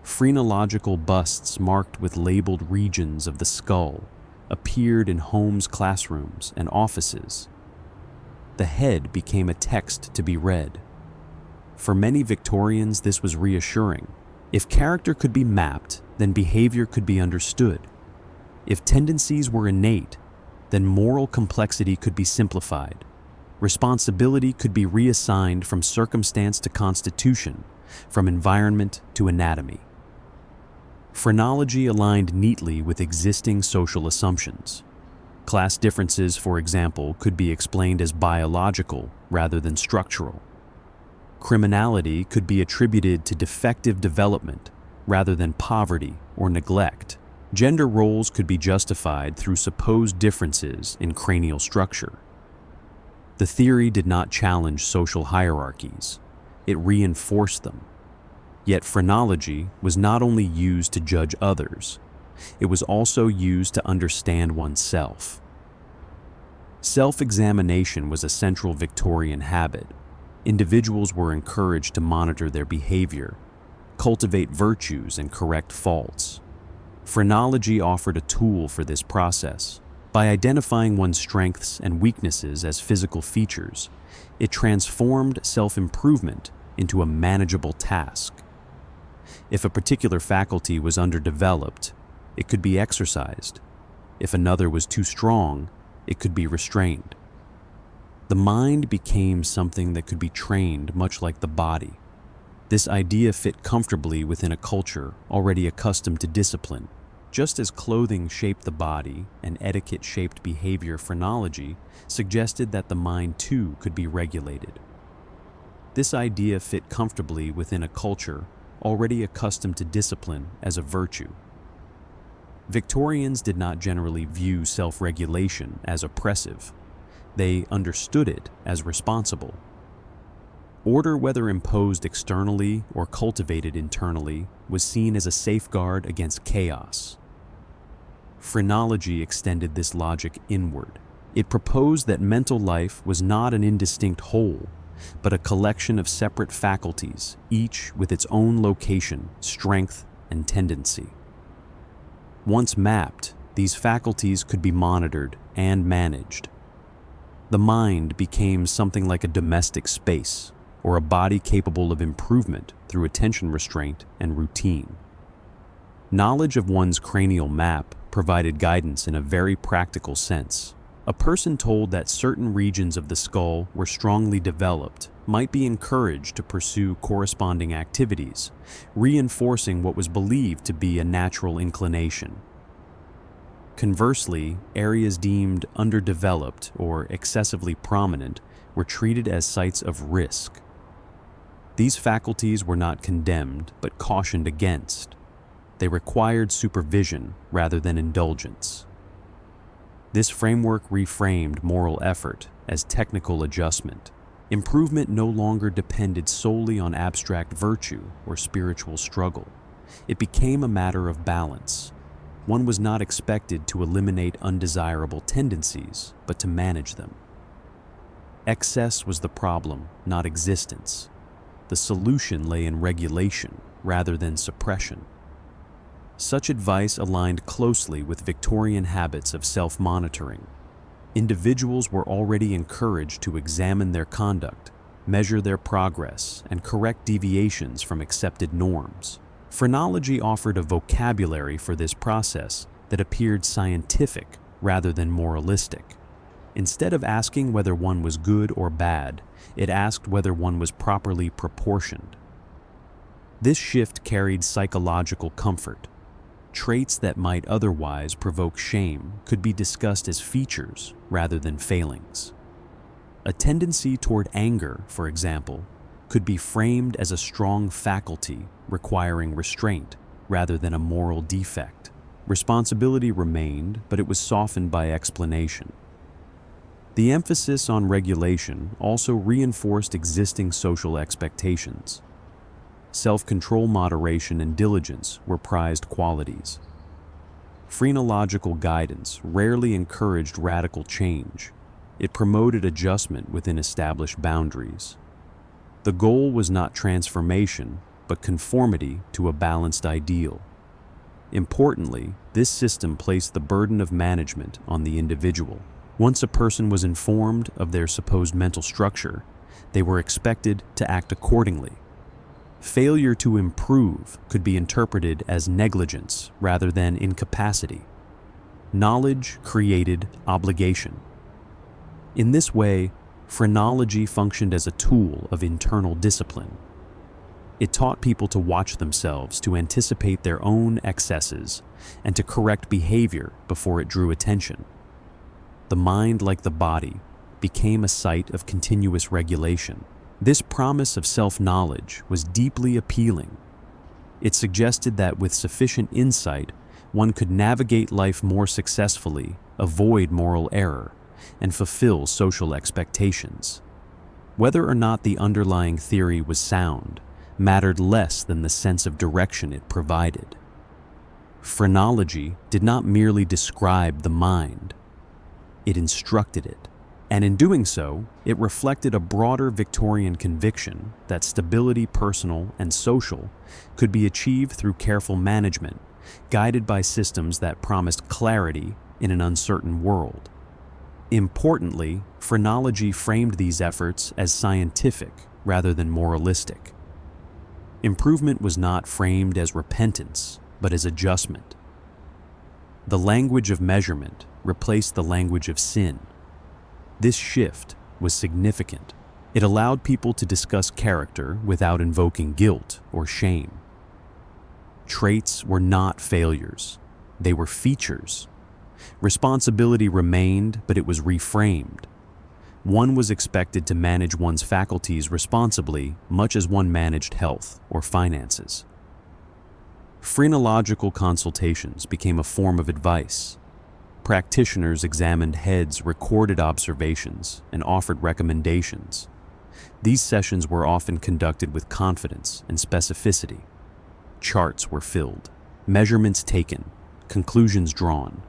Phrenological busts marked with labeled regions of the skull appeared in homes, classrooms, and offices. The head became a text to be read. For many Victorians, this was reassuring. If character could be mapped, then behavior could be understood. If tendencies were innate, then moral complexity could be simplified. Responsibility could be reassigned from circumstance to constitution, from environment to anatomy. Phrenology aligned neatly with existing social assumptions. Class differences, for example, could be explained as biological rather than structural. Criminality could be attributed to defective development rather than poverty or neglect. Gender roles could be justified through supposed differences in cranial structure. The theory did not challenge social hierarchies, it reinforced them. Yet phrenology was not only used to judge others, it was also used to understand oneself. Self-examination was a central Victorian habit. Individuals were encouraged to monitor their behavior, cultivate virtues, and correct faults. Phrenology offered a tool for this process. By identifying one's strengths and weaknesses as physical features, it transformed self-improvement into a manageable task. If a particular faculty was underdeveloped, it could be exercised. If another was too strong, it could be restrained. The mind became something that could be trained much like the body. This idea fit comfortably within a culture already accustomed to discipline. Just as clothing shaped the body and etiquette shaped behavior, phrenology suggested that the mind too could be regulated. This idea fit comfortably within a culture already accustomed to discipline as a virtue. Victorians did not generally view self-regulation as oppressive. They understood it as responsible. Order, whether imposed externally or cultivated internally, was seen as a safeguard against chaos. Phrenology extended this logic inward. It proposed that mental life was not an indistinct whole, but a collection of separate faculties, each with its own location, strength, and tendency. Once mapped, these faculties could be monitored and managed. The mind became something like a domestic space, or a body capable of improvement through attention restraint and routine. Knowledge of one's cranial map provided guidance in a very practical sense. A person told that certain regions of the skull were strongly developed might be encouraged to pursue corresponding activities, reinforcing what was believed to be a natural inclination. Conversely, areas deemed underdeveloped or excessively prominent were treated as sites of risk. These faculties were not condemned, but cautioned against. They required supervision rather than indulgence. This framework reframed moral effort as technical adjustment. Improvement no longer depended solely on abstract virtue or spiritual struggle. It became a matter of balance. One was not expected to eliminate undesirable tendencies, but to manage them. Excess was the problem, not existence. The solution lay in regulation rather than suppression. Such advice aligned closely with Victorian habits of self-monitoring. Individuals were already encouraged to examine their conduct, measure their progress, and correct deviations from accepted norms. Phrenology offered a vocabulary for this process that appeared scientific rather than moralistic. Instead of asking whether one was good or bad, it asked whether one was properly proportioned. This shift carried psychological comfort. Traits that might otherwise provoke shame could be discussed as features rather than failings. A tendency toward anger, for example, could be framed as a strong faculty requiring restraint rather than a moral defect. Responsibility remained, but it was softened by explanation. The emphasis on regulation also reinforced existing social expectations. Self-control, moderation, and diligence were prized qualities. Phrenological guidance rarely encouraged radical change. It promoted adjustment within established boundaries. The goal was not transformation, but conformity to a balanced ideal. Importantly, this system placed the burden of management on the individual. Once a person was informed of their supposed mental structure, they were expected to act accordingly. Failure to improve could be interpreted as negligence rather than incapacity. Knowledge created obligation. In this way, phrenology functioned as a tool of internal discipline. It taught people to watch themselves, to anticipate their own excesses, and to correct behavior before it drew attention. The mind, like the body, became a site of continuous regulation. This promise of self-knowledge was deeply appealing. It suggested that with sufficient insight, one could navigate life more successfully, avoid moral error, and fulfill social expectations. Whether or not the underlying theory was sound mattered less than the sense of direction it provided. Phrenology did not merely describe the mind, it instructed it. And in doing so, it reflected a broader Victorian conviction that stability, personal and social, could be achieved through careful management, guided by systems that promised clarity in an uncertain world. Importantly, phrenology framed these efforts as scientific rather than moralistic. Improvement was not framed as repentance, but as adjustment. The language of measurement replaced the language of sin. This shift was significant. It allowed people to discuss character without invoking guilt or shame. Traits were not failures, they were features. Responsibility remained, but it was reframed. One was expected to manage one's faculties responsibly, much as one managed health or finances. Phrenological consultations became a form of advice. Practitioners examined heads, recorded observations, and offered recommendations. These sessions were often conducted with confidence and specificity. Charts were filled, measurements taken, conclusions drawn.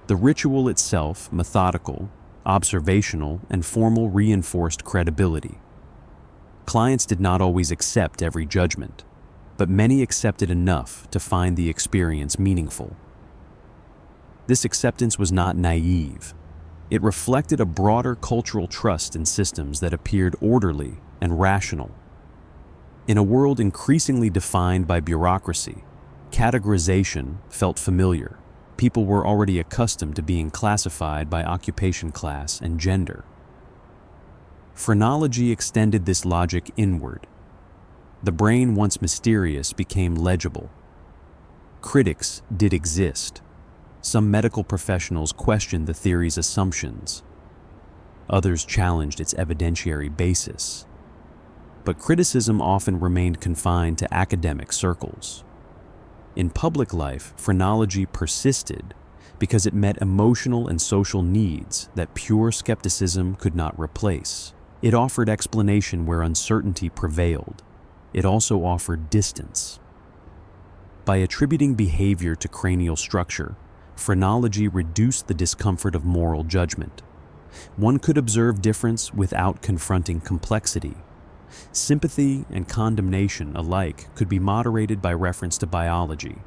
The ritual itself, methodical, observational, and formal, reinforced credibility. Clients did not always accept every judgment, but many accepted enough to find the experience meaningful. This acceptance was not naive. It reflected a broader cultural trust in systems that appeared orderly and rational. In a world increasingly defined by bureaucracy, categorization felt familiar. People were already accustomed to being classified by occupation class and gender. Phrenology extended this logic inward. The brain, once mysterious, became legible. Critics did exist. Some medical professionals questioned the theory's assumptions. Others challenged its evidentiary basis. But criticism often remained confined to academic circles. In public life, phrenology persisted because it met emotional and social needs that pure skepticism could not replace. It offered explanation where uncertainty prevailed. It also offered distance. By attributing behavior to cranial structure, phrenology reduced the discomfort of moral judgment. One could observe difference without confronting complexity. Sympathy and condemnation alike could be moderated by reference to biology.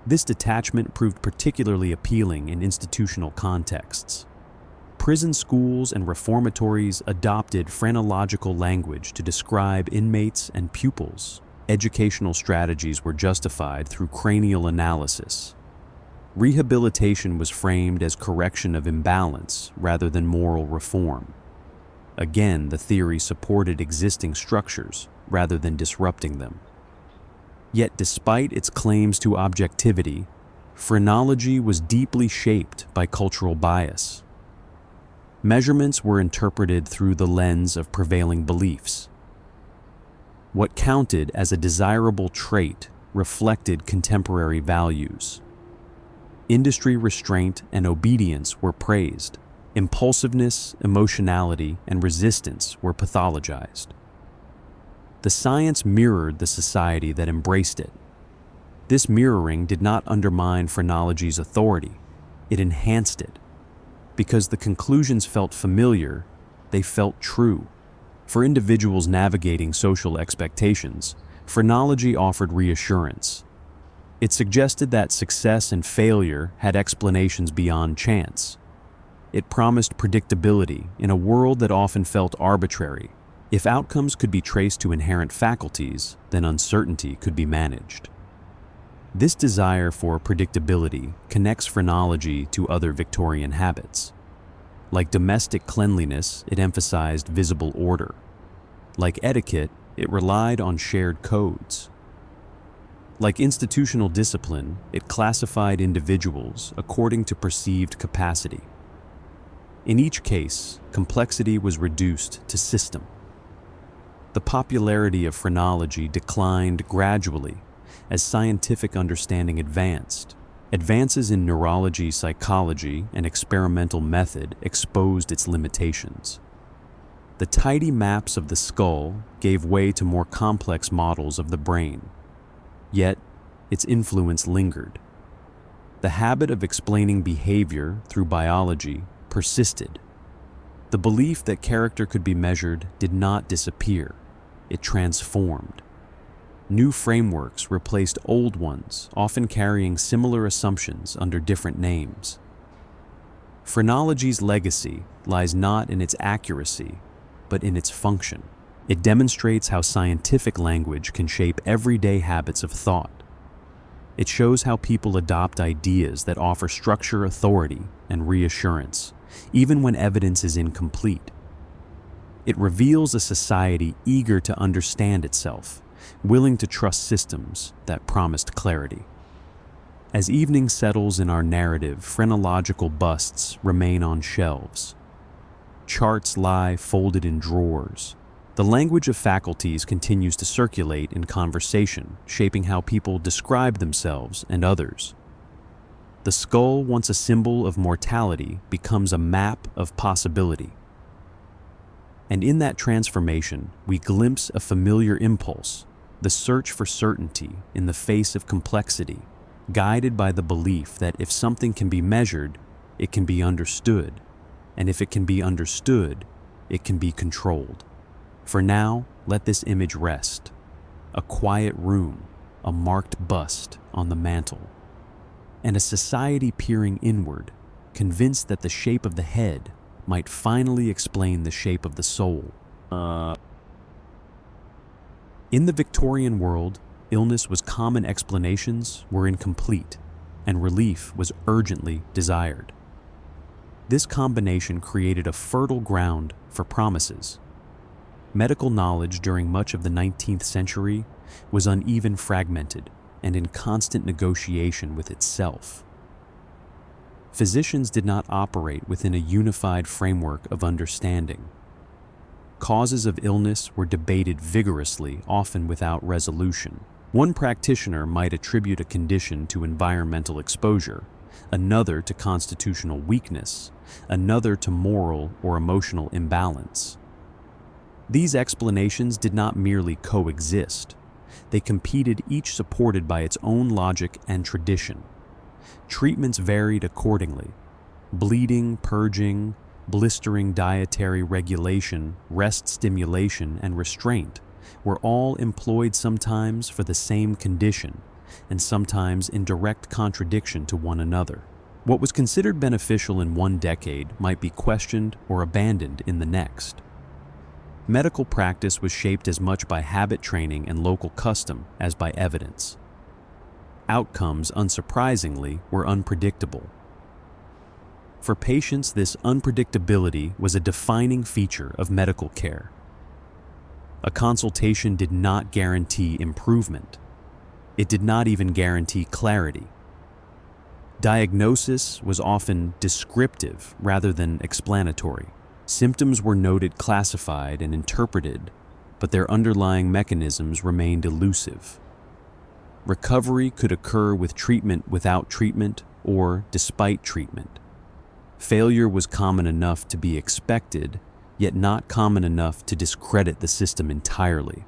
This detachment proved particularly appealing in institutional contexts. Prison schools and reformatories adopted phrenological language to describe inmates and pupils. Educational strategies were justified through cranial analysis. Rehabilitation was framed as correction of imbalance rather than moral reform. Again, the theory supported existing structures rather than disrupting them. Yet, despite its claims to objectivity, phrenology was deeply shaped by cultural bias. Measurements were interpreted through the lens of prevailing beliefs. What counted as a desirable trait reflected contemporary values. Industry restraint and obedience were praised. Impulsiveness, emotionality, and resistance were pathologized. The science mirrored the society that embraced it. This mirroring did not undermine phrenology's authority, it enhanced it. Because the conclusions felt familiar, they felt true. For individuals navigating social expectations, phrenology offered reassurance. It suggested that success and failure had explanations beyond chance. It promised predictability in a world that often felt arbitrary. If outcomes could be traced to inherent faculties, then uncertainty could be managed. This desire for predictability connects phrenology to other Victorian habits. Like domestic cleanliness, it emphasized visible order. Like etiquette, it relied on shared codes. Like institutional discipline, it classified individuals according to perceived capacity. In each case, complexity was reduced to system. The popularity of phrenology declined gradually as scientific understanding advanced. Advances in neurology, psychology, and experimental method exposed its limitations. The tidy maps of the skull gave way to more complex models of the brain. Yet, its influence lingered. The habit of explaining behavior through biology persisted. The belief that character could be measured did not disappear. It transformed. New frameworks replaced old ones, often carrying similar assumptions under different names. Phrenology's legacy lies not in its accuracy, but in its function. It demonstrates how scientific language can shape everyday habits of thought. It shows how people adopt ideas that offer structure, authority, and reassurance, even when evidence is incomplete. It reveals a society eager to understand itself, willing to trust systems that promised clarity. As evening settles in our narrative, phrenological busts remain on shelves. Charts lie folded in drawers. The language of faculties continues to circulate in conversation, shaping how people describe themselves and others. The skull, once a symbol of mortality, becomes a map of possibility. And in that transformation, we glimpse a familiar impulse, the search for certainty in the face of complexity, guided by the belief that if something can be measured, it can be understood, and if it can be understood, it can be controlled. For now, let this image rest. A quiet room, a marked bust on the mantel, and a society peering inward, convinced that the shape of the head might finally explain the shape of the soul. In the Victorian world, illness was common, explanations were incomplete, and relief was urgently desired. This combination created a fertile ground for promises. Medical knowledge during much of the 19th century was uneven, fragmented, and in constant negotiation with itself. Physicians did not operate within a unified framework of understanding. Causes of illness were debated vigorously, often without resolution. One practitioner might attribute a condition to environmental exposure, another to constitutional weakness, another to moral or emotional imbalance. These explanations did not merely coexist. They competed, each supported by its own logic and tradition. Treatments varied accordingly. Bleeding, purging, blistering, dietary regulation, rest stimulation, and restraint were all employed sometimes for the same condition, and sometimes in direct contradiction to one another. What was considered beneficial in one decade might be questioned or abandoned in the next. Medical practice was shaped as much by habit training and local custom as by evidence. Outcomes, unsurprisingly, were unpredictable. For patients, this unpredictability was a defining feature of medical care. A consultation did not guarantee improvement. It did not even guarantee clarity. Diagnosis was often descriptive rather than explanatory. Symptoms were noted, classified, and interpreted, but their underlying mechanisms remained elusive. Recovery could occur with treatment, without treatment, or despite treatment. Failure was common enough to be expected, yet not common enough to discredit the system entirely.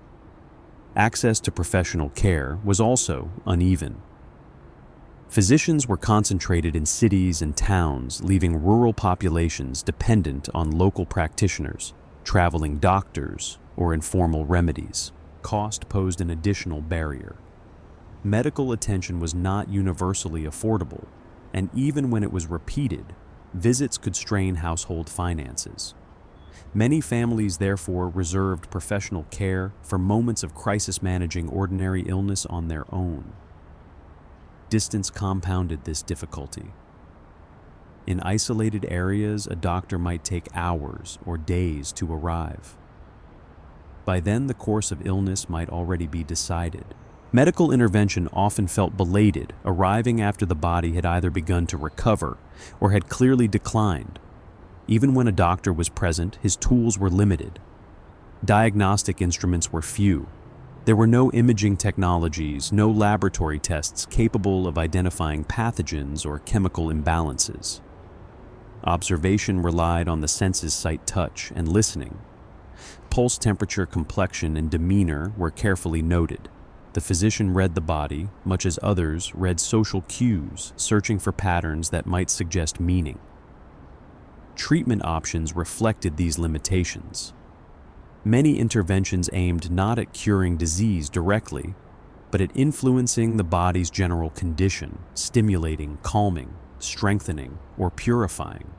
Access to professional care was also uneven. Physicians were concentrated in cities and towns, leaving rural populations dependent on local practitioners, traveling doctors, or informal remedies. Cost posed an additional barrier. Medical attention was not universally affordable, and even when it was repeated, visits could strain household finances. Many families therefore reserved professional care for moments of crisis, managing ordinary illness on their own. Distance compounded this difficulty. In isolated areas, a doctor might take hours or days to arrive. By then, the course of illness might already be decided. Medical intervention often felt belated, arriving after the body had either begun to recover or had clearly declined. Even when a doctor was present, his tools were limited. Diagnostic instruments were few. There were no imaging technologies, no laboratory tests capable of identifying pathogens or chemical imbalances. Observation relied on the senses sight, touch, and listening. Pulse, temperature, complexion, and demeanor were carefully noted. The physician read the body, much as others read social cues, searching for patterns that might suggest meaning. Treatment options reflected these limitations. Many interventions aimed not at curing disease directly, but at influencing the body's general condition, stimulating, calming, strengthening, or purifying.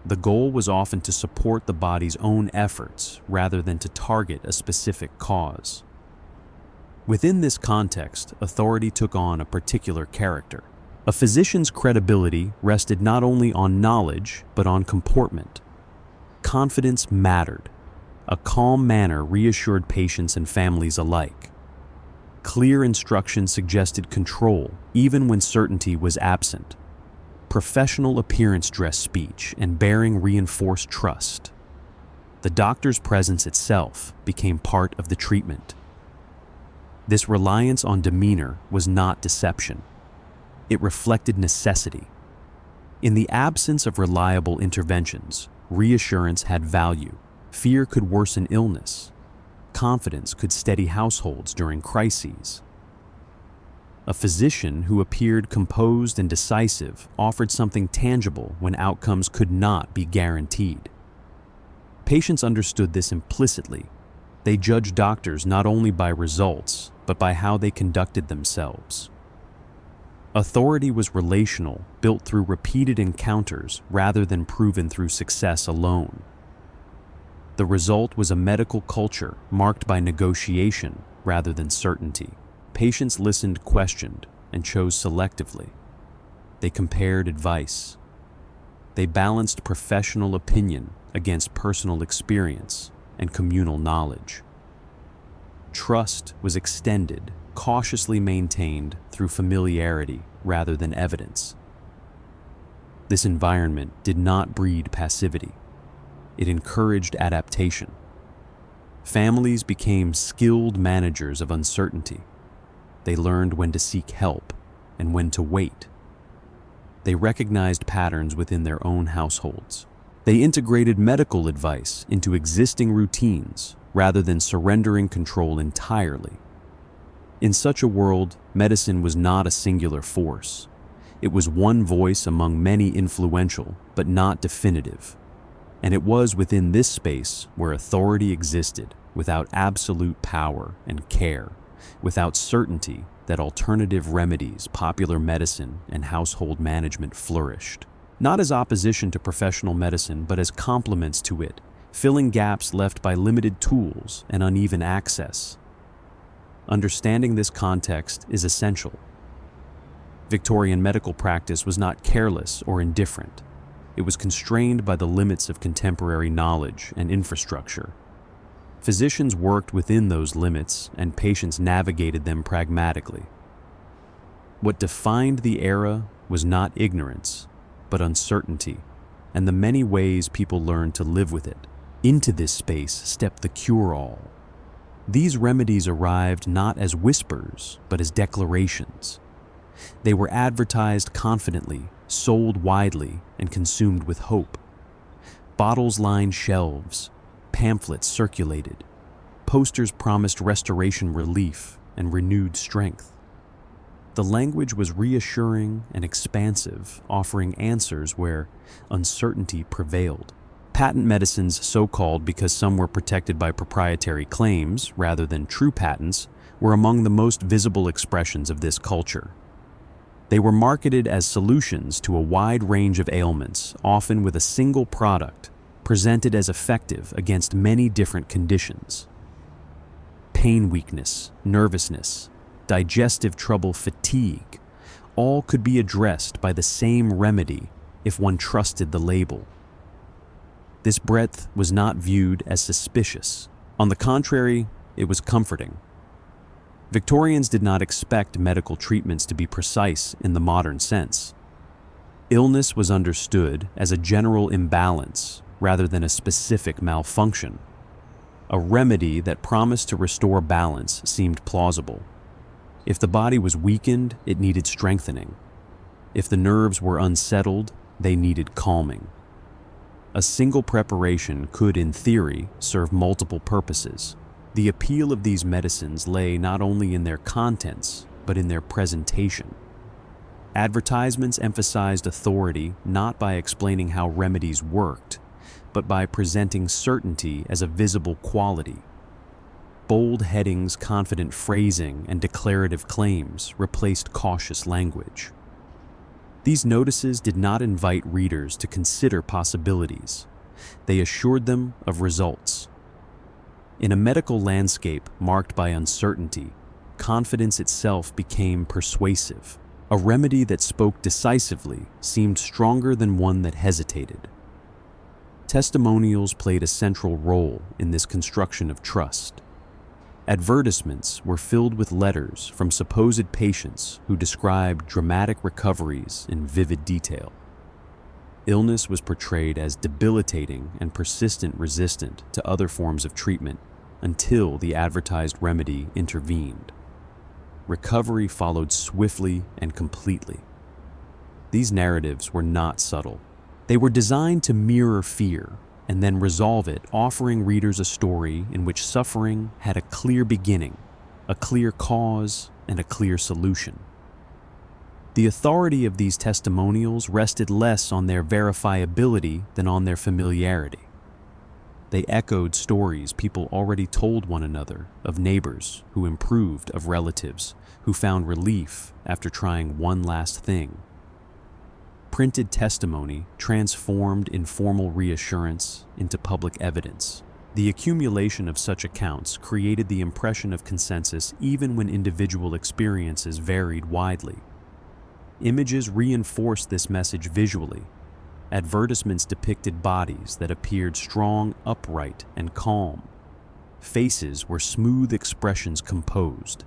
The goal was often to support the body's own efforts rather than to target a specific cause. Within this context, authority took on a particular character. A physician's credibility rested not only on knowledge, but on comportment. Confidence mattered. A calm manner reassured patients and families alike. Clear instruction suggested control, even when certainty was absent. Professional appearance dressed speech and bearing reinforced trust. The doctor's presence itself became part of the treatment. This reliance on demeanor was not deception. It reflected necessity. In the absence of reliable interventions, reassurance had value. Fear could worsen illness. Confidence could steady households during crises. A physician who appeared composed and decisive offered something tangible when outcomes could not be guaranteed. Patients understood this implicitly. They judged doctors not only by results, but by how they conducted themselves. Authority was relational, built through repeated encounters rather than proven through success alone. The result was a medical culture marked by negotiation rather than certainty. Patients listened, questioned, and chose selectively. They compared advice. They balanced professional opinion against personal experience and communal knowledge. Trust was extended, cautiously maintained through familiarity rather than evidence. This environment did not breed passivity. It encouraged adaptation. Families became skilled managers of uncertainty. They learned when to seek help and when to wait. They recognized patterns within their own households. They integrated medical advice into existing routines rather than surrendering control entirely. In such a world, medicine was not a singular force. It was one voice among many, influential but not definitive. And it was within this space where authority existed without absolute power and care, without certainty that alternative remedies, popular medicine, and household management flourished. Not as opposition to professional medicine, but as complements to it, filling gaps left by limited tools and uneven access. Understanding this context is essential. Victorian medical practice was not careless or indifferent. It was constrained by the limits of contemporary knowledge and infrastructure. Physicians worked within those limits, and patients navigated them pragmatically. What defined the era was not ignorance, but uncertainty, and the many ways people learned to live with it. Into this space stepped the cure-all. These remedies arrived not as whispers, but as declarations. They were advertised confidently, sold widely, and consumed with hope. Bottles lined shelves, pamphlets circulated, posters promised restoration relief and renewed strength. The language was reassuring and expansive, offering answers where uncertainty prevailed. Patent medicines, so called because some were protected by proprietary claims rather than true patents, were among the most visible expressions of this culture. They were marketed as solutions to a wide range of ailments, often with a single product, presented as effective against many different conditions. Pain weakness, nervousness, digestive trouble, fatigue, all could be addressed by the same remedy if one trusted the label. This breadth was not viewed as suspicious. On the contrary, it was comforting. Victorians did not expect medical treatments to be precise in the modern sense. Illness was understood as a general imbalance rather than a specific malfunction. A remedy that promised to restore balance seemed plausible. If the body was weakened, it needed strengthening. If the nerves were unsettled, they needed calming. A single preparation could, in theory, serve multiple purposes. The appeal of these medicines lay not only in their contents, but in their presentation. Advertisements emphasized authority not by explaining how remedies worked, but by presenting certainty as a visible quality. Bold headings, confident phrasing, and declarative claims replaced cautious language. These notices did not invite readers to consider possibilities. They assured them of results. In a medical landscape marked by uncertainty, confidence itself became persuasive. A remedy that spoke decisively seemed stronger than one that hesitated. Testimonials played a central role in this construction of trust. Advertisements were filled with letters from supposed patients who described dramatic recoveries in vivid detail. Illness was portrayed as debilitating and persistent resistant to other forms of treatment until the advertised remedy intervened. Recovery followed swiftly and completely. These narratives were not subtle. They were designed to mirror fear and then resolve it, offering readers a story in which suffering had a clear beginning, a clear cause, and a clear solution. The authority of these testimonials rested less on their verifiability than on their familiarity. They echoed stories people already told one another, of neighbors who improved, of relatives who found relief after trying one last thing. Printed testimony transformed informal reassurance into public evidence. The accumulation of such accounts created the impression of consensus even when individual experiences varied widely. Images reinforced this message visually. Advertisements depicted bodies that appeared strong, upright, and calm. Faces where smooth expressions composed.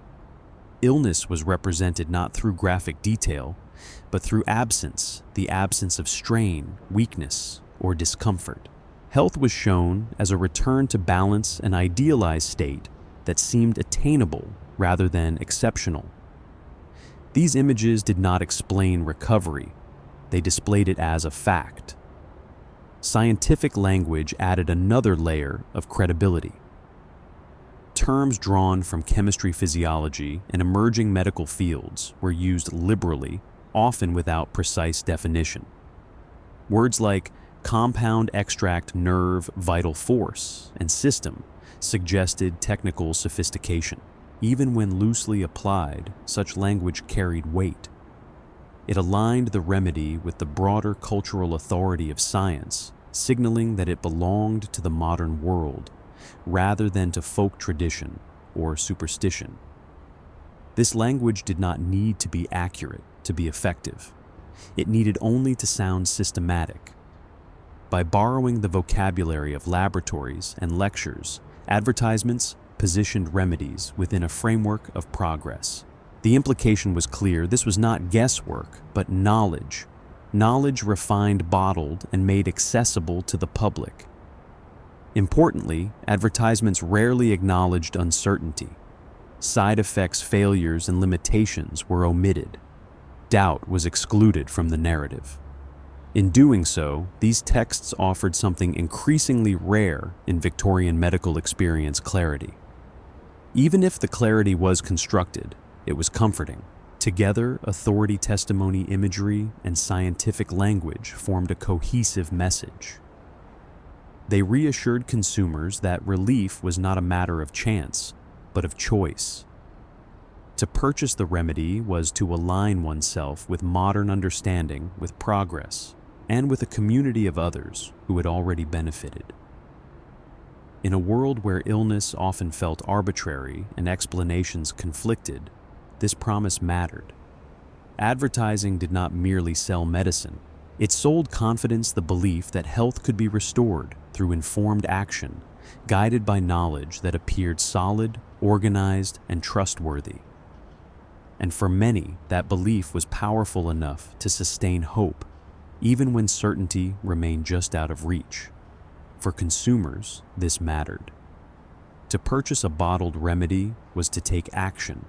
Illness was represented not through graphic detail, but through absence, the absence of strain, weakness, or discomfort. Health was shown as a return to balance, an idealized state that seemed attainable rather than exceptional. These images did not explain recovery, they displayed it as a fact. Scientific language added another layer of credibility. Terms drawn from chemistry, physiology, and emerging medical fields were used liberally, often without precise definition. Words like compound, extract, nerve, vital force, and system suggested technical sophistication. Even when loosely applied, such language carried weight. It aligned the remedy with the broader cultural authority of science, signaling that it belonged to the modern world, rather than to folk tradition or superstition. This language did not need to be accurate to be effective. It needed only to sound systematic. By borrowing the vocabulary of laboratories and lectures, advertisements positioned remedies within a framework of progress. The implication was clear: this was not guesswork, but knowledge. Knowledge refined, bottled, and made accessible to the public. Importantly, advertisements rarely acknowledged uncertainty. Side effects, failures, and limitations were omitted. Doubt was excluded from the narrative. In doing so, these texts offered something increasingly rare in Victorian medical experience: clarity. Even if the clarity was constructed, it was comforting. Together, authority, testimony, imagery, and scientific language formed a cohesive message. They reassured consumers that relief was not a matter of chance, but of choice. To purchase the remedy was to align oneself with modern understanding, with progress, and with a community of others who had already benefited. In a world where illness often felt arbitrary and explanations conflicted, this promise mattered. Advertising did not merely sell medicine. It sold confidence, the belief that health could be restored through informed action, guided by knowledge that appeared solid, organized, and trustworthy. And for many, that belief was powerful enough to sustain hope, even when certainty remained just out of reach. For consumers, this mattered. To purchase a bottled remedy was to take action.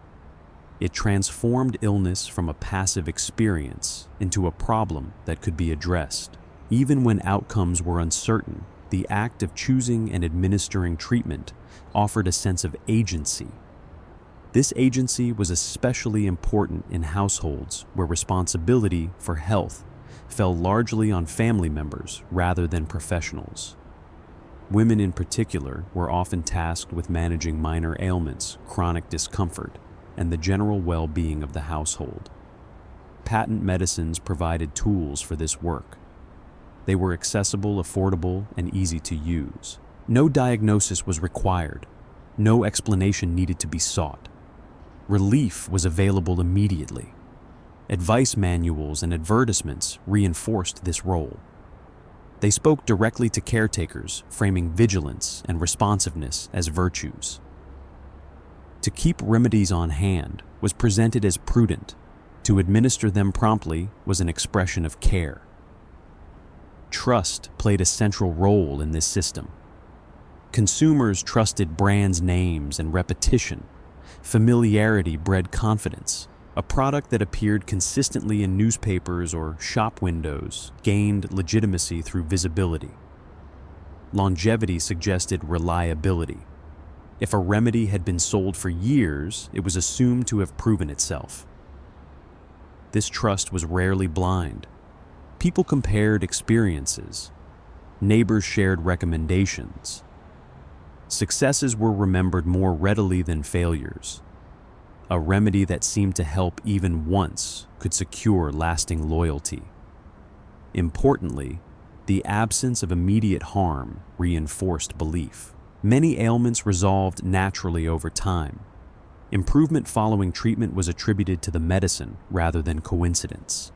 It transformed illness from a passive experience into a problem that could be addressed. Even when outcomes were uncertain, the act of choosing and administering treatment offered a sense of agency. This agency was especially important in households where responsibility for health fell largely on family members rather than professionals. Women in particular were often tasked with managing minor ailments, chronic discomfort, and the general well-being of the household. Patent medicines provided tools for this work. They were accessible, affordable, and easy to use. No diagnosis was required. No explanation needed to be sought. Relief was available immediately. Advice manuals and advertisements reinforced this role. They spoke directly to caretakers, framing vigilance and responsiveness as virtues. To keep remedies on hand was presented as prudent. To administer them promptly was an expression of care. Trust played a central role in this system. Consumers trusted brands' names and repetition. Familiarity bred confidence. A product that appeared consistently in newspapers or shop windows gained legitimacy through visibility. Longevity suggested reliability. If a remedy had been sold for years, it was assumed to have proven itself. This trust was rarely blind. People compared experiences. Neighbors shared recommendations. Successes were remembered more readily than failures. A remedy that seemed to help even once could secure lasting loyalty. Importantly, the absence of immediate harm reinforced belief. Many ailments resolved naturally over time. Improvement following treatment was attributed to the medicine rather than coincidence.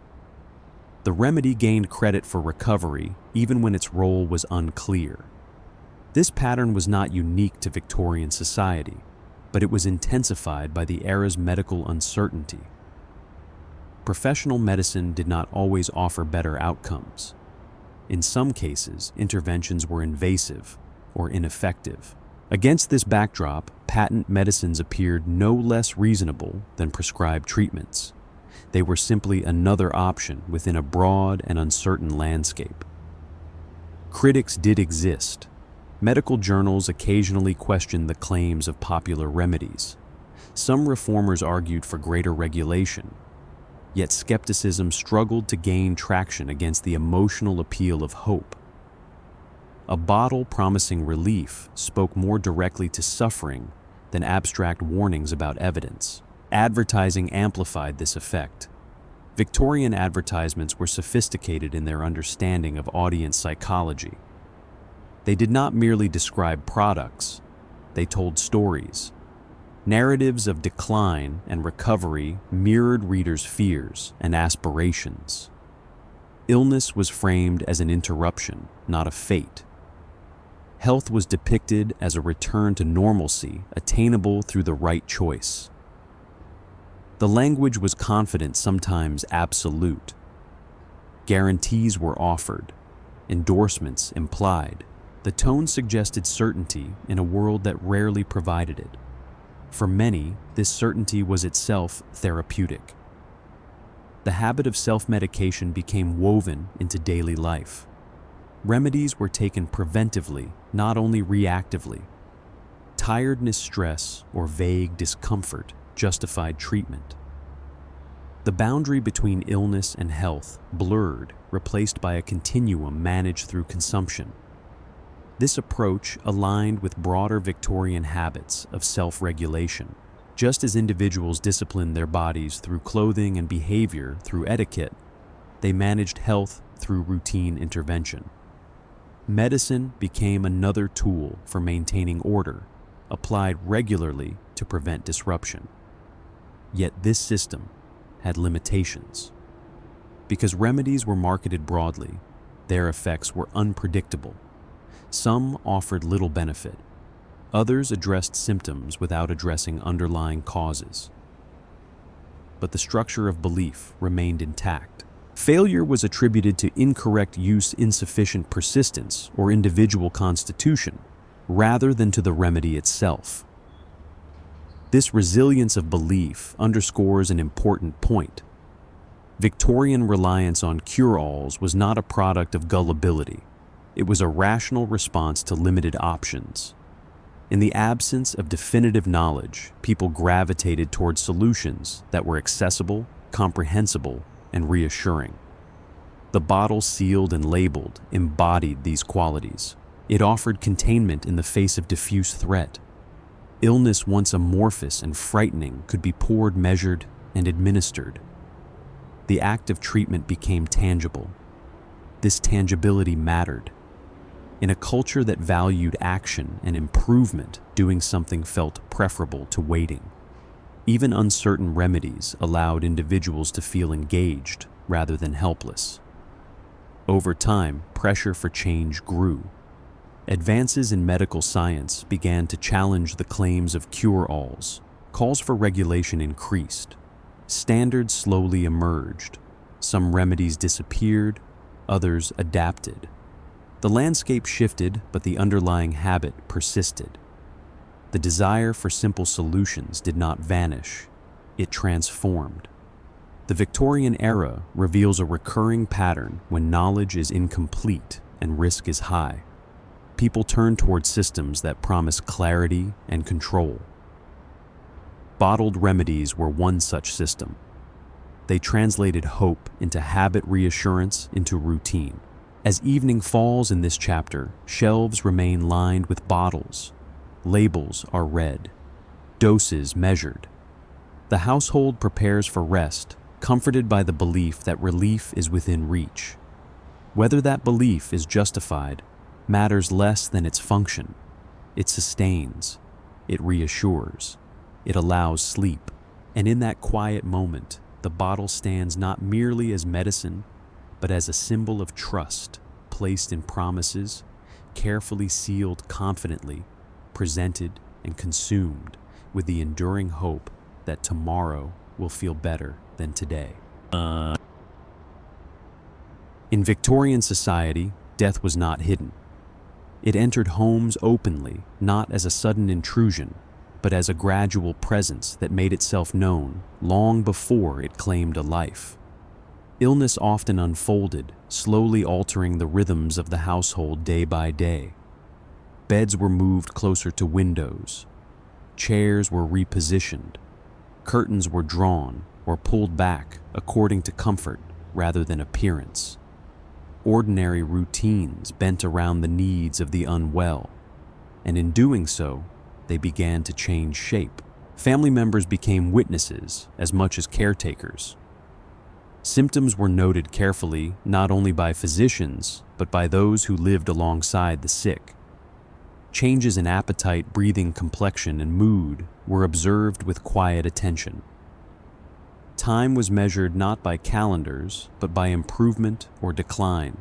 The remedy gained credit for recovery even when its role was unclear. This pattern was not unique to Victorian society, but it was intensified by the era's medical uncertainty. Professional medicine did not always offer better outcomes. In some cases, interventions were invasive or ineffective. Against this backdrop, patent medicines appeared no less reasonable than prescribed treatments. They were simply another option within a broad and uncertain landscape. Critics did exist. Medical journals occasionally questioned the claims of popular remedies. Some reformers argued for greater regulation, yet skepticism struggled to gain traction against the emotional appeal of hope. A bottle promising relief spoke more directly to suffering than abstract warnings about evidence. Advertising amplified this effect. Victorian advertisements were sophisticated in their understanding of audience psychology. They did not merely describe products, they told stories. Narratives of decline and recovery mirrored readers' fears and aspirations. Illness was framed as an interruption, not a fate. Health was depicted as a return to normalcy, attainable through the right choice. The language was confident, sometimes absolute. Guarantees were offered, endorsements implied. The tone suggested certainty in a world that rarely provided it. For many, this certainty was itself therapeutic. The habit of self-medication became woven into daily life. Remedies were taken preventively, not only reactively. Tiredness, stress, or vague discomfort justified treatment. The boundary between illness and health blurred, replaced by a continuum managed through consumption. This approach aligned with broader Victorian habits of self-regulation. Just as individuals disciplined their bodies through clothing and behavior through etiquette, they managed health through routine intervention. Medicine became another tool for maintaining order, applied regularly to prevent disruption. Yet this system, had limitations. Because remedies were marketed broadly, their effects were unpredictable. Some offered little benefit. Others addressed symptoms without addressing underlying causes. But the structure of belief remained intact. Failure was attributed to incorrect use, insufficient persistence, or individual constitution, rather than to the remedy itself. This resilience of belief underscores an important point. Victorian reliance on cure-alls was not a product of gullibility. It was a rational response to limited options. In the absence of definitive knowledge, people gravitated toward solutions that were accessible, comprehensible, and reassuring. The bottle sealed and labeled embodied these qualities. It offered containment in the face of diffuse threat. Illness once amorphous and frightening could be poured, measured, and administered. The act of treatment became tangible. This tangibility mattered. In a culture that valued action and improvement, doing something felt preferable to waiting. Even uncertain remedies allowed individuals to feel engaged rather than helpless. Over time, pressure for change grew. Advances in medical science began to challenge the claims of cure-alls. Calls for regulation increased. Standards slowly emerged. Some remedies disappeared, others adapted. The landscape shifted, but the underlying habit persisted. The desire for simple solutions did not vanish. It transformed. The Victorian era reveals a recurring pattern when knowledge is incomplete and risk is high. People turn toward systems that promise clarity and control. Bottled remedies were one such system. They translated hope into habit, reassurance into routine. As evening falls in this chapter, shelves remain lined with bottles. Labels are read. Doses measured. The household prepares for rest, comforted by the belief that relief is within reach. Whether that belief is justified matters less than its function. It sustains. It reassures. It allows sleep. And in that quiet moment, the bottle stands not merely as medicine, but as a symbol of trust, placed in promises, carefully sealed, confidently, presented and consumed with the enduring hope that tomorrow will feel better than today. In Victorian society, death was not hidden. It entered homes openly, not as a sudden intrusion, but as a gradual presence that made itself known long before it claimed a life. Illness often unfolded, slowly altering the rhythms of the household day by day. Beds were moved closer to windows. Chairs were repositioned. Curtains were drawn or pulled back according to comfort rather than appearance. Ordinary routines bent around the needs of the unwell, and in doing so, they began to change shape. Family members became witnesses as much as caretakers. Symptoms were noted carefully not only by physicians, but by those who lived alongside the sick. Changes in appetite, breathing, complexion, and mood were observed with quiet attention. Time was measured not by calendars, but by improvement or decline.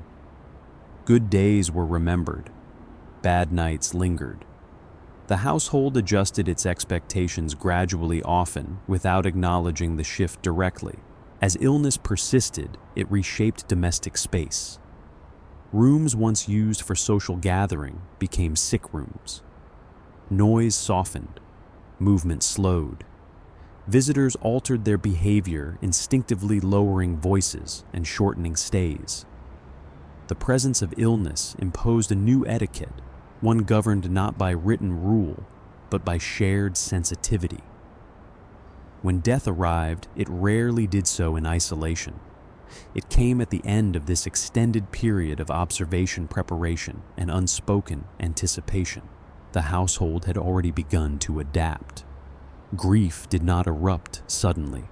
Good days were remembered. Bad nights lingered. The household adjusted its expectations gradually, often without acknowledging the shift directly. As illness persisted, it reshaped domestic space. Rooms once used for social gathering became sick rooms. Noise softened. Movement slowed. Visitors altered their behavior, instinctively lowering voices and shortening stays. The presence of illness imposed a new etiquette, one governed not by written rule, but by shared sensitivity. When death arrived, it rarely did so in isolation. It came at the end of this extended period of observation, preparation, and unspoken anticipation. The household had already begun to adapt. Grief did not erupt suddenly.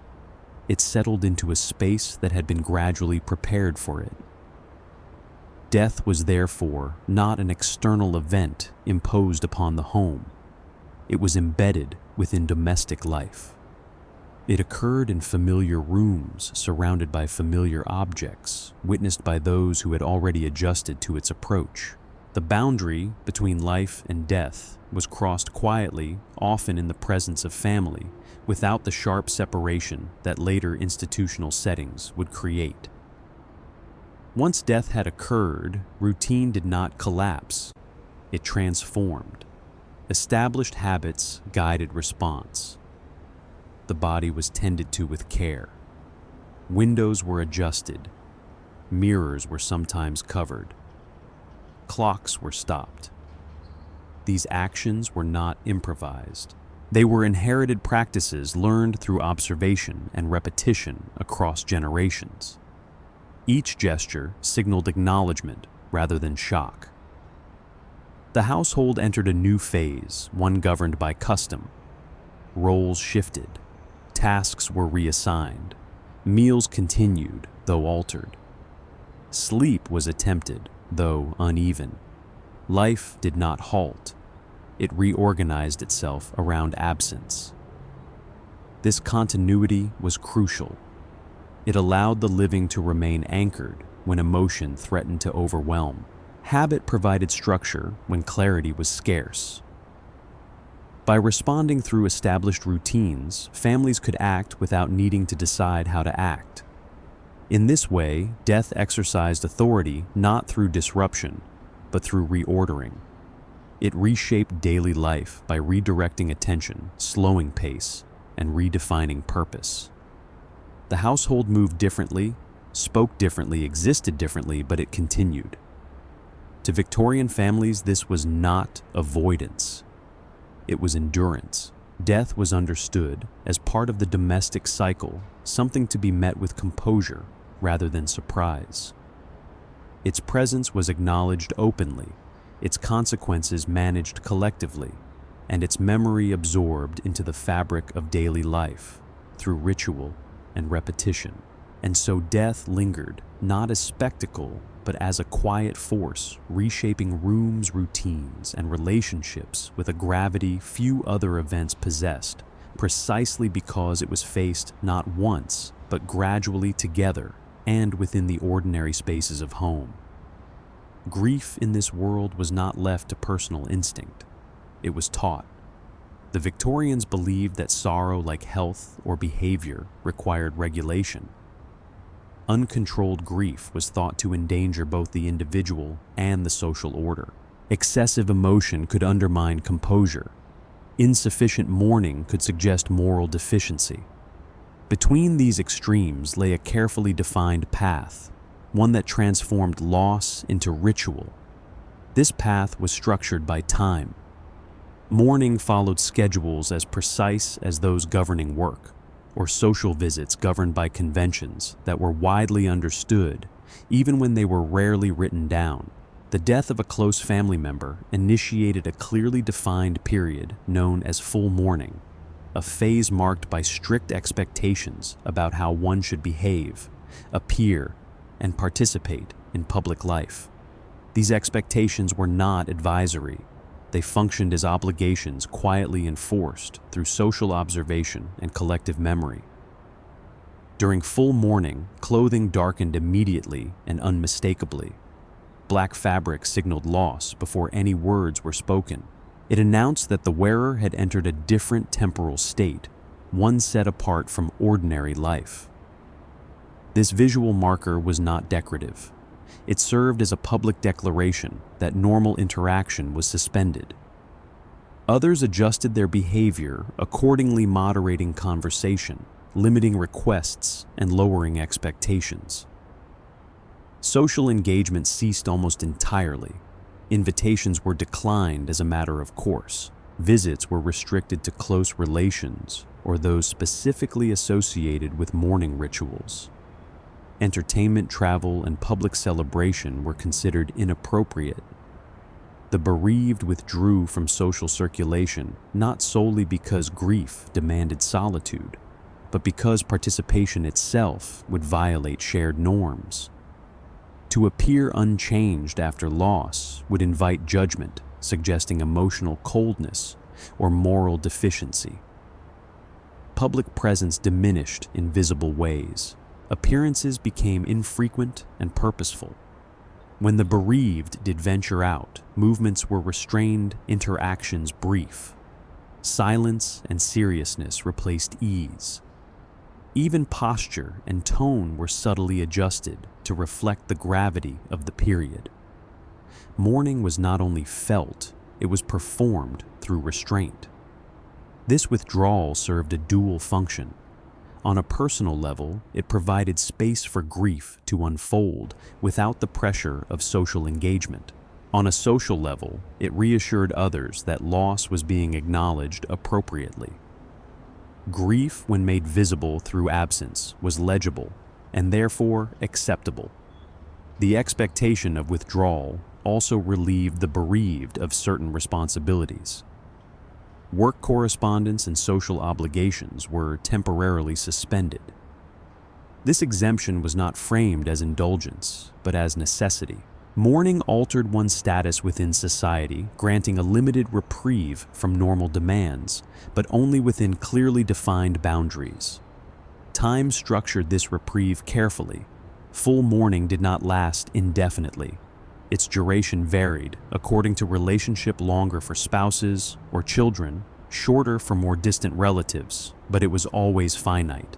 It settled into a space that had been gradually prepared for it. Death was therefore not an external event imposed upon the home. It was embedded within domestic life. It occurred in familiar rooms, surrounded by familiar objects, witnessed by those who had already adjusted to its approach. The boundary between life and death was crossed quietly, often in the presence of family, without the sharp separation that later institutional settings would create. Once death had occurred, routine did not collapse. It transformed. Established habits guided response. The body was tended to with care. Windows were adjusted. Mirrors were sometimes covered. Clocks were stopped. These actions were not improvised. They were inherited practices learned through observation and repetition across generations. Each gesture signaled acknowledgement rather than shock. The household entered a new phase, one governed by custom. Roles shifted. Tasks were reassigned. Meals continued, though altered. Sleep was attempted, though uneven. Life did not halt. It reorganized itself around absence. This continuity was crucial. It allowed the living to remain anchored when emotion threatened to overwhelm. Habit provided structure when clarity was scarce. By responding through established routines, families could act without needing to decide how to act. In this way, death exercised authority not through disruption, but through reordering. It reshaped daily life by redirecting attention, slowing pace, and redefining purpose. The household moved differently, spoke differently, existed differently, but it continued. To Victorian families, this was not avoidance. It was endurance. Death was understood as part of the domestic cycle, something to be met with composure rather than surprise. Its presence was acknowledged openly, its consequences managed collectively, and its memory absorbed into the fabric of daily life through ritual and repetition. And so death lingered, not as spectacle, but as a quiet force, reshaping rooms, routines, and relationships with a gravity few other events possessed, precisely because it was faced not once, but gradually together and within the ordinary spaces of home. Grief in this world was not left to personal instinct. It was taught. The Victorians believed that sorrow, like health or behavior, required regulation. Uncontrolled grief was thought to endanger both the individual and the social order. Excessive emotion could undermine composure. Insufficient mourning could suggest moral deficiency. Between these extremes lay a carefully defined path, one that transformed loss into ritual. This path was structured by time. Mourning followed schedules as precise as those governing work, or social visits governed by conventions that were widely understood, even when they were rarely written down. The death of a close family member initiated a clearly defined period known as full mourning, a phase marked by strict expectations about how one should behave, appear, and participate in public life. These expectations were not advisory. They functioned as obligations quietly enforced through social observation and collective memory. During full mourning, clothing darkened immediately and unmistakably. Black fabric signaled loss before any words were spoken. It announced that the wearer had entered a different temporal state, one set apart from ordinary life. This visual marker was not decorative. It served as a public declaration that normal interaction was suspended. Others adjusted their behavior, accordingly moderating conversation, limiting requests, and lowering expectations. Social engagement ceased almost entirely. Invitations were declined as a matter of course. Visits were restricted to close relations or those specifically associated with mourning rituals. Entertainment, travel, and public celebration were considered inappropriate. The bereaved withdrew from social circulation not solely because grief demanded solitude, but because participation itself would violate shared norms. To appear unchanged after loss would invite judgment, suggesting emotional coldness or moral deficiency. public presence diminished in visible ways. Appearances became infrequent and purposeful. When the bereaved did venture out, movements were restrained, interactions brief. Silence and seriousness replaced ease. Even posture and tone were subtly adjusted to reflect the gravity of the period. Mourning was not only felt, it was performed through restraint. This withdrawal served a dual function. On a personal level, it provided space for grief to unfold without the pressure of social engagement. On a social level, it reassured others that loss was being acknowledged appropriately. Grief, when made visible through absence, was legible and therefore acceptable. The expectation of withdrawal also relieved the bereaved of certain responsibilities. Work correspondence and social obligations were temporarily suspended. This exemption was not framed as indulgence, but as necessity. Mourning altered one's status within society, granting a limited reprieve from normal demands, but only within clearly defined boundaries. Time structured this reprieve carefully. Full mourning did not last indefinitely. Its duration varied according to relationship, longer for spouses or children, shorter for more distant relatives, but it was always finite.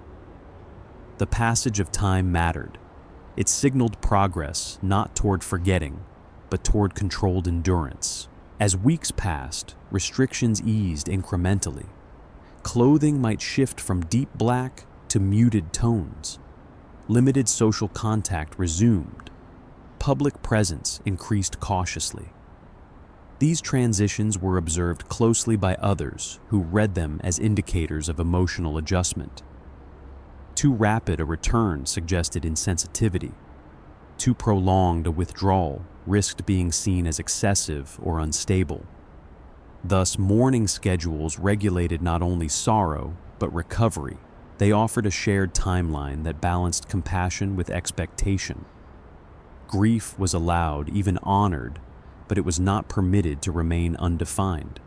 The passage of time mattered. It signaled progress not toward forgetting, but toward controlled endurance. As weeks passed, restrictions eased incrementally. Clothing might shift from deep black to muted tones. Limited social contact resumed. Public presence increased cautiously. These transitions were observed closely by others who read them as indicators of emotional adjustment. Too rapid a return suggested insensitivity. Too prolonged a withdrawal risked being seen as excessive or unstable. Thus, mourning schedules regulated not only sorrow, but recovery. They offered a shared timeline that balanced compassion with expectation. Grief was allowed, even honored, but it was not permitted to remain undefined.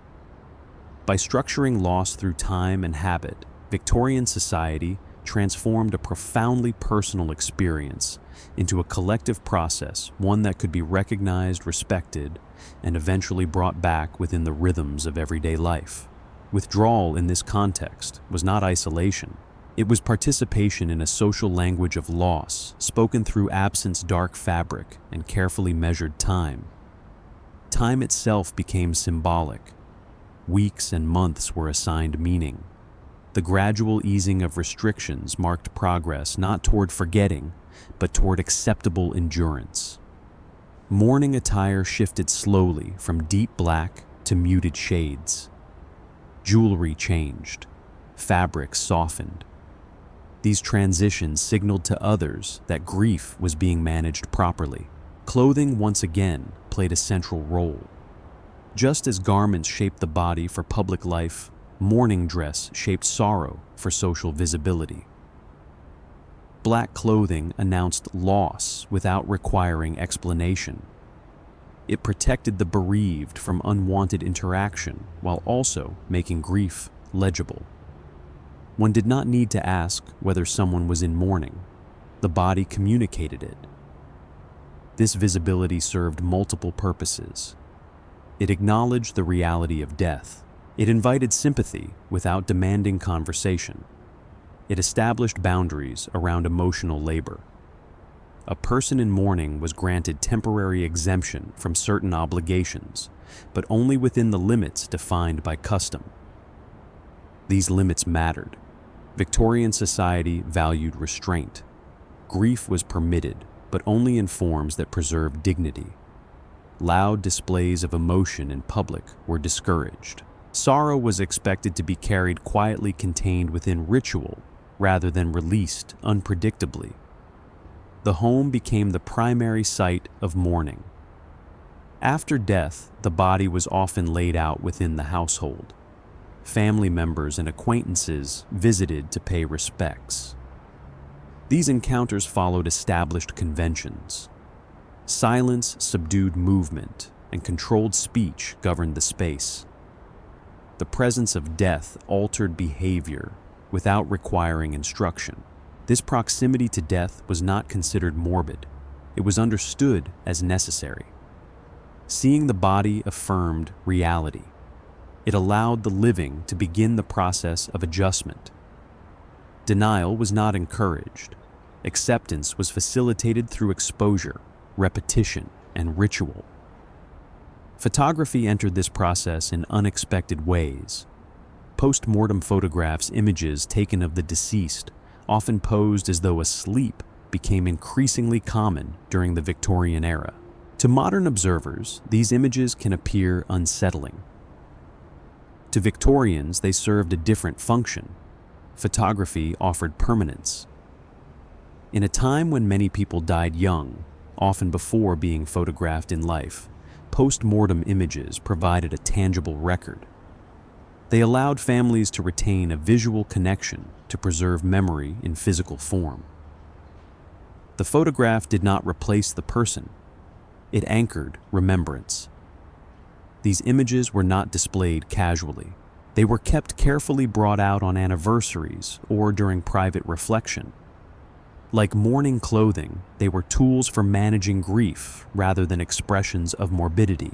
By structuring loss through time and habit, Victorian society transformed a profoundly personal experience into a collective process, one that could be recognized, respected, and eventually brought back within the rhythms of everyday life. Withdrawal in this context was not isolation. It was participation in a social language of loss, spoken through absence's dark fabric and carefully measured time. Time itself became symbolic. Weeks and months were assigned meaning. The gradual easing of restrictions marked progress not toward forgetting, but toward acceptable endurance. Mourning attire shifted slowly from deep black to muted shades. Jewelry changed. Fabric softened. These transitions signaled to others that grief was being managed properly. Clothing once again played a central role. Just as garments shaped the body for public life, mourning dress shaped sorrow for social visibility. Black clothing announced loss without requiring explanation. It protected the bereaved from unwanted interaction while also making grief legible. One did not need to ask whether someone was in mourning. The body communicated it. This visibility served multiple purposes. It acknowledged the reality of death. It invited sympathy without demanding conversation. It established boundaries around emotional labor. A person in mourning was granted temporary exemption from certain obligations, but only within the limits defined by custom. These limits mattered. Victorian society valued restraint. Grief was permitted, but only in forms that preserved dignity. Loud displays of emotion in public were discouraged. Sorrow was expected to be carried quietly, contained within ritual, rather than released unpredictably. The home became the primary site of mourning. After death, the body was often laid out within the household. Family members and acquaintances visited to pay respects. These encounters followed established conventions. Silence subdued movement, and controlled speech governed the space. The presence of death altered behavior, without requiring instruction. This proximity to death was not considered morbid. It was understood as necessary. Seeing the body affirmed reality. It allowed the living to begin the process of adjustment. Denial was not encouraged. Acceptance was facilitated through exposure, repetition, and ritual. Photography entered this process in unexpected ways. Post-mortem photographs, images taken of the deceased, often posed as though asleep, became increasingly common during the Victorian era. To modern observers, these images can appear unsettling. To Victorians, they served a different function. Photography offered permanence. In a time when many people died young, often before being photographed in life, post-mortem images provided a tangible record. They allowed families to retain a visual connection to preserve memory in physical form. The photograph did not replace the person. It anchored remembrance. These images were not displayed casually. They were kept carefully brought out on anniversaries or during private reflection. Like mourning clothing, they were tools for managing grief rather than expressions of morbidity.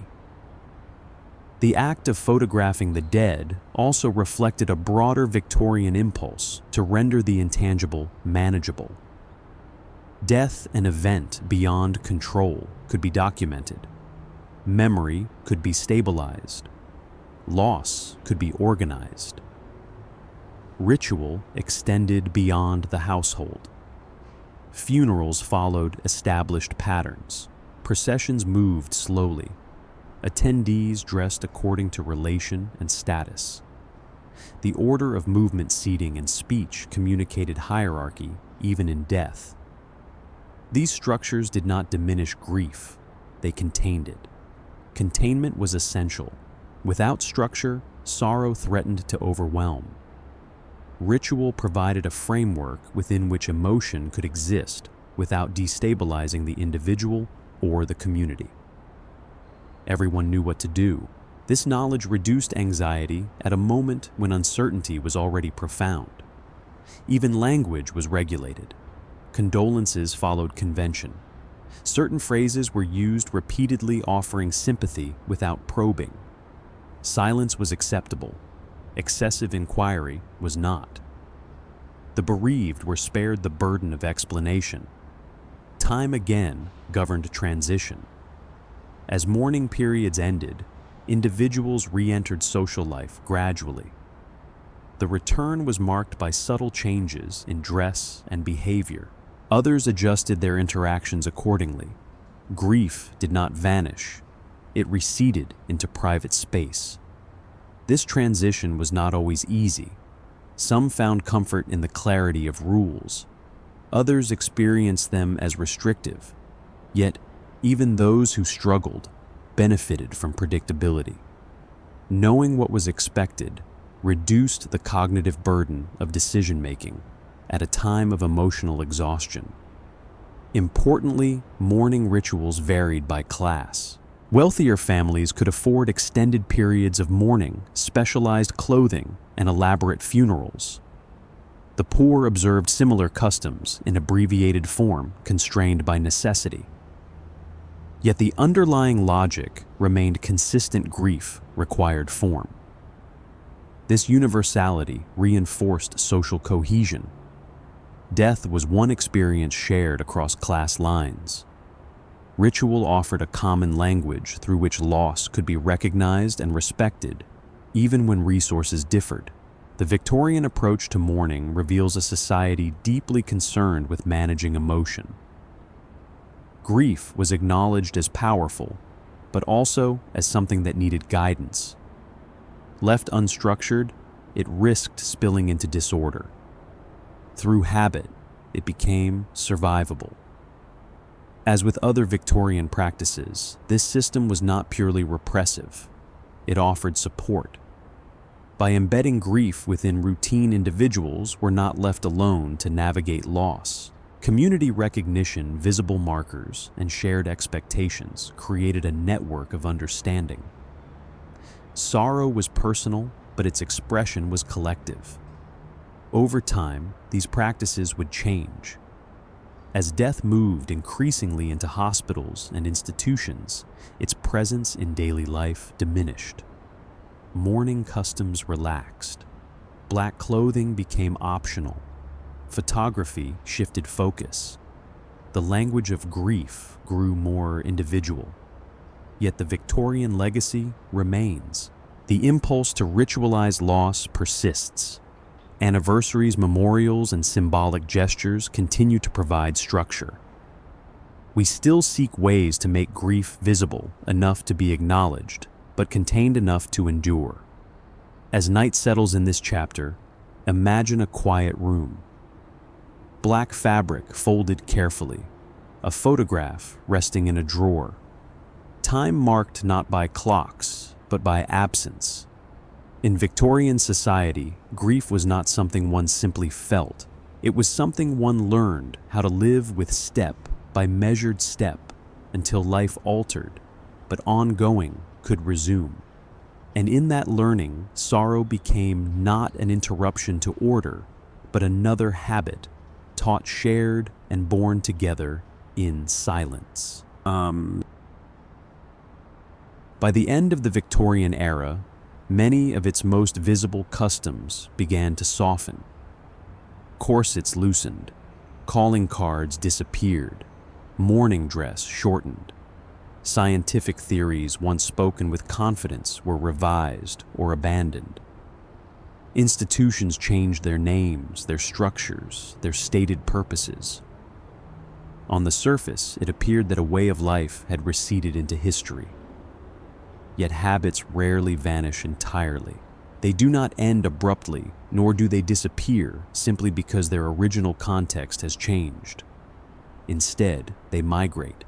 The act of photographing the dead also reflected a broader Victorian impulse to render the intangible manageable. Death, an event beyond control, could be documented. Memory could be stabilized. Loss could be organized. Ritual extended beyond the household. Funerals followed established patterns. Processions moved slowly. Attendees dressed according to relation and status. The order of movement, seating, and speech communicated hierarchy even in death. These structures did not diminish grief, they contained it. Containment was essential. Without structure, sorrow threatened to overwhelm. Ritual provided a framework within which emotion could exist without destabilizing the individual or the community. Everyone knew what to do. This knowledge reduced anxiety at a moment when uncertainty was already profound. Even language was regulated. Condolences followed convention. Certain phrases were used repeatedly, offering sympathy without probing. Silence was acceptable. Excessive inquiry was not. The bereaved were spared the burden of explanation. Time again governed transition. As mourning periods ended, individuals re-entered social life gradually. The return was marked by subtle changes in dress and behavior. Others adjusted their interactions accordingly. Grief did not vanish. It receded into private space. This transition was not always easy. Some found comfort in the clarity of rules. Others experienced them as restrictive. Yet, even those who struggled benefited from predictability. Knowing what was expected reduced the cognitive burden of decision-making at a time of emotional exhaustion. Importantly, mourning rituals varied by class. Wealthier families could afford extended periods of mourning, specialized clothing, and elaborate funerals. The poor observed similar customs in abbreviated form, constrained by necessity. Yet the underlying logic remained consistent: grief required form. This universality reinforced social cohesion. Death was one experience shared across class lines. Ritual offered a common language through which loss could be recognized and respected, even when resources differed. The Victorian approach to mourning reveals a society deeply concerned with managing emotion. Grief was acknowledged as powerful, but also as something that needed guidance. Left unstructured, it risked spilling into disorder. Through habit, it became survivable. As with other Victorian practices, this system was not purely repressive. It offered support. By embedding grief within routine, individuals were not left alone to navigate loss. Community recognition, visible markers, and shared expectations created a network of understanding. Sorrow was personal, but its expression was collective. Over time, these practices would change. As death moved increasingly into hospitals and institutions, its presence in daily life diminished. Mourning customs relaxed. Black clothing became optional. Photography shifted focus. The language of grief grew more individual. Yet the Victorian legacy remains. The impulse to ritualize loss persists. Anniversaries, memorials, and symbolic gestures continue to provide structure. We still seek ways to make grief visible enough to be acknowledged, but contained enough to endure. As night settles in this chapter, imagine a quiet room. Black fabric folded carefully, a photograph resting in a drawer. Time marked not by clocks, but by absence. In Victorian society, grief was not something one simply felt. It was something one learned how to live with step by measured step until life altered, but ongoing could resume. And in that learning, sorrow became not an interruption to order, but another habit, taught shared and born together in silence. By the end of the Victorian era, many of its most visible customs began to soften. Corsets loosened, calling cards disappeared, mourning dress shortened. Scientific theories once spoken with confidence were revised or abandoned. Institutions changed their names, their structures, their stated purposes. On the surface, it appeared that a way of life had receded into history. Yet habits rarely vanish entirely. They do not end abruptly, nor do they disappear simply because their original context has changed. Instead, they migrate.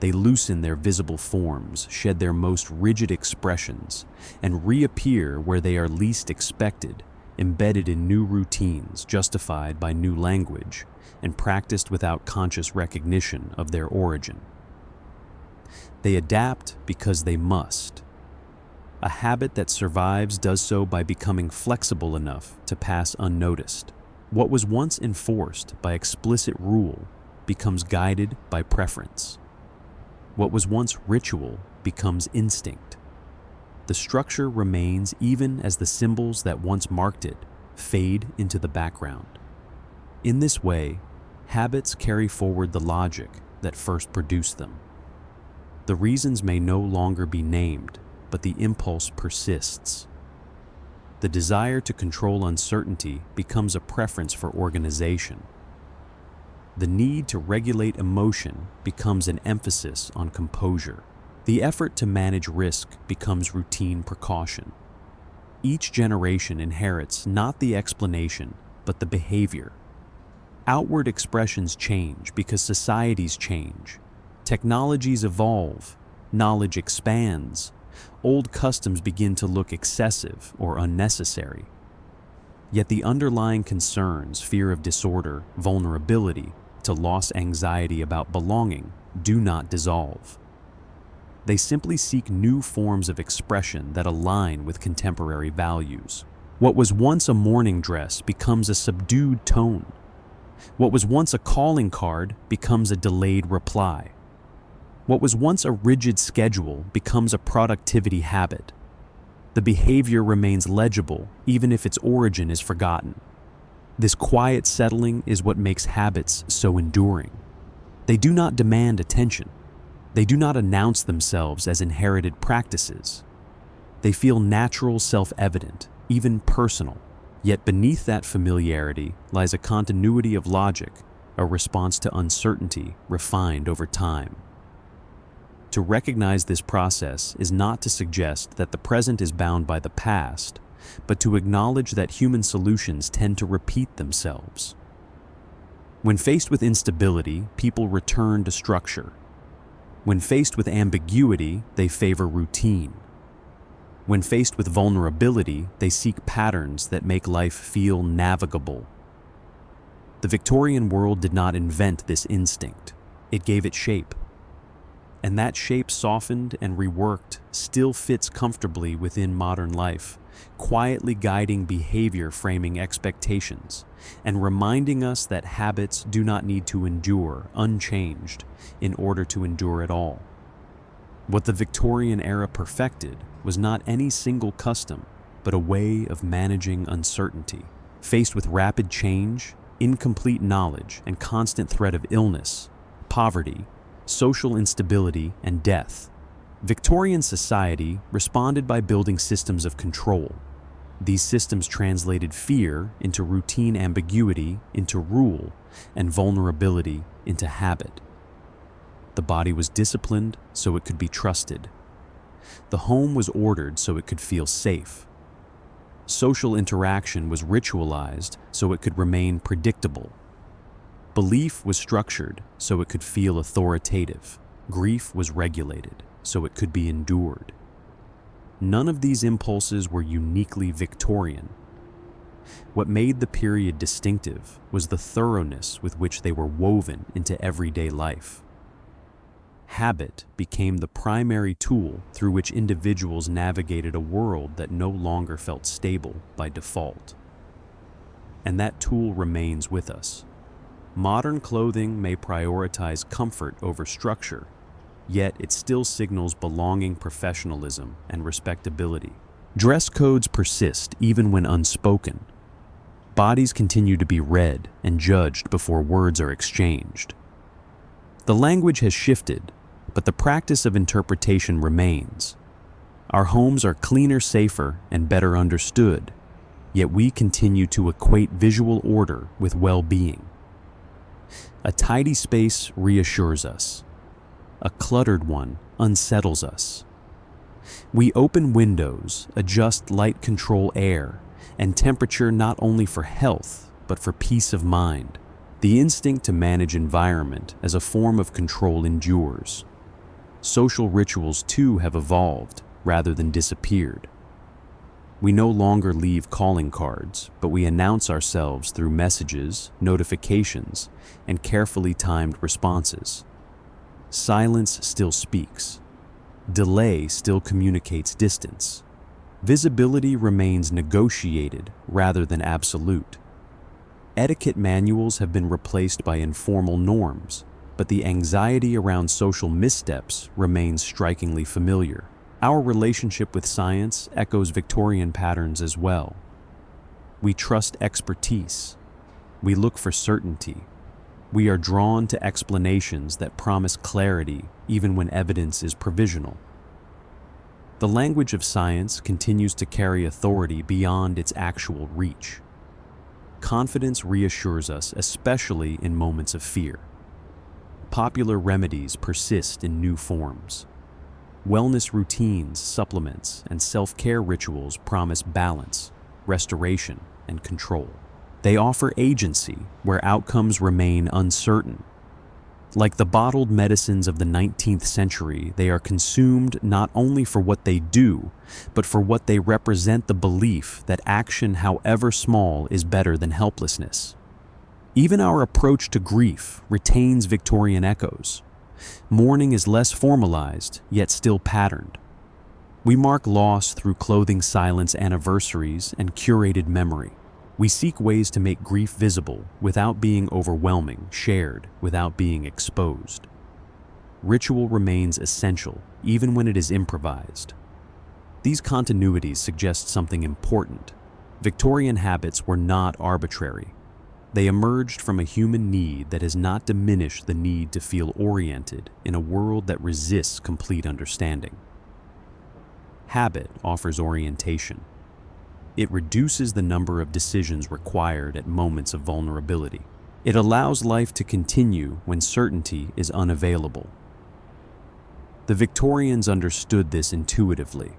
They loosen their visible forms, shed their most rigid expressions, and reappear where they are least expected, embedded in new routines justified by new language, and practiced without conscious recognition of their origin. They adapt because they must. A habit that survives does so by becoming flexible enough to pass unnoticed. What was once enforced by explicit rule becomes guided by preference. What was once ritual becomes instinct. The structure remains even as the symbols that once marked it fade into the background. In this way, habits carry forward the logic that first produced them. The reasons may no longer be named, but the impulse persists. The desire to control uncertainty becomes a preference for organization. The need to regulate emotion becomes an emphasis on composure. The effort to manage risk becomes routine precaution. Each generation inherits not the explanation, but the behavior. Outward expressions change because societies change. Technologies evolve, knowledge expands, old customs begin to look excessive or unnecessary. Yet the underlying concerns, fear of disorder, vulnerability to loss, anxiety about belonging, do not dissolve. They simply seek new forms of expression that align with contemporary values. What was once a mourning dress becomes a subdued tone. What was once a calling card becomes a delayed reply. What was once a rigid schedule becomes a productivity habit. The behavior remains legible even if its origin is forgotten. This quiet settling is what makes habits so enduring. They do not demand attention. They do not announce themselves as inherited practices. They feel natural, self-evident, even personal. Yet beneath that familiarity lies a continuity of logic, a response to uncertainty refined over time. To recognize this process is not to suggest that the present is bound by the past, but to acknowledge that human solutions tend to repeat themselves. When faced with instability, people return to structure. When faced with ambiguity, they favor routine. When faced with vulnerability, they seek patterns that make life feel navigable. The Victorian world did not invent this instinct. It gave it shape. And that shape, softened and reworked, still fits comfortably within modern life, quietly guiding behavior, framing expectations, and reminding us that habits do not need to endure unchanged in order to endure at all. What the Victorian era perfected was not any single custom, but a way of managing uncertainty. Faced with rapid change, incomplete knowledge, and constant threat of illness, poverty, social instability, and death, Victorian society responded by building systems of control. These systems translated fear into routine, ambiguity into rule, and vulnerability into habit. The body was disciplined so it could be trusted. The home was ordered so it could feel safe. Social interaction was ritualized so it could remain predictable. Belief was structured so it could feel authoritative. Grief was regulated so it could be endured. None of these impulses were uniquely Victorian. What made the period distinctive was the thoroughness with which they were woven into everyday life. Habit became the primary tool through which individuals navigated a world that no longer felt stable by default. And that tool remains with us. Modern clothing may prioritize comfort over structure, yet it still signals belonging, professionalism, and respectability. Dress codes persist even when unspoken. Bodies continue to be read and judged before words are exchanged. The language has shifted, but the practice of interpretation remains. Our homes are cleaner, safer, and better understood, yet we continue to equate visual order with well-being. A tidy space reassures us. A cluttered one unsettles us. We open windows, adjust light, control air and temperature not only for health, but for peace of mind. The instinct to manage environment as a form of control endures. Social rituals too have evolved rather than disappeared. We no longer leave calling cards, but we announce ourselves through messages, notifications, and carefully timed responses. Silence still speaks. Delay still communicates distance. Visibility remains negotiated rather than absolute. Etiquette manuals have been replaced by informal norms, but the anxiety around social missteps remains strikingly familiar. Our relationship with science echoes Victorian patterns as well. We trust expertise. We look for certainty. We are drawn to explanations that promise clarity even when evidence is provisional. The language of science continues to carry authority beyond its actual reach. Confidence reassures us, especially in moments of fear. Popular remedies persist in new forms. Wellness routines, supplements, and self-care rituals promise balance, restoration, and control. They offer agency where outcomes remain uncertain. Like the bottled medicines of the 19th century, they are consumed not only for what they do, but for what they represent: the belief that action, however small, is better than helplessness. Even our approach to grief retains Victorian echoes. Mourning is less formalized, yet still patterned. We mark loss through clothing, silence, anniversaries, and curated memory. We seek ways to make grief visible without being overwhelming, shared without being exposed. Ritual remains essential, even when it is improvised. These continuities suggest something important. Victorian habits were not arbitrary. They emerged from a human need that has not diminished the need to feel oriented in a world that resists complete understanding. Habit offers orientation. It reduces the number of decisions required at moments of vulnerability. It allows life to continue when certainty is unavailable. The Victorians understood this intuitively.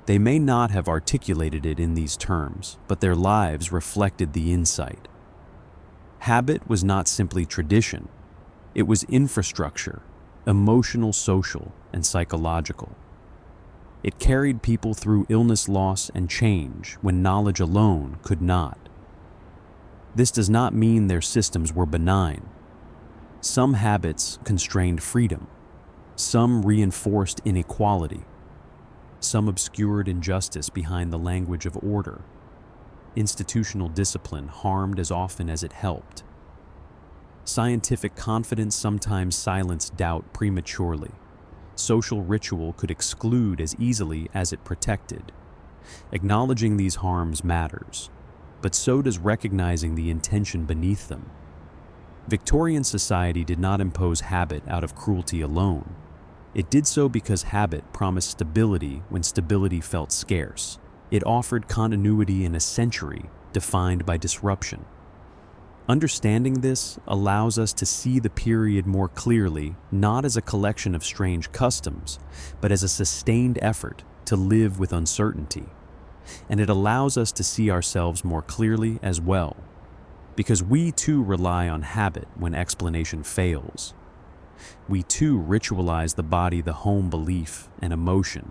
They may not have articulated it in these terms, but their lives reflected the insight. Habit was not simply tradition. It was infrastructure, emotional, social, and psychological. It carried people through illness, loss, and change when knowledge alone could not. This does not mean their systems were benign. Some habits constrained freedom. Some reinforced inequality. Some obscured injustice behind the language of order. Institutional discipline harmed as often as it helped. Scientific confidence sometimes silenced doubt prematurely. Social ritual could exclude as easily as it protected. Acknowledging these harms matters, but so does recognizing the intention beneath them. Victorian society did not impose habit out of cruelty alone. It did so because habit promised stability when stability felt scarce. It offered continuity in a century defined by disruption. Understanding this allows us to see the period more clearly, not as a collection of strange customs, but as a sustained effort to live with uncertainty. And it allows us to see ourselves more clearly as well, because we too rely on habit when explanation fails. We too ritualize the body, the home, belief, and emotion.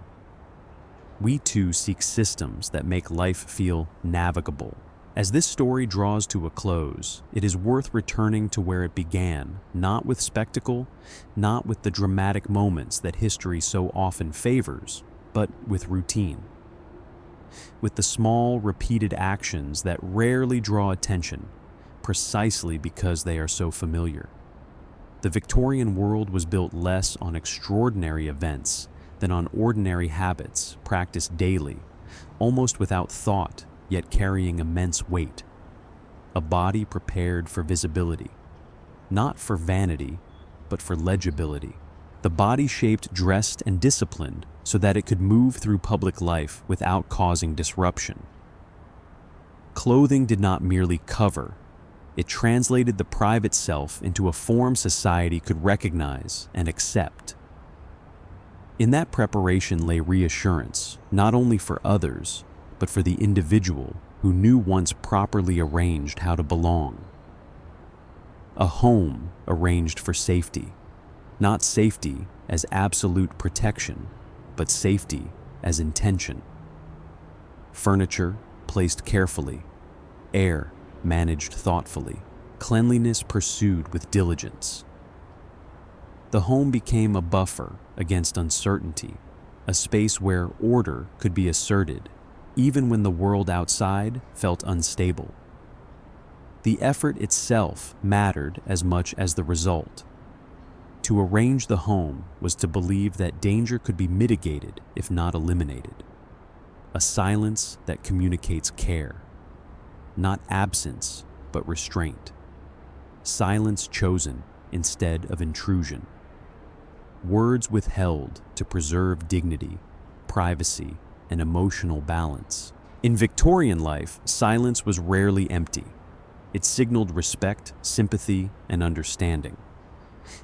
We too seek systems that make life feel navigable. As this story draws to a close, it is worth returning to where it began, not with spectacle, not with the dramatic moments that history so often favors, but with routine. With the small, repeated actions that rarely draw attention, precisely because they are so familiar. The Victorian world was built less on extraordinary events than on ordinary habits practiced daily, almost without thought, yet carrying immense weight. A body prepared for visibility, not for vanity, but for legibility. The body shaped, dressed, and disciplined so that it could move through public life without causing disruption. Clothing did not merely cover, it translated the private self into a form society could recognize and accept. In that preparation lay reassurance, not only for others, but for the individual who knew once properly arranged how to belong. A home arranged for safety, not safety as absolute protection, but safety as intention. Furniture placed carefully, air managed thoughtfully, cleanliness pursued with diligence. The home became a buffer against uncertainty, a space where order could be asserted even when the world outside felt unstable. The effort itself mattered as much as the result. To arrange the home was to believe that danger could be mitigated if not eliminated. A silence that communicates care. Not absence, but restraint. Silence chosen instead of intrusion. Words withheld to preserve dignity, privacy, and emotional balance. In Victorian life, silence was rarely empty. It signaled respect, sympathy, and understanding.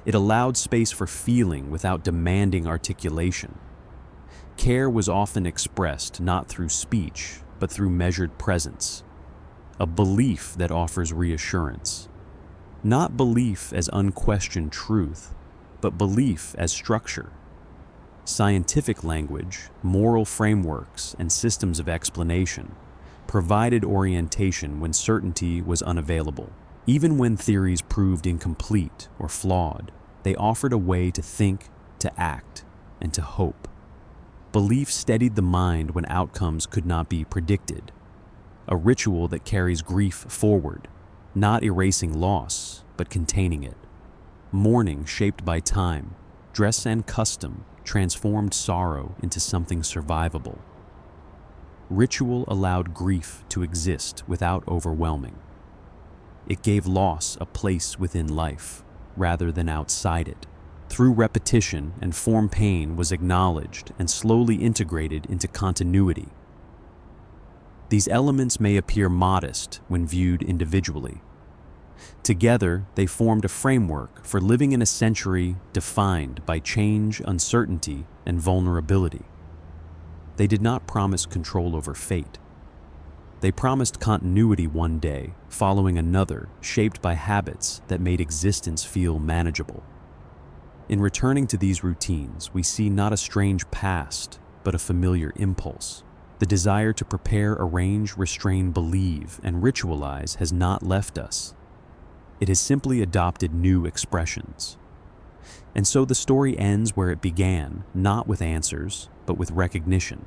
It allowed space for feeling without demanding articulation. Care was often expressed not through speech, but through measured presence. A belief that offers reassurance. Not belief as unquestioned truth, but belief as structure. Scientific language, moral frameworks, and systems of explanation provided orientation when certainty was unavailable. Even when theories proved incomplete or flawed, they offered a way to think, to act, and to hope. Belief steadied the mind when outcomes could not be predicted. A ritual that carries grief forward, not erasing loss, but containing it. Mourning shaped by time, dress and custom transformed sorrow into something survivable. Ritual allowed grief to exist without overwhelming. It gave loss a place within life, rather than outside it. Through repetition and form, pain was acknowledged and slowly integrated into continuity. These elements may appear modest when viewed individually. Together, they formed a framework for living in a century defined by change, uncertainty, and vulnerability. They did not promise control over fate. They promised continuity one day, following another, shaped by habits that made existence feel manageable. In returning to these routines, we see not a strange past, but a familiar impulse. The desire to prepare, arrange, restrain, believe, and ritualize has not left us. It has simply adopted new expressions. And so the story ends where it began, not with answers, but with recognition.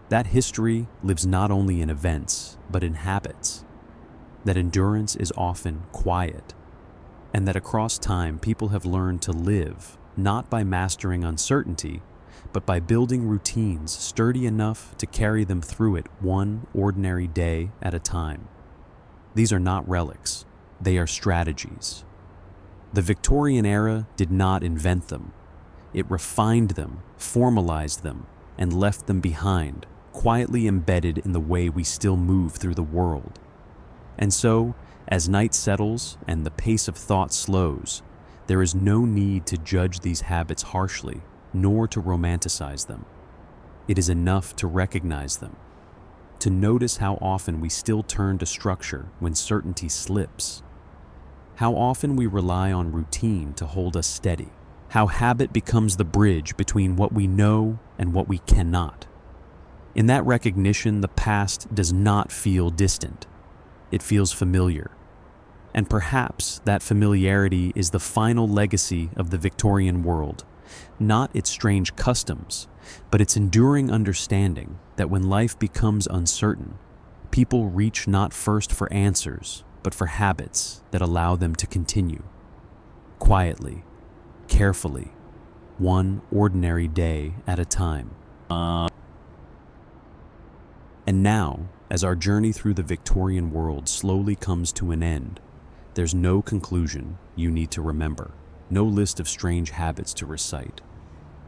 That history lives not only in events, but in habits. That endurance is often quiet, and that across time people have learned to live not by mastering uncertainty, but by building routines sturdy enough to carry them through it one ordinary day at a time. These are not relics, they are strategies. The Victorian era did not invent them. It refined them, formalized them, and left them behind, quietly embedded in the way we still move through the world. And so, as night settles and the pace of thought slows, there is no need to judge these habits harshly, nor to romanticize them. It is enough to recognize them, to notice how often we still turn to structure when certainty slips, how often we rely on routine to hold us steady, how habit becomes the bridge between what we know and what we cannot. In that recognition, the past does not feel distant. It feels familiar. And perhaps that familiarity is the final legacy of the Victorian world, not its strange customs, but its enduring understanding that when life becomes uncertain, people reach not first for answers, but for habits that allow them to continue. Quietly, carefully, one ordinary day at a time. And now, as our journey through the Victorian world slowly comes to an end, there's no conclusion you need to remember, no list of strange habits to recite,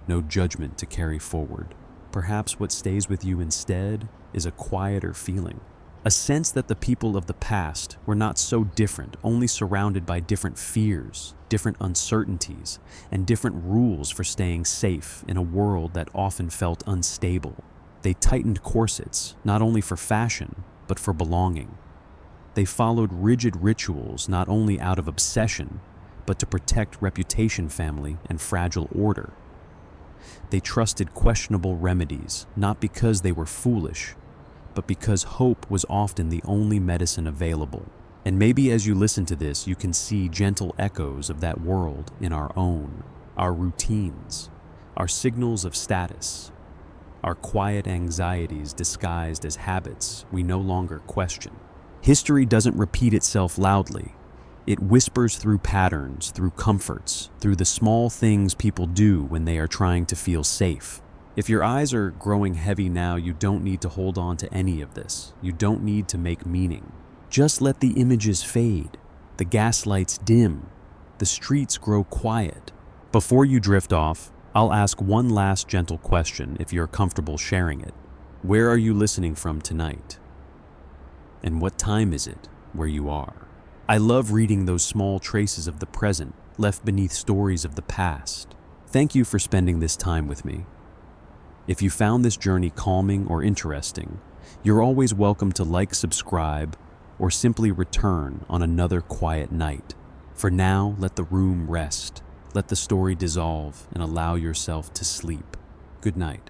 no judgment to carry forward. Perhaps what stays with you instead is a quieter feeling, a sense that the people of the past were not so different, only surrounded by different fears, different uncertainties, and different rules for staying safe in a world that often felt unstable. They tightened corsets, not only for fashion, but for belonging. They followed rigid rituals not only out of obsession, but to protect reputation, family, and fragile order. They trusted questionable remedies, not because they were foolish, but because hope was often the only medicine available. And maybe as you listen to this, you can see gentle echoes of that world in our own, our routines, our signals of status, our quiet anxieties disguised as habits we no longer question. History doesn't repeat itself loudly. It whispers through patterns, through comforts, through the small things people do when they are trying to feel safe. If your eyes are growing heavy now, you don't need to hold on to any of this. You don't need to make meaning. Just let the images fade, the gaslights dim, the streets grow quiet. Before you drift off, I'll ask one last gentle question if you're comfortable sharing it. Where are you listening from tonight? And what time is it where you are? I love reading those small traces of the present left beneath stories of the past. Thank you for spending this time with me. If you found this journey calming or interesting, you're always welcome to like, subscribe, or simply return on another quiet night. For now, let the room rest. Let the story dissolve and allow yourself to sleep. Good night.